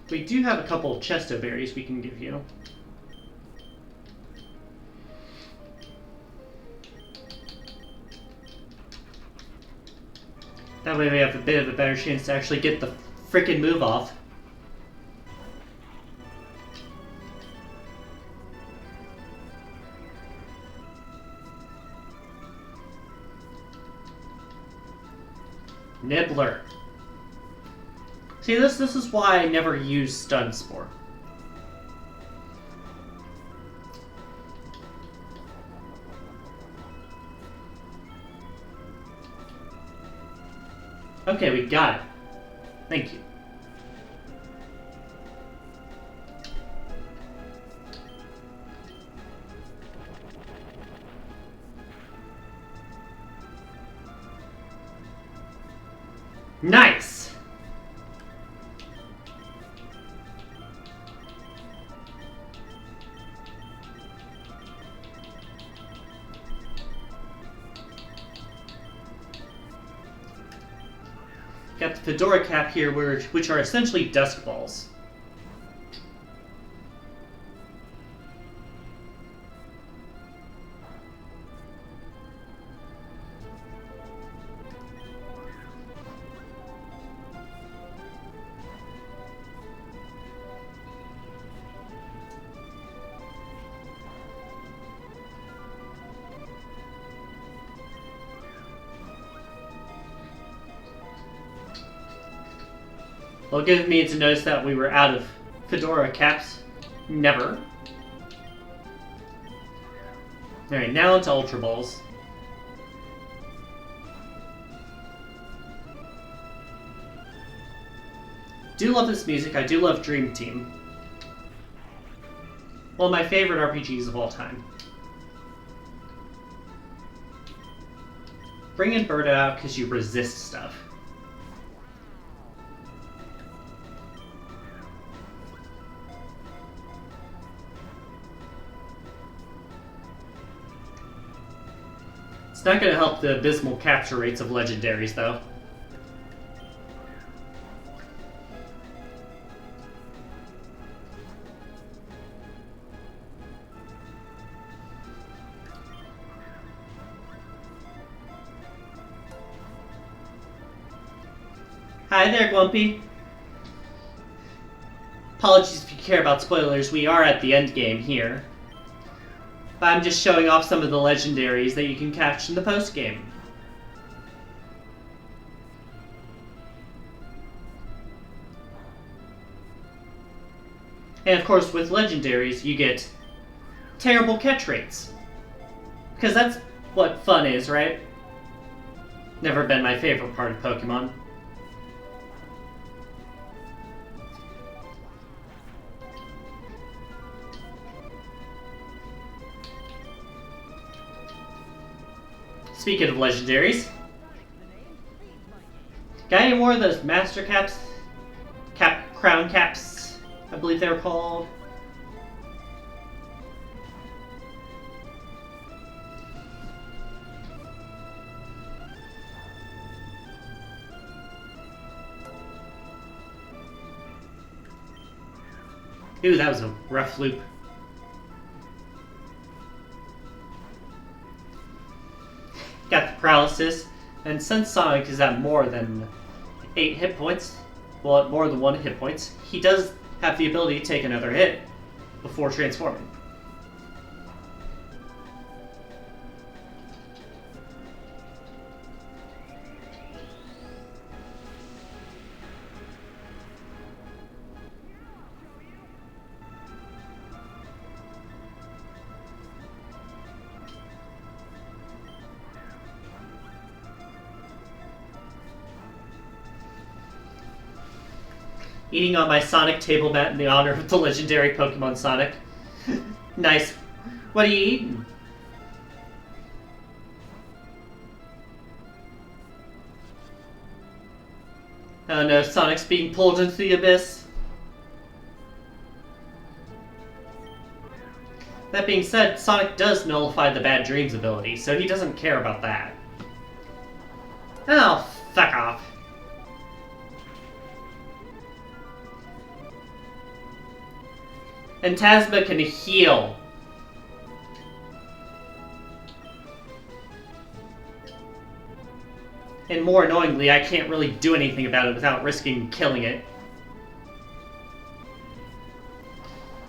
We do have a couple of Chesto berries we can give you. That way we have a bit of a better chance to actually get the frickin' move off. Nibbler. See, this is why I never use Stun Spore. Okay, we got it. Thank you. Nice! Got the Fedora Cap here, which are essentially Dusk Balls. Well, good of me to notice that we were out of fedora caps. Never. Alright, now into Ultra Balls. Do love this music. I do love Dream Team. One of my favorite RPGs of all time. Bring in Birdo out because you resist stuff. It's not going to help the abysmal capture rates of legendaries, though. Hi there, Glumpy. Apologies if you care about spoilers, we are at the end game here. But I'm just showing off some of the legendaries that you can catch in the postgame. And of course, with legendaries, you get terrible catch rates. Because that's what fun is, right? Never been my favorite part of Pokemon. Speaking of legendaries, got any more of those Master Caps? Crown Caps, I believe they were called. Ooh, that was a rough loop. Got the paralysis, and since Sonic is at more than 8 hit points, well, at more than 1 hit points, he does have the ability to take another hit before transforming. Eating on my Sonic table mat in the honor of the legendary Pokemon Sonic. Nice. What are you eating? Oh no, Sonic's being pulled into the abyss. That being said, Sonic does nullify the Bad Dreams ability, so he doesn't care about that. Oh, fuck off. And Tasma can heal. And more annoyingly, I can't really do anything about it without risking killing it.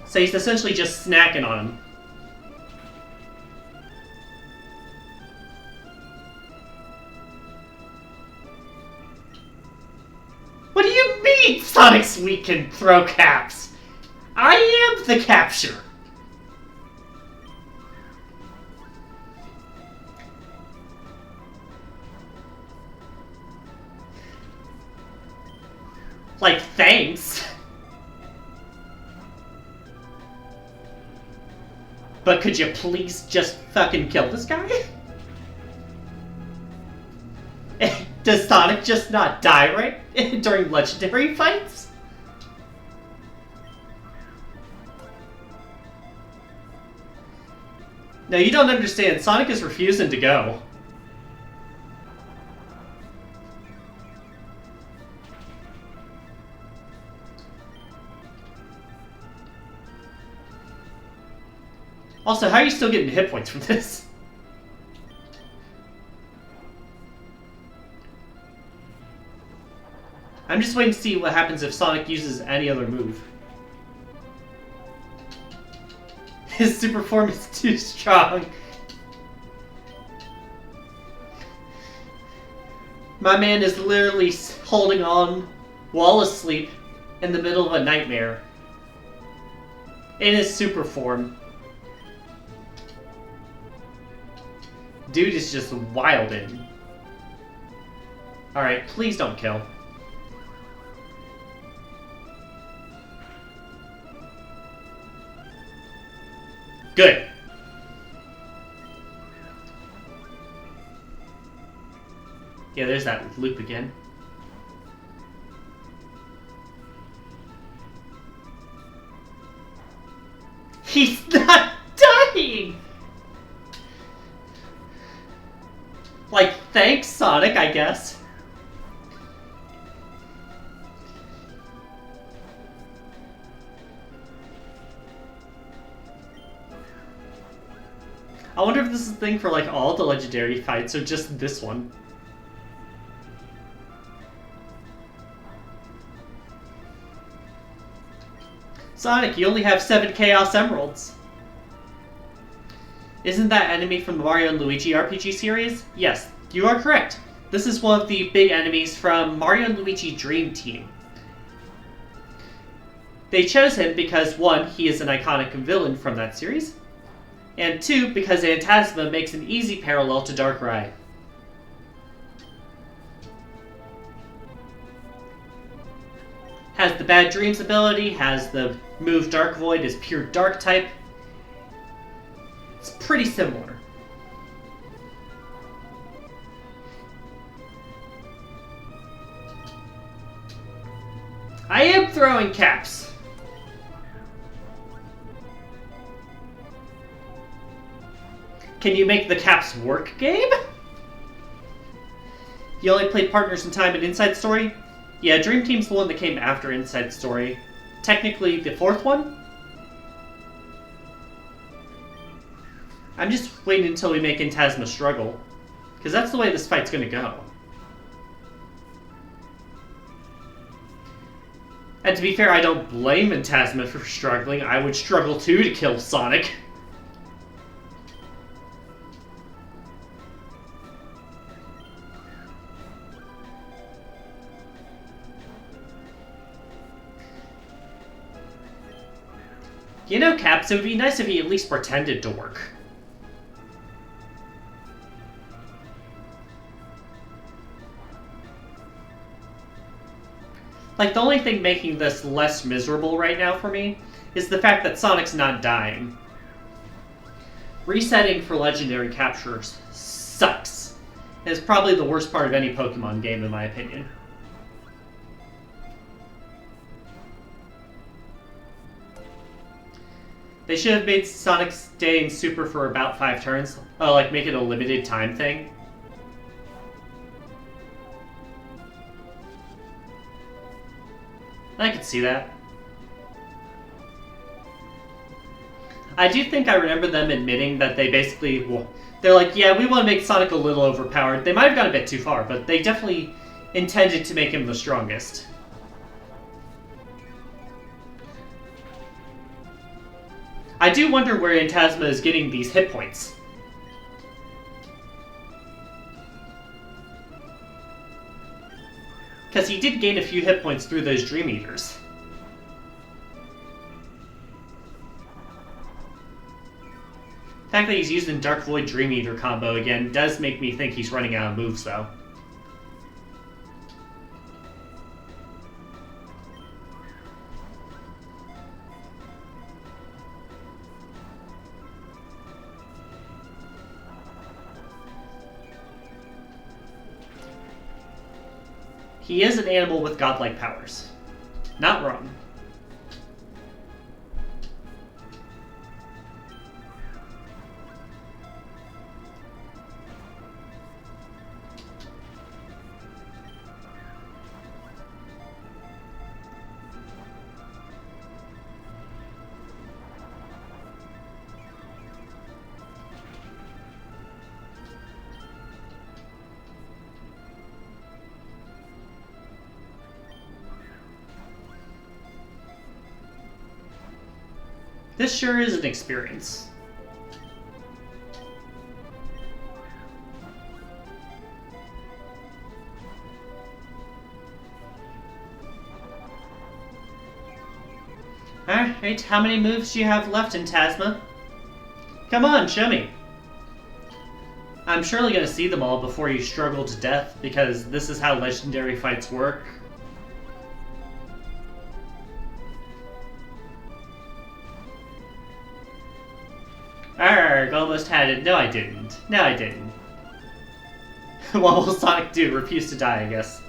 So he's essentially just snacking on him. What do you mean Sonic's weak can throw caps? I am the capture! Like, thanks. But could you please just fucking kill this guy? Does Sonic just not die right during legendary fights? No, you don't understand. Sonic is refusing to go. Also, how are you still getting hit points from this? I'm just waiting to see what happens if Sonic uses any other move. His super form is too strong. My man is literally holding on while asleep in the middle of a nightmare in his super form. Dude is just wildin'. Alright, please don't kill. Good. Yeah, there's that loop again. He's not dying! Like, thanks, Sonic, I guess. I wonder if this is a thing for, like, all the legendary fights, or just this one. Sonic, you only have 7 Chaos Emeralds. Isn't that enemy from the Mario and Luigi RPG series? Yes, you are correct. This is one of the big enemies from Mario and Luigi Dream Team. They chose him because 1, he is an iconic villain from that series, and 2, because Phantasma makes an easy parallel to Darkrai. Has the Bad Dreams ability, has the move Dark Void as pure Dark type. It's pretty similar. I am throwing caps. Can you make the caps work, Gabe? You only played Partners in Time and Inside Story? Yeah, Dream Team's the one that came after Inside Story. Technically, the 4th one? I'm just waiting until we make Phantasma struggle. Because that's the way this fight's gonna go. And to be fair, I don't blame Phantasma for struggling. I would struggle too to kill Sonic. You know, Caps, it would be nice if he at least pretended to work. Like, the only thing making this less miserable right now for me is the fact that Sonic's not dying. Resetting for legendary captures sucks. It's probably the worst part of any Pokemon game, in my opinion. They should have made Sonic stay in Super for about 5 turns. Oh, like make it a limited time thing. I could see that. I do think I remember them admitting that they basically... Well, they're like, yeah, we want to make Sonic a little overpowered. They might have gone a bit too far, but they definitely intended to make him the strongest. I do wonder where Phantasma is getting these hit points. Because he did gain a few hit points through those Dream Eaters. The fact that he's using Dark Void Dream Eater combo again does make me think he's running out of moves, though. He is an animal with godlike powers. Not wrong. This sure is an experience. Alright, how many moves do you have left in Tasma? Come on, show me. I'm surely gonna see them all before you struggle to death, because this is how legendary fights work. Arrgh, almost had it. No, I didn't. No, I didn't. What will Sonic do? Refuse to die, I guess.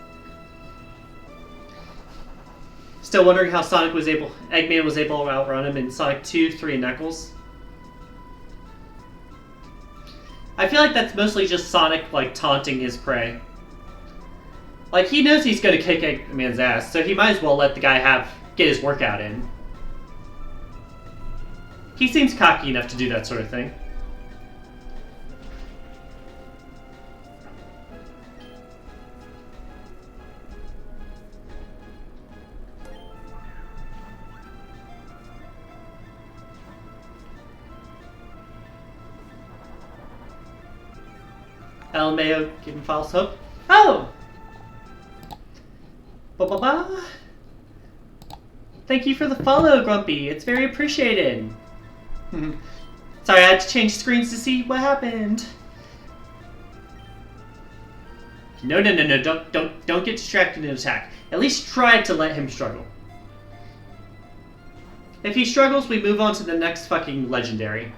Still wondering how Eggman was able to outrun him in Sonic 2, 3, and Knuckles. I feel like that's mostly just Sonic, like, taunting his prey. Like, he knows he's gonna kick Eggman's ass, so he might as well let the guy get his workout in. He seems cocky enough to do that sort of thing. LMAO giving false hope. Oh! Ba-ba-ba! Thank you for the follow, Grumpy. It's very appreciated. Sorry, I had to change screens to see what happened. No, don't get distracted and attack. At least try to let him struggle. If he struggles, we move on to the next fucking legendary.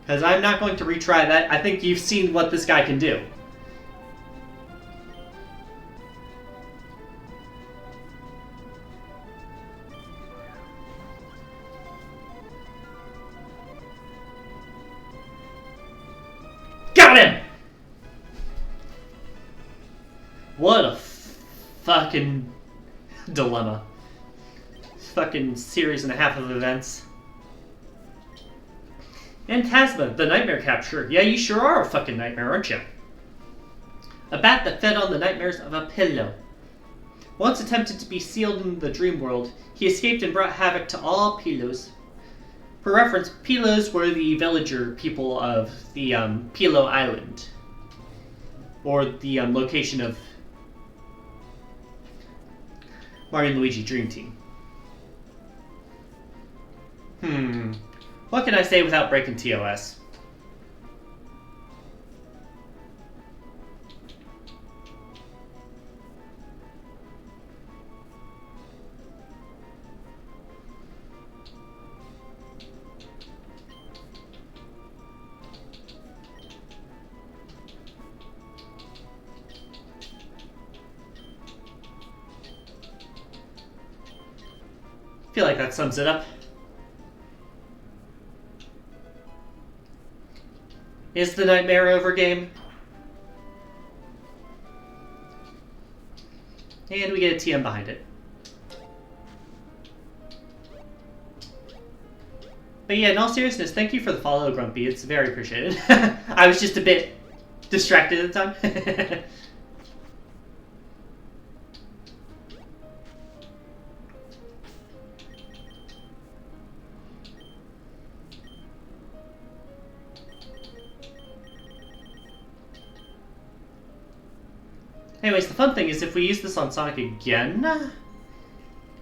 Because I'm not going to retry that. I think you've seen what this guy can do. Got him! What a fucking dilemma. Fucking series and a half of events. And Tasma, the nightmare capture. Yeah, you sure are a fucking nightmare, aren't you? A bat that fed on the nightmares of a pillow. Once attempted to be sealed in the dream world, he escaped and brought havoc to all Pilos. For reference, Pilos were the villager people of the Pilo Island. Or the location of Mario and Luigi Dream Team. What can I say without breaking TOS? I feel like that sums it up. Is the nightmare over, game? And we get a TM behind it. But yeah, in all seriousness, thank you for the follow, Grumpy. It's very appreciated. I was just a bit distracted at the time. Anyways, the fun thing is if we use this on Sonic again,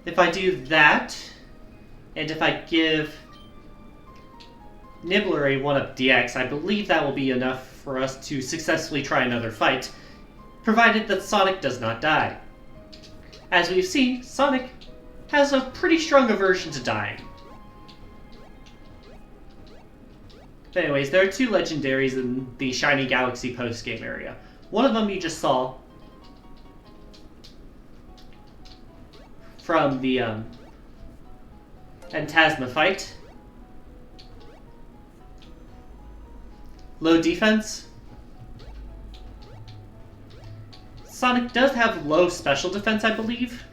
if I do that, and if I give Nibbler a 1-up DX, I believe that will be enough for us to successfully try another fight, provided that Sonic does not die. As we've seen, Sonic has a pretty strong aversion to dying. But anyways, there are two legendaries in the Shiny Galaxy post-game area. One of them you just saw from the Phantasma fight. Low defense. Sonic does have low special defense, I believe.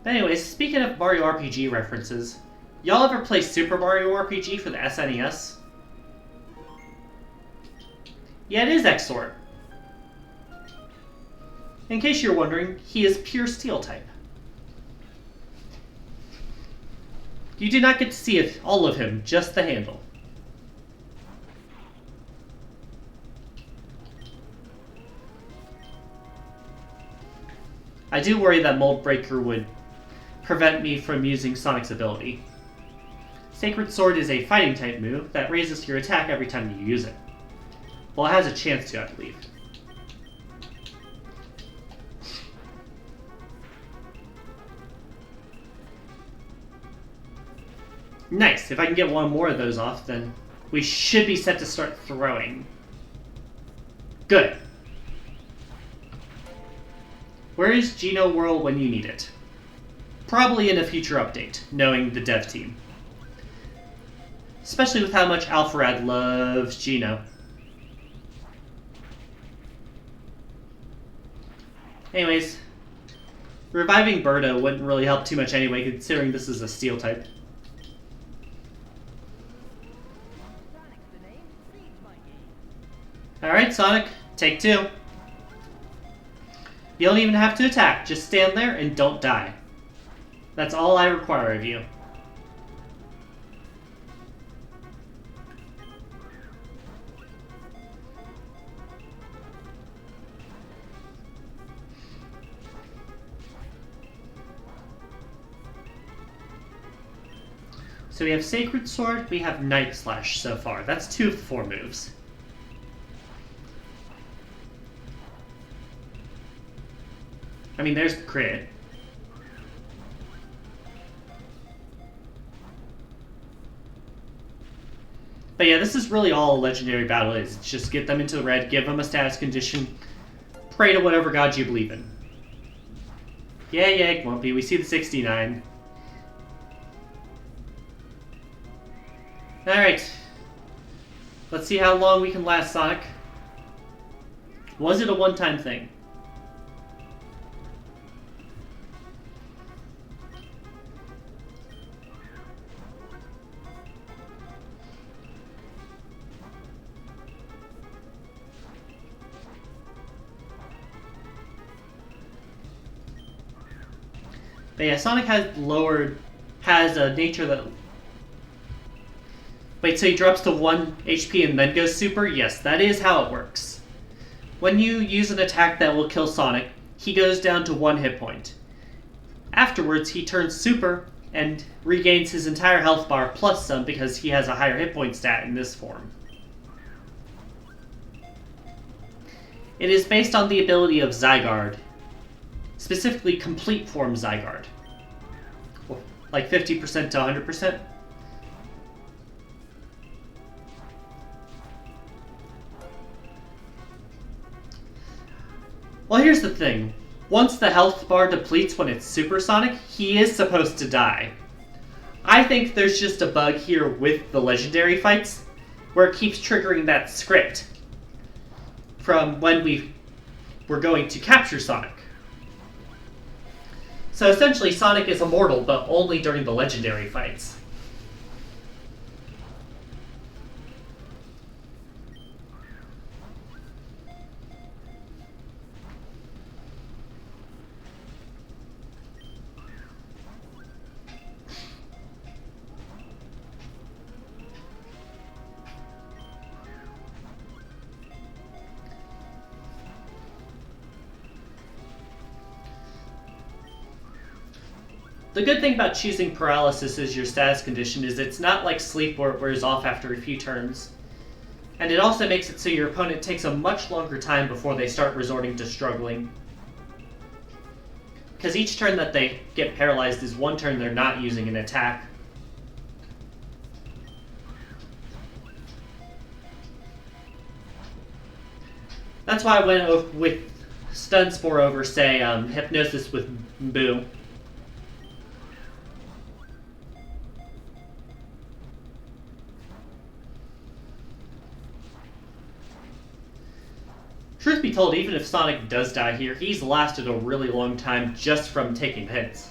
But anyways, speaking of Mario RPG references, y'all ever play Super Mario RPG for the SNES? Yeah, it is XOR. In case you're wondering, he is pure Steel type. You do not get to see all of him, just the handle. I do worry that Mold Breaker would prevent me from using Sonic's ability. Sacred Sword is a fighting type move that raises your attack every time you use it. Well, it has a chance to, I believe. Nice. If I can get one more of those off, then we should be set to start throwing. Good. Where is Geno Whirl when you need it? Probably in a future update, knowing the dev team. Especially with how much Alpharad loves Geno. Anyways, reviving Birdo wouldn't really help too much anyway, considering this is a steel type. Alright, Sonic, take 2. You don't even have to attack, just stand there and don't die. That's all I require of you. So we have Sacred Sword, we have Night Slash so far. That's 2 of the 4 moves. I mean, there's the crit. But yeah, this is really all a legendary battle is. It's just get them into the red, give them a status condition, pray to whatever god you believe in. Yeah, Grumpy, we see the 69. Alright. Let's see how long we can last, Sonic. Was it a one-time thing? But yeah, Sonic has a nature that... Wait, so he drops to 1 HP and then goes super? Yes, that is how it works. When you use an attack that will kill Sonic, he goes down to 1 hit point. Afterwards, he turns super and regains his entire health bar plus some because he has a higher hit point stat in this form. It is based on the ability of Zygarde. Specifically, complete form Zygarde. Like 50% to 100%. Well, here's the thing. Once the health bar depletes when it's supersonic, he is supposed to die. I think there's just a bug here with the legendary fights, where it keeps triggering that script from when we were going to capture Sonic. So essentially, Sonic is immortal, but only during the legendary fights. The good thing about choosing paralysis as your status condition is it's not like sleep where it wears off after a few turns. And it also makes it so your opponent takes a much longer time before they start resorting to struggling. Because each turn that they get paralyzed is one turn they're not using an attack. That's why I went with Stun Spore over, say, Hypnosis with Boo. Truth be told, even if Sonic does die here, he's lasted a really long time just from taking hits.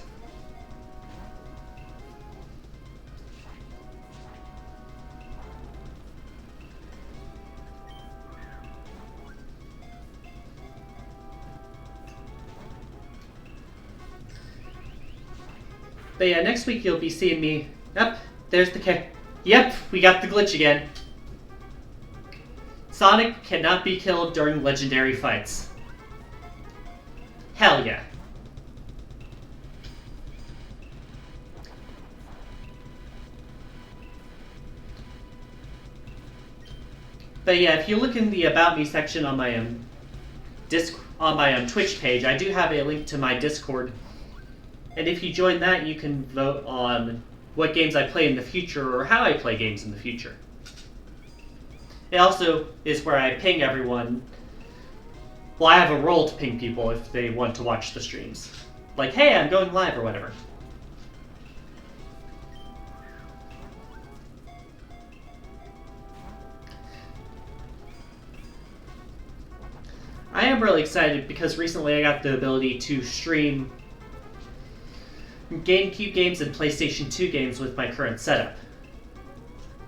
But yeah, next week you'll be seeing me... Yep, there's the kick. Yep, we got the glitch again. Sonic cannot be killed during legendary fights. Hell yeah. But yeah, if you look in the About Me section on my Twitch page, I do have a link to my Discord. And if you join that, you can vote on what games I play in the future or how I play games in the future. It also is where I ping everyone. Well, I have a role to ping people if they want to watch the streams. Like, hey, I'm going live or whatever. I am really excited because recently I got the ability to stream GameCube games and PlayStation 2 games with my current setup,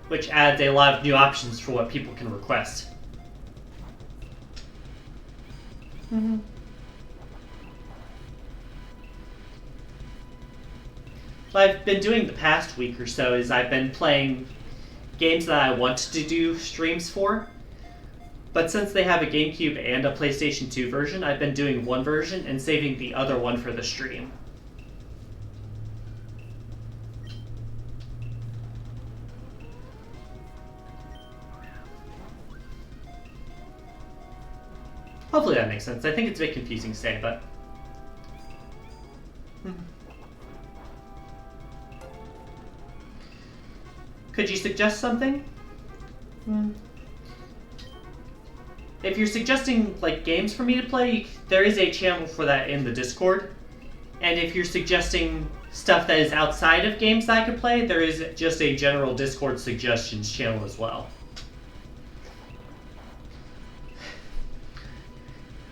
which adds a lot of new options for what people can request. What I've been doing the past week or so is I've been playing games that I want to do streams for, but since they have a GameCube and a PlayStation 2 version, I've been doing one version and saving the other one for the stream. Hopefully that makes sense. I think it's a bit confusing to say, but... Could you suggest something? If you're suggesting like games for me to play, there is a channel for that in the Discord. And if you're suggesting stuff that is outside of games that I could play, there is just a general Discord suggestions channel as well.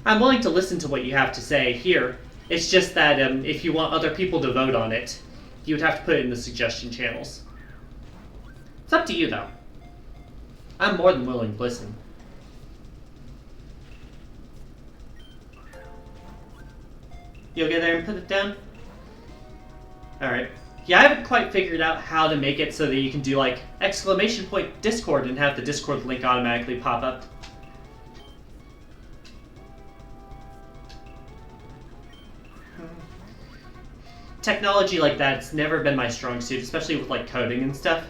I'm willing to listen to what you have to say here. It's just that if you want other people to vote on it, you would have to put it in the suggestion channels. It's up to you, though. I'm more than willing to listen. You'll get there and put it down? Alright. Yeah, I haven't quite figured out how to make it so that you can do, like, ! Discord and have the Discord link automatically pop up. Technology like that's never been my strong suit, especially with, like, coding and stuff.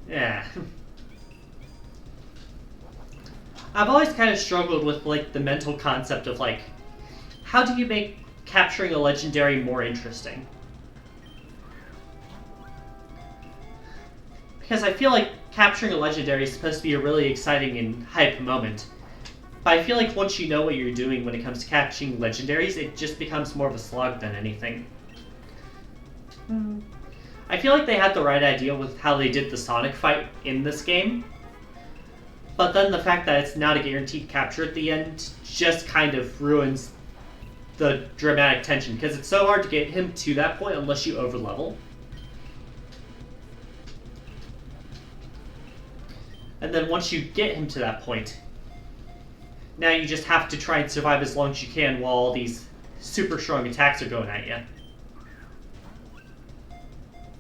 Yeah. I've always kind of struggled with, like, the mental concept of, like, how do you make capturing a legendary more interesting? Because I feel like capturing a legendary is supposed to be a really exciting and hype moment. But I feel like once you know what you're doing when it comes to catching legendaries, it just becomes more of a slog than anything. I feel like they had the right idea with how they did the Sonic fight in this game. But then the fact that it's not a guaranteed capture at the end just kind of ruins the dramatic tension, because it's so hard to get him to that point unless you overlevel. And then once you get him to that point, now you just have to try and survive as long as you can while all these super strong attacks are going at you.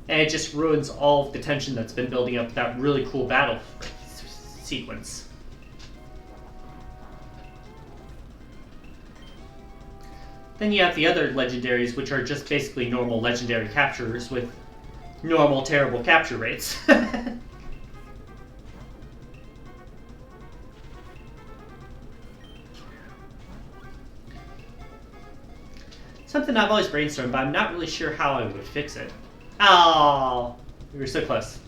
And it just ruins all of the tension that's been building up that really cool battle sequence. Then you have the other legendaries, which are just basically normal legendary capturers with normal terrible capture rates. Something I've always brainstormed, but I'm not really sure how I would fix it. Oh, we were so close.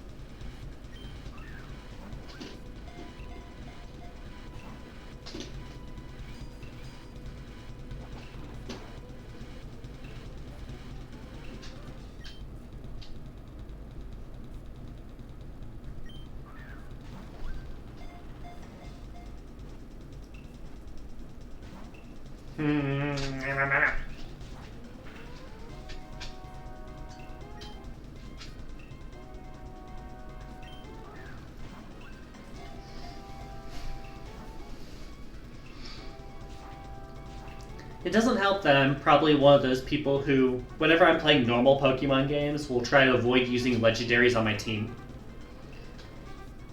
It doesn't help that I'm probably one of those people who, whenever I'm playing normal Pokemon games, will try to avoid using legendaries on my team.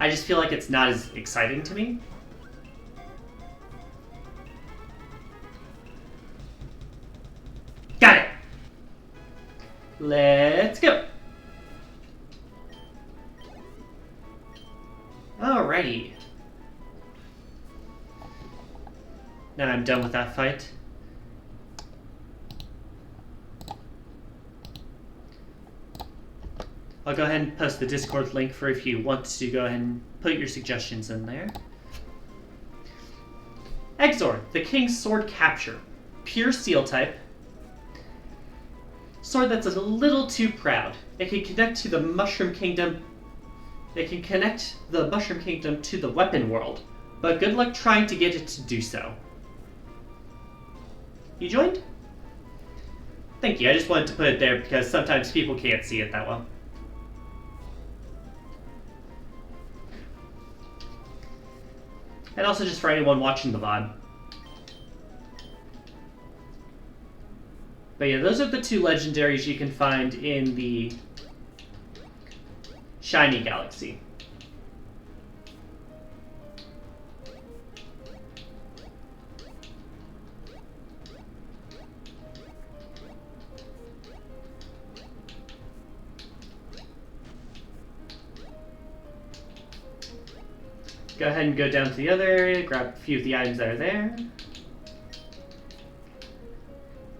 I just feel like it's not as exciting to me. Got it! Let's go! Alrighty. Now I'm done with that fight. I'll go ahead and post the Discord link for if you want to go ahead and put your suggestions in there. Exor, the King's Sword Capture. Pure Steel type. Sword that's a little too proud. It can connect to the Mushroom Kingdom. It can connect the Mushroom Kingdom to the Weapon World, but good luck trying to get it to do so. You joined? Thank you, I just wanted to put it there because sometimes people can't see it that well. And also just for anyone watching the VOD. But yeah, those are the two legendaries you can find in the Shiny Galaxy. Go ahead and go down to the other area, grab a few of the items that are there.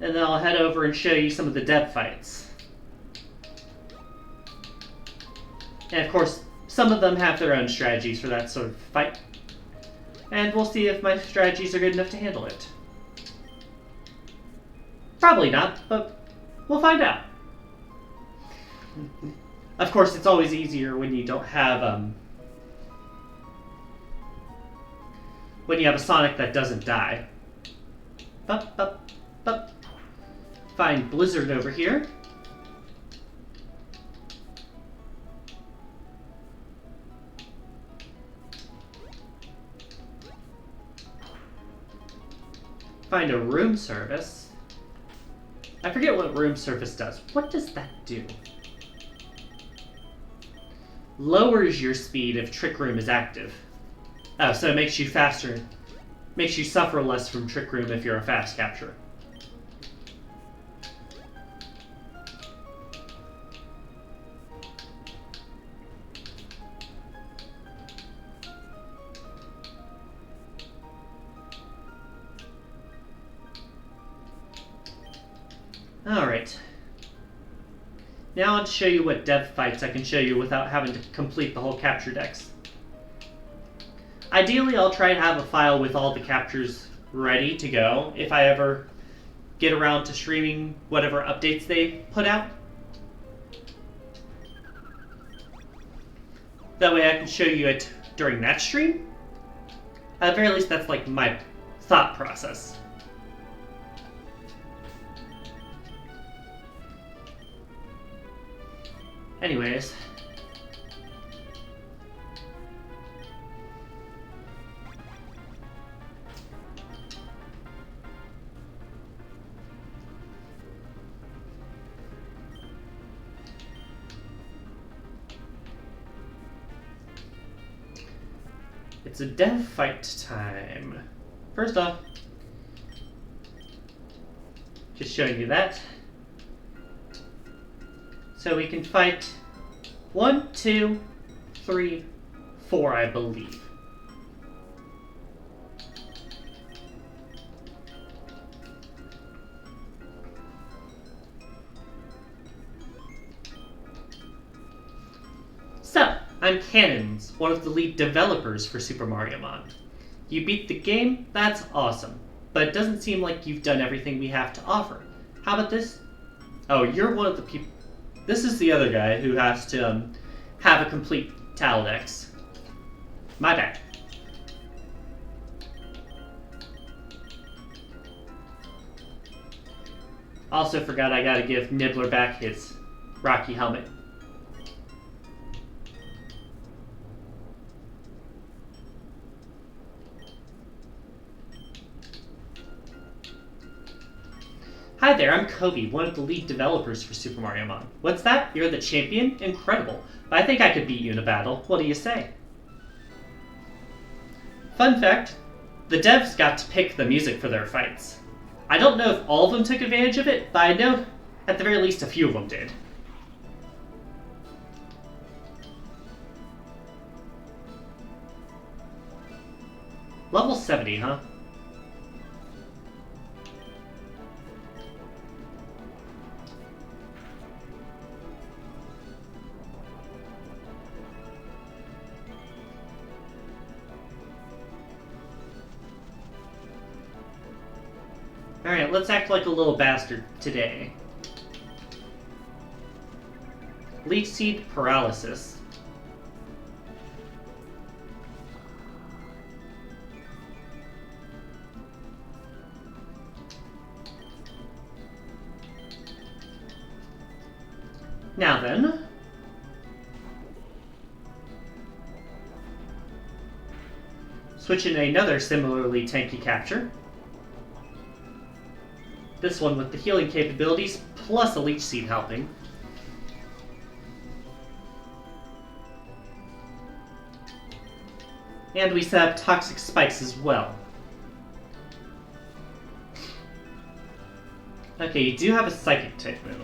And then I'll head over and show you some of the dev fights. And of course, some of them have their own strategies for that sort of fight. And we'll see if my strategies are good enough to handle it. Probably not, but we'll find out. Of course, it's always easier when you don't have, when you have a Sonic that doesn't die. Bup, bup, bup. Find Blizzard over here. Find a room service. I forget what room service does. What does that do? Lowers your speed if Trick Room is active. Oh, so it makes you faster. Makes you suffer less from Trick Room if you're a fast capture. Alright. Now I'll show you what dev fights I can show you without having to complete the whole capture decks. Ideally, I'll try and have a file with all the captures ready to go if I ever get around to streaming whatever updates they put out. That way I can show you it during that stream. At the very least, that's like my thought process. Anyways. It's a dev fight time. First off, just showing you that. So we can fight 1, 2, 3, 4, I believe. So, I'm Cannons, one of the lead developers for Super Mariomon. You beat the game? That's awesome. But it doesn't seem like you've done everything we have to offer. How about this? Oh, you're one of the people... This is the other guy who has to have a complete Taladex. My bad. Also forgot I gotta give Nibbler back his Rocky helmet. Hi there, I'm Kobe, one of the lead developers for Super Mariomon. What's that? You're the champion? Incredible. I think I could beat you in a battle. What do you say? Fun fact, the devs got to pick the music for their fights. I don't know if all of them took advantage of it, but I know at the very least a few of them did. Level 70, huh? Alright, let's act like a little bastard today. Leech Seed Paralysis. Now then. Switch in another similarly tanky capture. This one with the healing capabilities, plus a Leech Seed helping. And we set up Toxic Spikes as well. Okay, you do have a Psychic type move.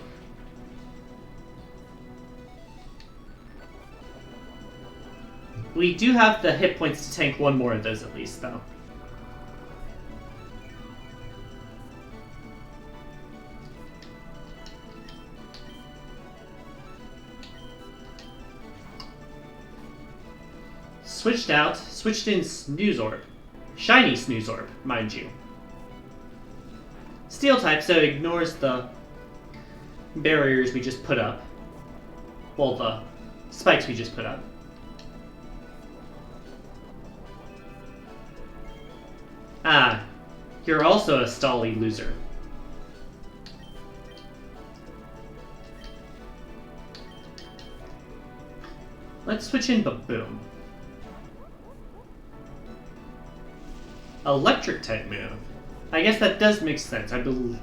We do have the hit points to tank one more of those at least, though. Switched in Snooze Orb. Shiny Snooze Orb, mind you. Steel type, so it ignores the barriers we just put up. Well, the spikes we just put up. Ah, you're also a Stally loser. Let's switch in Baboom. Electric type move. I guess that does make sense, I believe.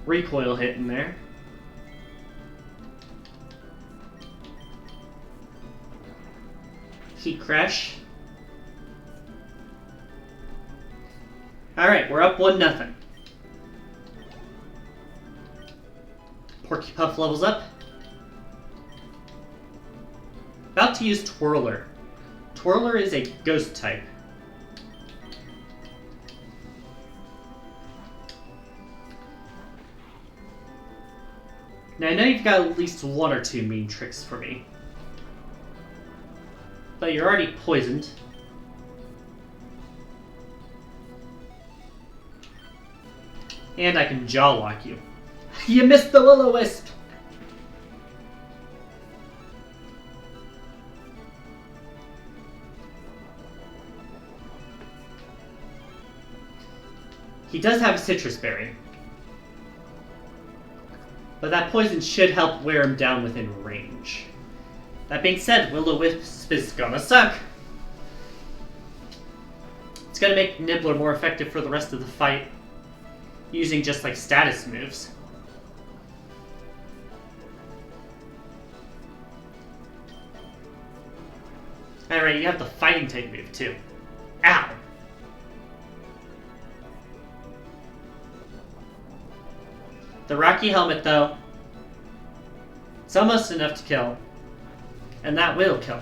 Recoil hit in there. Heat Crash. Alright, we're up 1-0. Porky Puff levels up. About to use Twirler. Twirler is a ghost type. Now I know you've got at least one or two mean tricks for me. But you're already poisoned. And I can jaw lock you. You missed the Will-O-Wisp! He does have a Citrus Berry. But that poison should help wear him down within range. That being said, Will-O-Wisp is gonna suck. It's gonna make Nibbler more effective for the rest of the fight, using just like status moves. Alright, you have the fighting type move too. Ow! The Rocky Helmet, though, it's almost enough to kill. And that will kill.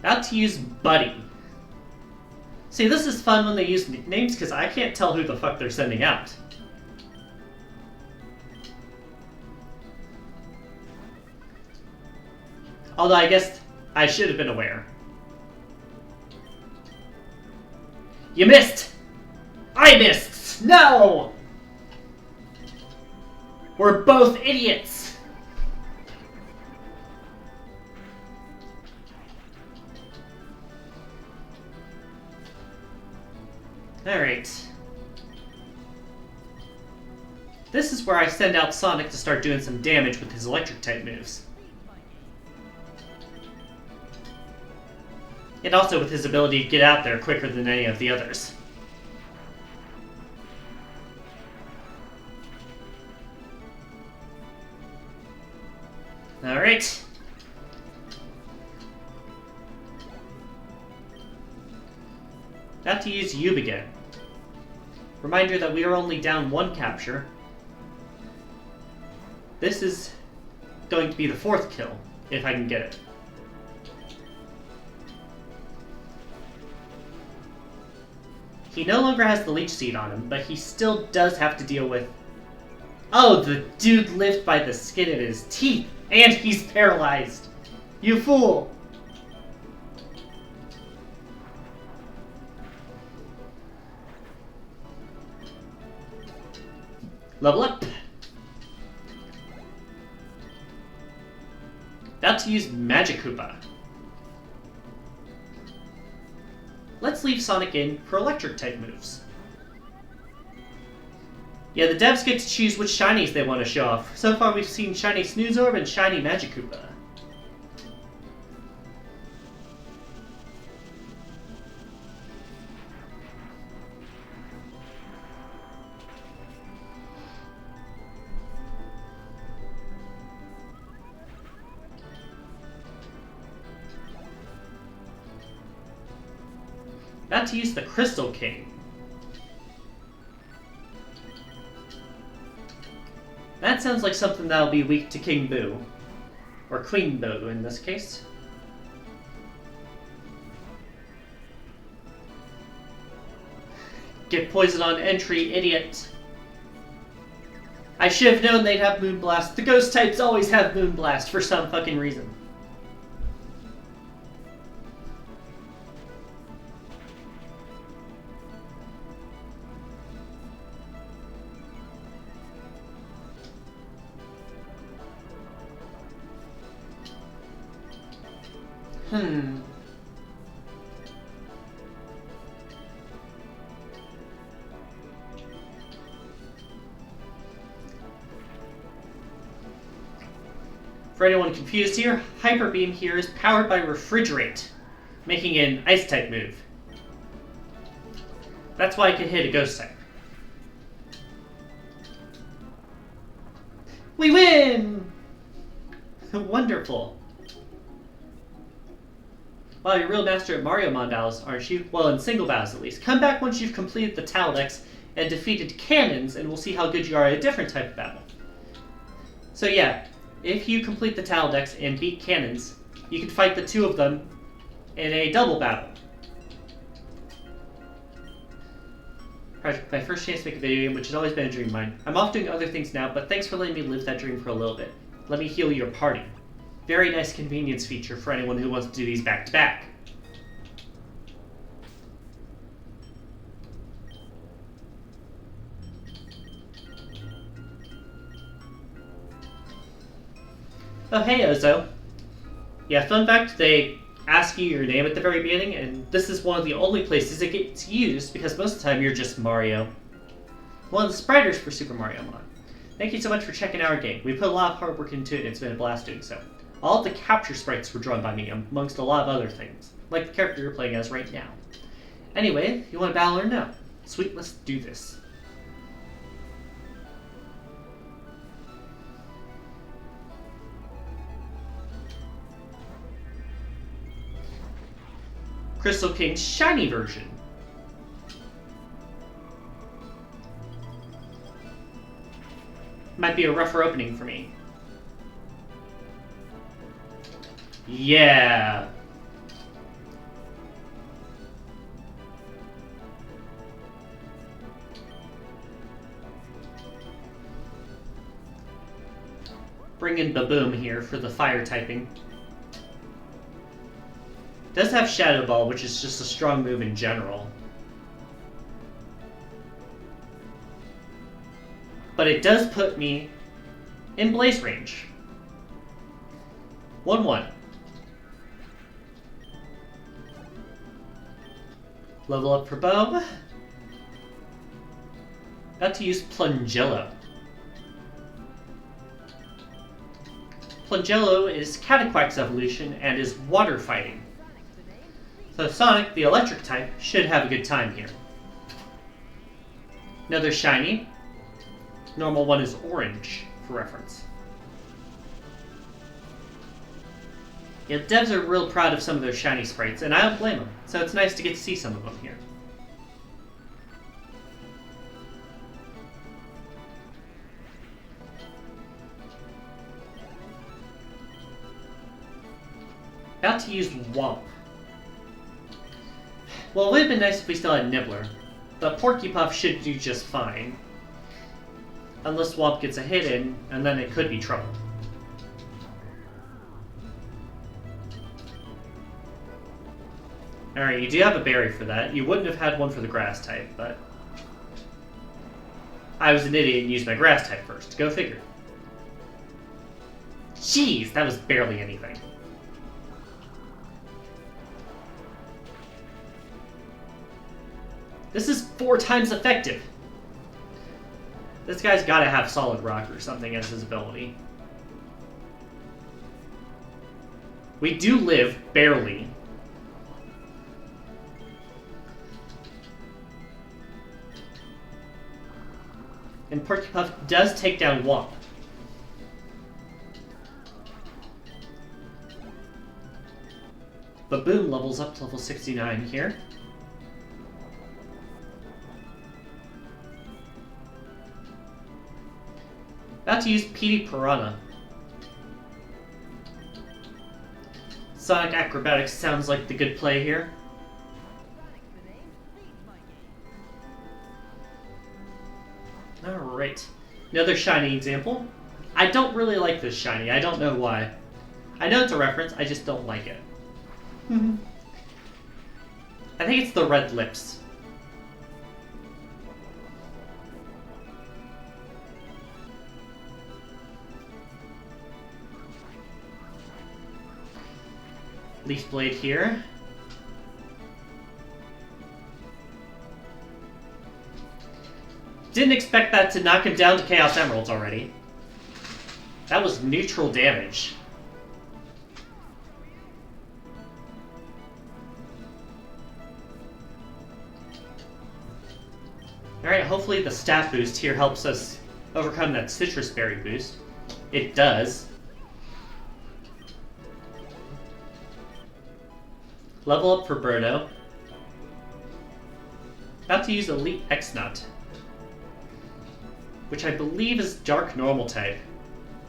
About to use Buddy. See, this is fun when they use nicknames, because I can't tell who the fuck they're sending out. Although I guess I should have been aware. You missed! I missed! No! We're both idiots! Alright. This is where I send out Sonic to start doing some damage with his electric-type moves. And also with his ability to get out there quicker than any of the others. Alright. Now to use Yippee again. Reminder that we are only down 1 capture. This is going to be the 4th kill, if I can get it. He no longer has the leech seed on him, but he still does have to deal with... Oh, the dude lived by the skin of his teeth, and he's paralyzed! You fool! Level up! About to use Magic Koopa. Let's leave Sonic in for electric-type moves. Yeah, the devs get to choose which shinies they want to show off. So far we've seen Shiny Snoozorb and Shiny Magic Koopa. About to use the Crystal King. That sounds like something that'll be weak to King Boo. Or Queen Boo in this case. Get poison on entry, idiot. I should have known they'd have Moonblast. The ghost types always have Moonblast for some fucking reason. For anyone confused here, Hyper Beam here is powered by Refrigerate, making it an Ice-type move. That's why I can hit a Ghost type. We win! Wonderful. Wow, you're a real master at Mariomon battles, aren't you? Well, in single battles at least. Come back once you've completed the Taldex and defeated cannons, and we'll see how good you are at a different type of battle. So yeah, if you complete the Taldex and beat cannons, you can fight the 2 of them in a double battle. Project, my first chance to make a video game, which has always been a dream of mine. I'm off doing other things now, but thanks for letting me live that dream for a little bit. Let me heal your party. Very nice convenience feature for anyone who wants to do these back to back. Oh hey Ozo. Yeah, fun fact, they ask you your name at the very beginning, and this is one of the only places it gets used because most of the time you're just Mario. One of the spriters for Super Mariomon. Thank you so much for checking out our game. We put a lot of hard work into it and it's been a blast doing so. All of the capture sprites were drawn by me, amongst a lot of other things, like the character you're playing as right now. Anyway, you want to battle or no? Sweet, let's do this. Crystal King's shiny version. Might be a rougher opening for me. Yeah. Bring in Baboom here for the fire typing. Does have Shadow Ball, which is just a strong move in general. But it does put me in Blaze range. 1-1. Level up for Bo. About to use Plungello. Plangelo is Cataquack's evolution and is water fighting. So Sonic, the electric type, should have a good time here. Another shiny. Normal one is orange, for reference. Yeah, devs are real proud of some of their shiny sprites, and I don't blame them. So it's nice to get to see some of them here. About to use Womp. Well, it would have been nice if we still had Nibbler, but Porcupine should do just fine. Unless Womp gets a hit in, and then it could be trouble. Alright, you do have a berry for that. You wouldn't have had one for the grass type, but... I was an idiot and used my grass type first. Go figure. Jeez, that was barely anything. This is 4 times effective. This guy's gotta have Solid Rock or something as his ability. We do live, barely. And Porcupine does take down Womp. Baboon levels up to level 69 here. About to use Petey Piranha. Sonic Acrobatics sounds like the good play here. Alright. Another shiny example. I don't really like this shiny. I don't know why. I know it's a reference, I just don't like it. I think it's the red lips. Leaf Blade here. Didn't expect that to knock him down to Chaos Emeralds already. That was neutral damage. Alright, hopefully the stat boost here helps us overcome that Citrus Berry boost. It does. Level up for Birdo. About to use Elite X-Nut, which I believe is Dark Normal type,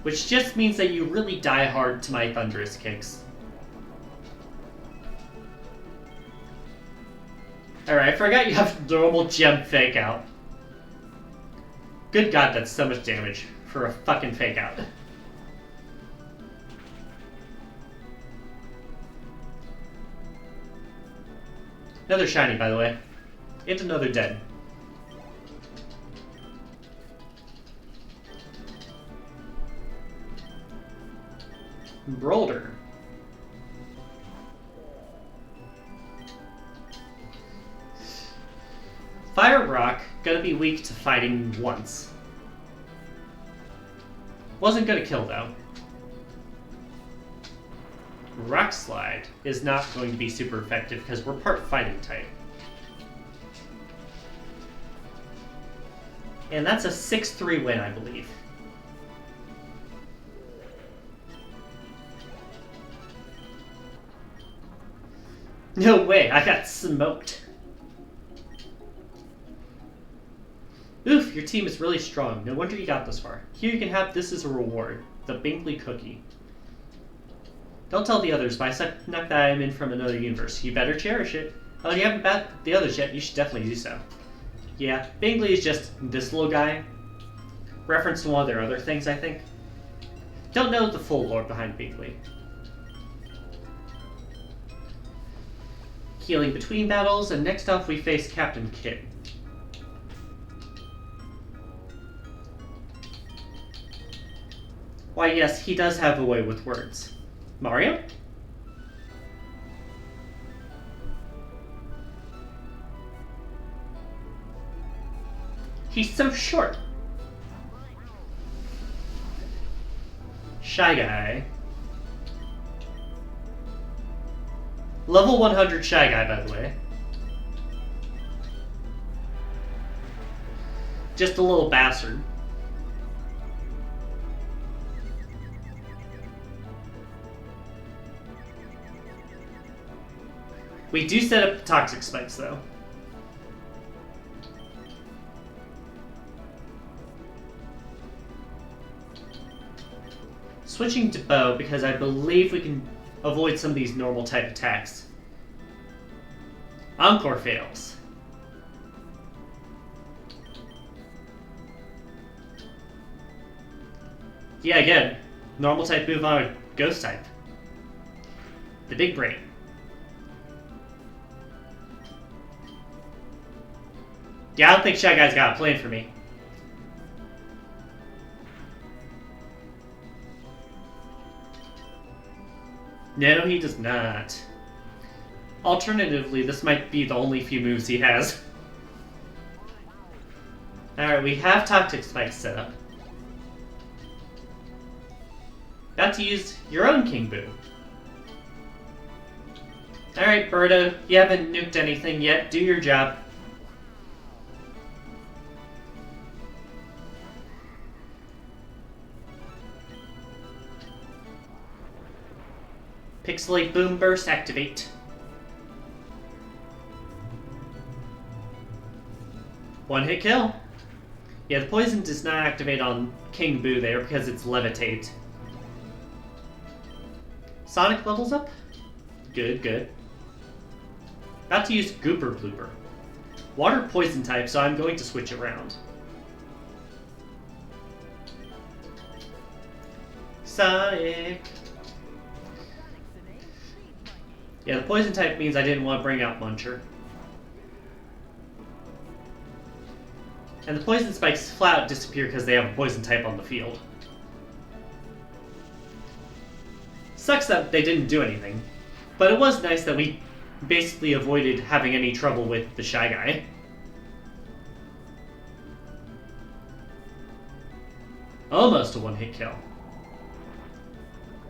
which just means that you really die hard to my Thunderous kicks. Alright, I forgot you have normal gem fake out. Good god, that's so much damage for a fucking fake out. Another shiny, by the way. And another dead. Brolder. Fire Rock, gonna be weak to fighting once. Wasn't gonna kill though. Rock Slide is not going to be super effective because we're part fighting type. And that's a 6-3 win, I believe. No way, I got smoked. Oof, your team is really strong. No wonder you got this far. Here you can have this as a reward. The Binkley Cookie. Don't tell the others, but I snuck that item in from another universe. You better cherish it. Oh, you haven't bat the others yet, you should definitely do so. Yeah, Bingley is just this little guy. Reference to one of their other things, I think. Don't know the full lore behind Bingley. Healing between battles, and next off we face Captain Kidd. Why yes, he does have a way with words. Mario? He's so short. Shy Guy. Level 100 Shy Guy, by the way. Just a little bastard. We do set up toxic spikes, though. Switching to bow because I believe we can avoid some of these normal type attacks. Encore fails. Yeah, again, normal type move on a ghost type. The big brain. Yeah, I don't think Shy Guy's got a plan for me. No, he does not. Alternatively, this might be the only few moves he has. Alright, we have Toxic Spikes set up. Got to use your own King Boo. Alright, Birdo, you haven't nuked anything yet. Do your job. Pixelate Boom Burst activate. One hit kill. Yeah, the poison does not activate on King Boo there because it's Levitate. Sonic levels up. Good, good. About to use Gooper Blooper. Water poison type, so I'm going to switch around. Sonic. Yeah, the poison type means I didn't want to bring out Muncher. And the poison spikes flat out disappear because they have a poison type on the field. Sucks that they didn't do anything, but it was nice that we basically avoided having any trouble with the Shy Guy. Almost a one-hit kill.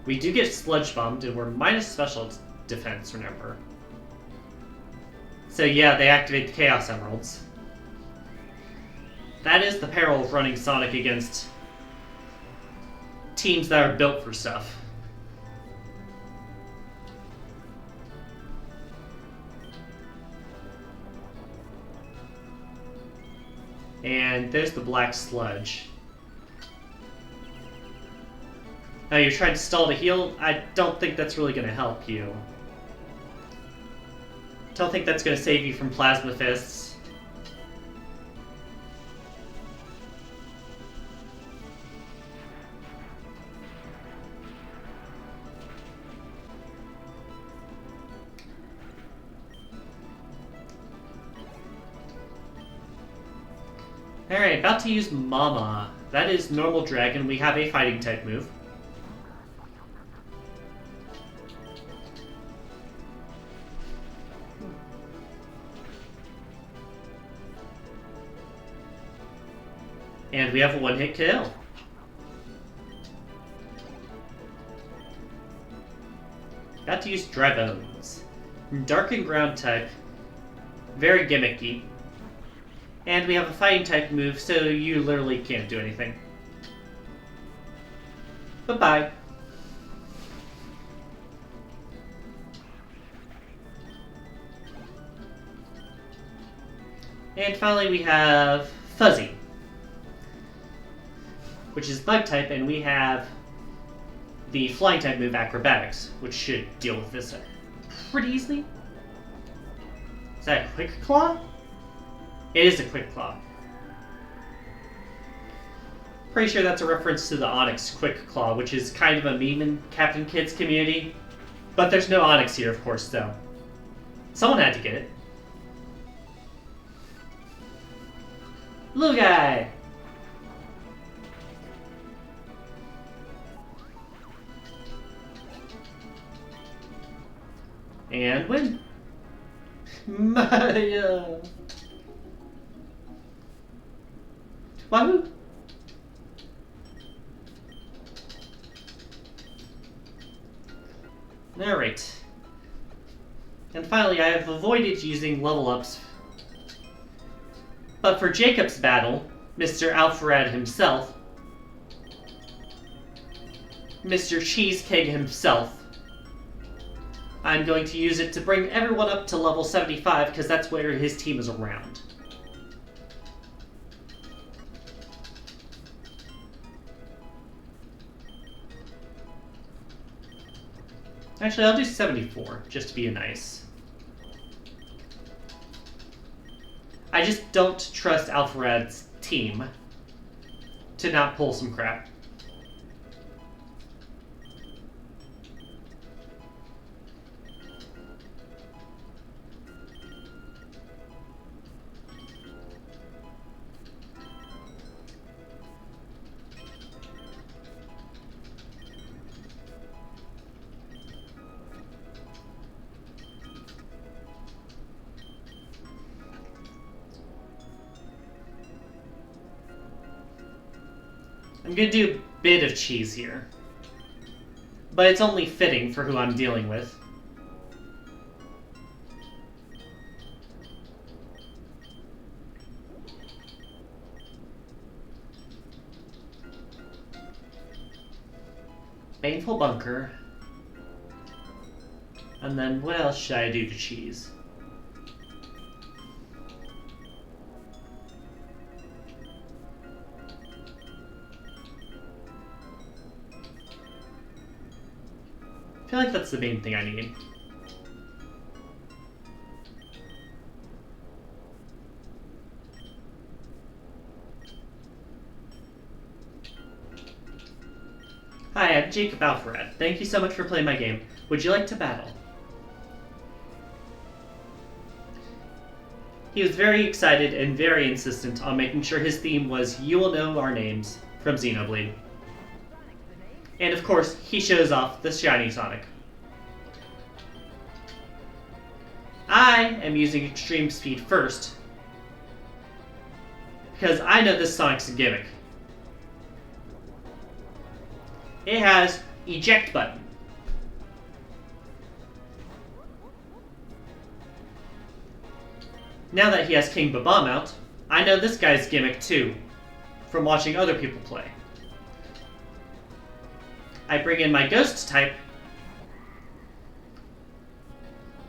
We do get sludge bombed and we're minus special defense, remember. So yeah, they activate the Chaos Emeralds. That is the peril of running Sonic against teams that are built for stuff. And there's the black sludge. Now you're trying to stall to heal? I don't think that's really going to help you. Don't think that's going to save you from Plasma Fists. Alright, about to use Mama. That is normal dragon. We have a fighting type move. And we have a one-hit kill. Got to use Dry Bones. Dark and ground type. Very gimmicky. And we have a fighting type move, so you literally can't do anything. Bye-bye. And finally we have Fuzzy, which is bug type, and we have the flying type move Acrobatics, which should deal with this pretty easily. Is that a Quick Claw? It is a Quick Claw. Pretty sure that's a reference to the Onyx Quick Claw, which is kind of a meme in Captain Kidd's community. But there's no Onyx here, of course, though. Someone had to get it. Little guy! And win! Maya! Wahoo! Alright. And finally, I have avoided using level ups. But for Jacob's battle, Mr. Alfred himself, Mr. Cheesecake himself, I'm going to use it to bring everyone up to level 75 because that's where his team is around. Actually, I'll do 74, just to be nice. I just don't trust Alfred's team to not pull some crap. I'm gonna do a bit of cheese here. But it's only fitting for who I'm dealing with. Baneful Bunker. And then what else should I do to cheese? I feel like that's the main thing I need. Hi, I'm Jacob Alfred. Thank you so much for playing my game. Would you like to battle? He was very excited and very insistent on making sure his theme was "You will know our names" from Xenoblade. And of course, he shows off the shiny Sonic. I am using Extreme Speed first, because I know this Sonic's a gimmick. It has eject button. Now that he has King Baba out, I know this guy's gimmick too, from watching other people play. I bring in my Ghost type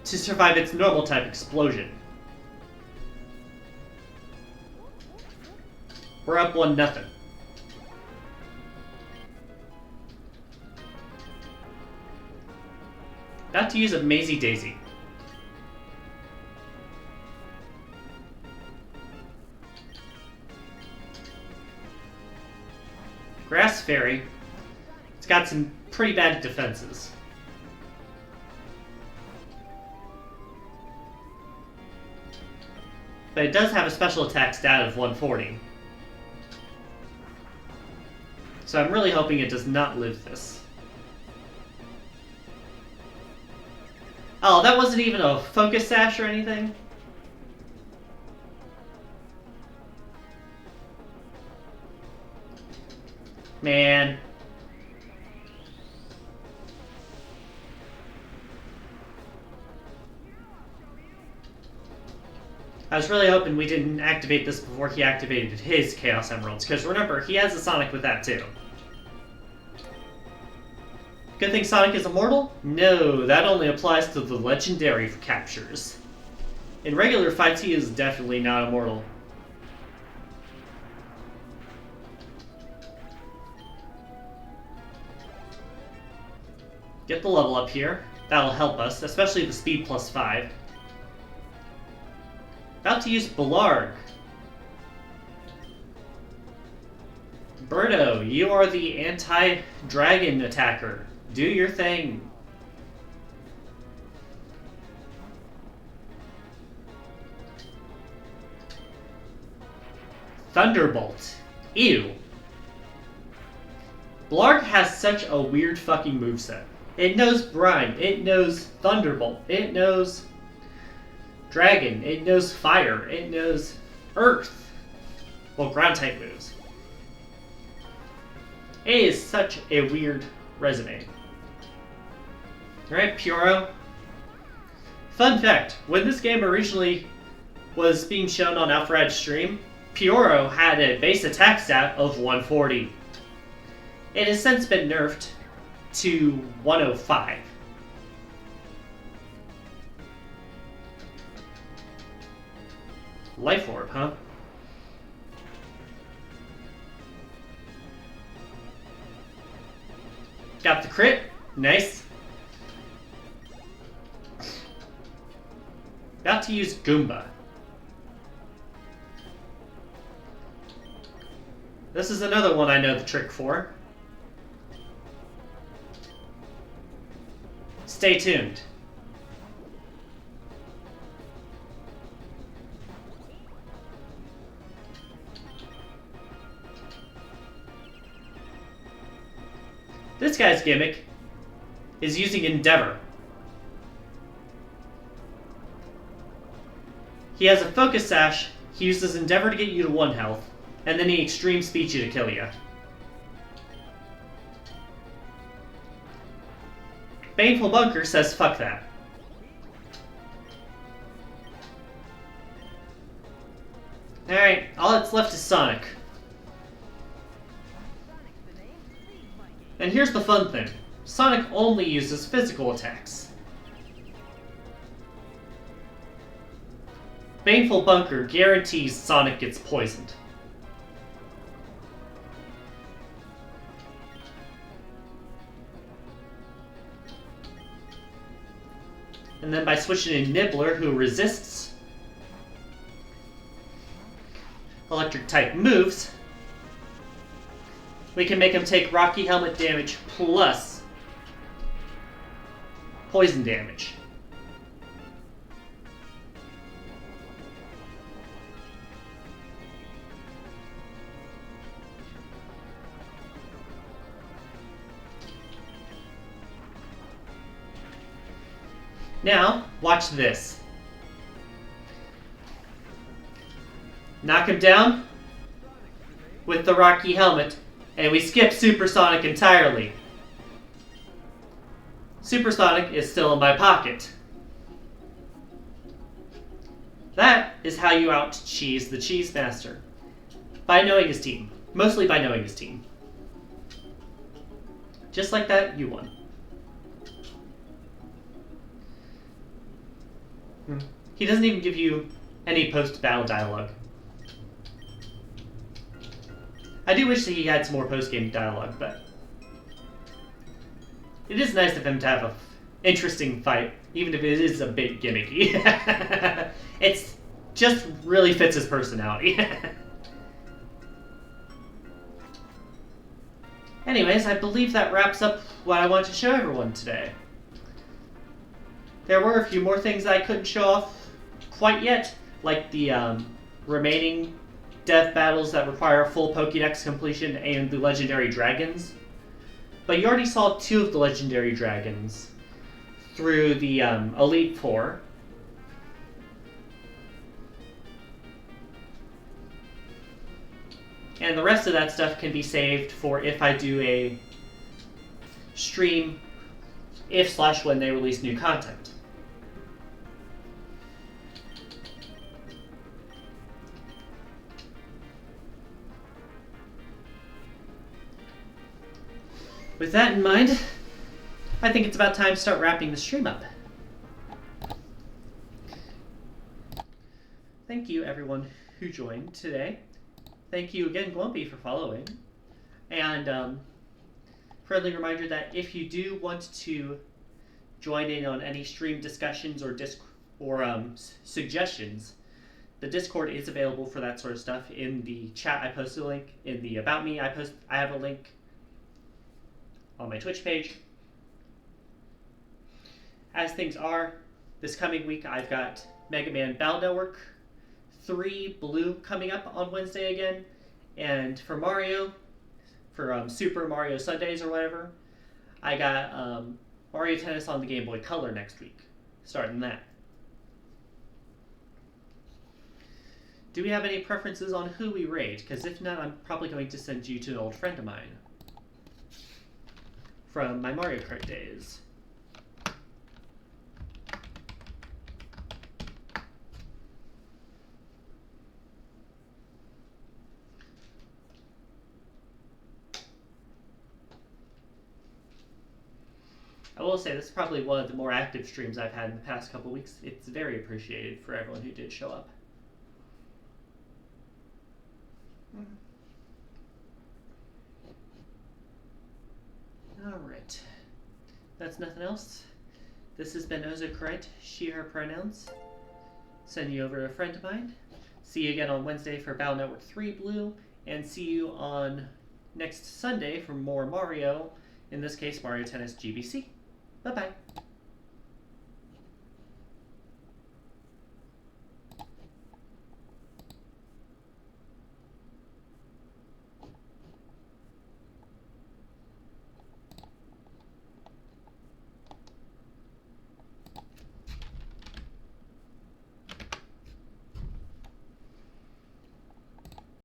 to survive its normal type explosion. We're up 1-0. About to use a Maisie Daisy. Grass Fairy. It's got some pretty bad defenses. But it does have a special attack stat of 140. So I'm really hoping it does not live this. Oh, that wasn't even a focus sash or anything? Man. I was really hoping we didn't activate this before he activated his Chaos Emeralds, because remember, he has a Sonic with that too. Good thing Sonic is immortal? No, that only applies to the legendary captures. In regular fights, he is definitely not immortal. Get the level up here. That'll help us, especially the speed +5. About to use Belarg. Birdo, you are the anti-dragon attacker. Do your thing. Thunderbolt. Ew. Belarg has such a weird fucking moveset. It knows Brine, it knows Thunderbolt, it knows Dragon, it knows Fire, it knows Earth. Well, ground type moves. It is such a weird resume. Alright, Puro. Fun fact, when this game originally was being shown on Alfred's stream, Puro had a base attack stat of 140. It has since been nerfed to 105. Life Orb, huh? Got the crit. Nice. About to use Goomba. This is another one I know the trick for. Stay tuned. This guy's gimmick is using Endeavor. He has a Focus Sash, he uses Endeavor to get you to 1 health, and then he Extreme Speeds you to kill you. Baneful Bunker says fuck that. Alright, all that's left is Sonic. And here's the fun thing. Sonic only uses physical attacks. Baneful Bunker guarantees Sonic gets poisoned. And then by switching in Nibbler, who resists electric type moves, we can make him take Rocky Helmet damage plus poison damage. Now, watch this. Knock him down with the Rocky Helmet, and we skip Supersonic entirely. Supersonic is still in my pocket. That is how you out-cheese the Cheese Master. By knowing his team. Mostly by knowing his team. Just like that, you won. He doesn't even give you any post-battle dialogue. I do wish that he had some more post-game dialogue, but it is nice of him to have an interesting fight, even if it is a bit gimmicky. It's just really fits his personality. Anyways, I believe that wraps up what I want to show everyone today. There were a few more things that I couldn't show off quite yet, like the remaining death battles that require full Pokédex completion and the legendary dragons. But you already saw 2 of the legendary dragons through the Elite Four. And the rest of that stuff can be saved for if I do a stream if/when they release new content. With that in mind, I think it's about time to start wrapping the stream up. Thank you everyone who joined today. Thank you again, Glumpy, for following. And friendly reminder that if you do want to join in on any stream discussions or suggestions, the Discord is available for that sort of stuff. In the chat, I post a link. In the About Me, I have a link on my Twitch page. As things are, this coming week I've got Mega Man Battle Network 3 Blue coming up on Wednesday again, and for Mario, for Super Mario Sundays or whatever, I got Mario Tennis on the Game Boy Color next week, starting that. Do we have any preferences on who we raid? Because if not, I'm probably going to send you to an old friend of mine from my Mario Kart days. I will say this is probably one of the more active streams I've had in the past couple weeks. It's very appreciated for everyone who did show up. Alright. That's nothing else. This has been Ozo Correct, she, her pronouns. Send you over to a friend of mine. See you again on Wednesday for Battle Network 3 Blue, and see you on next Sunday for more Mario, in this case Mario Tennis GBC. Bye-bye.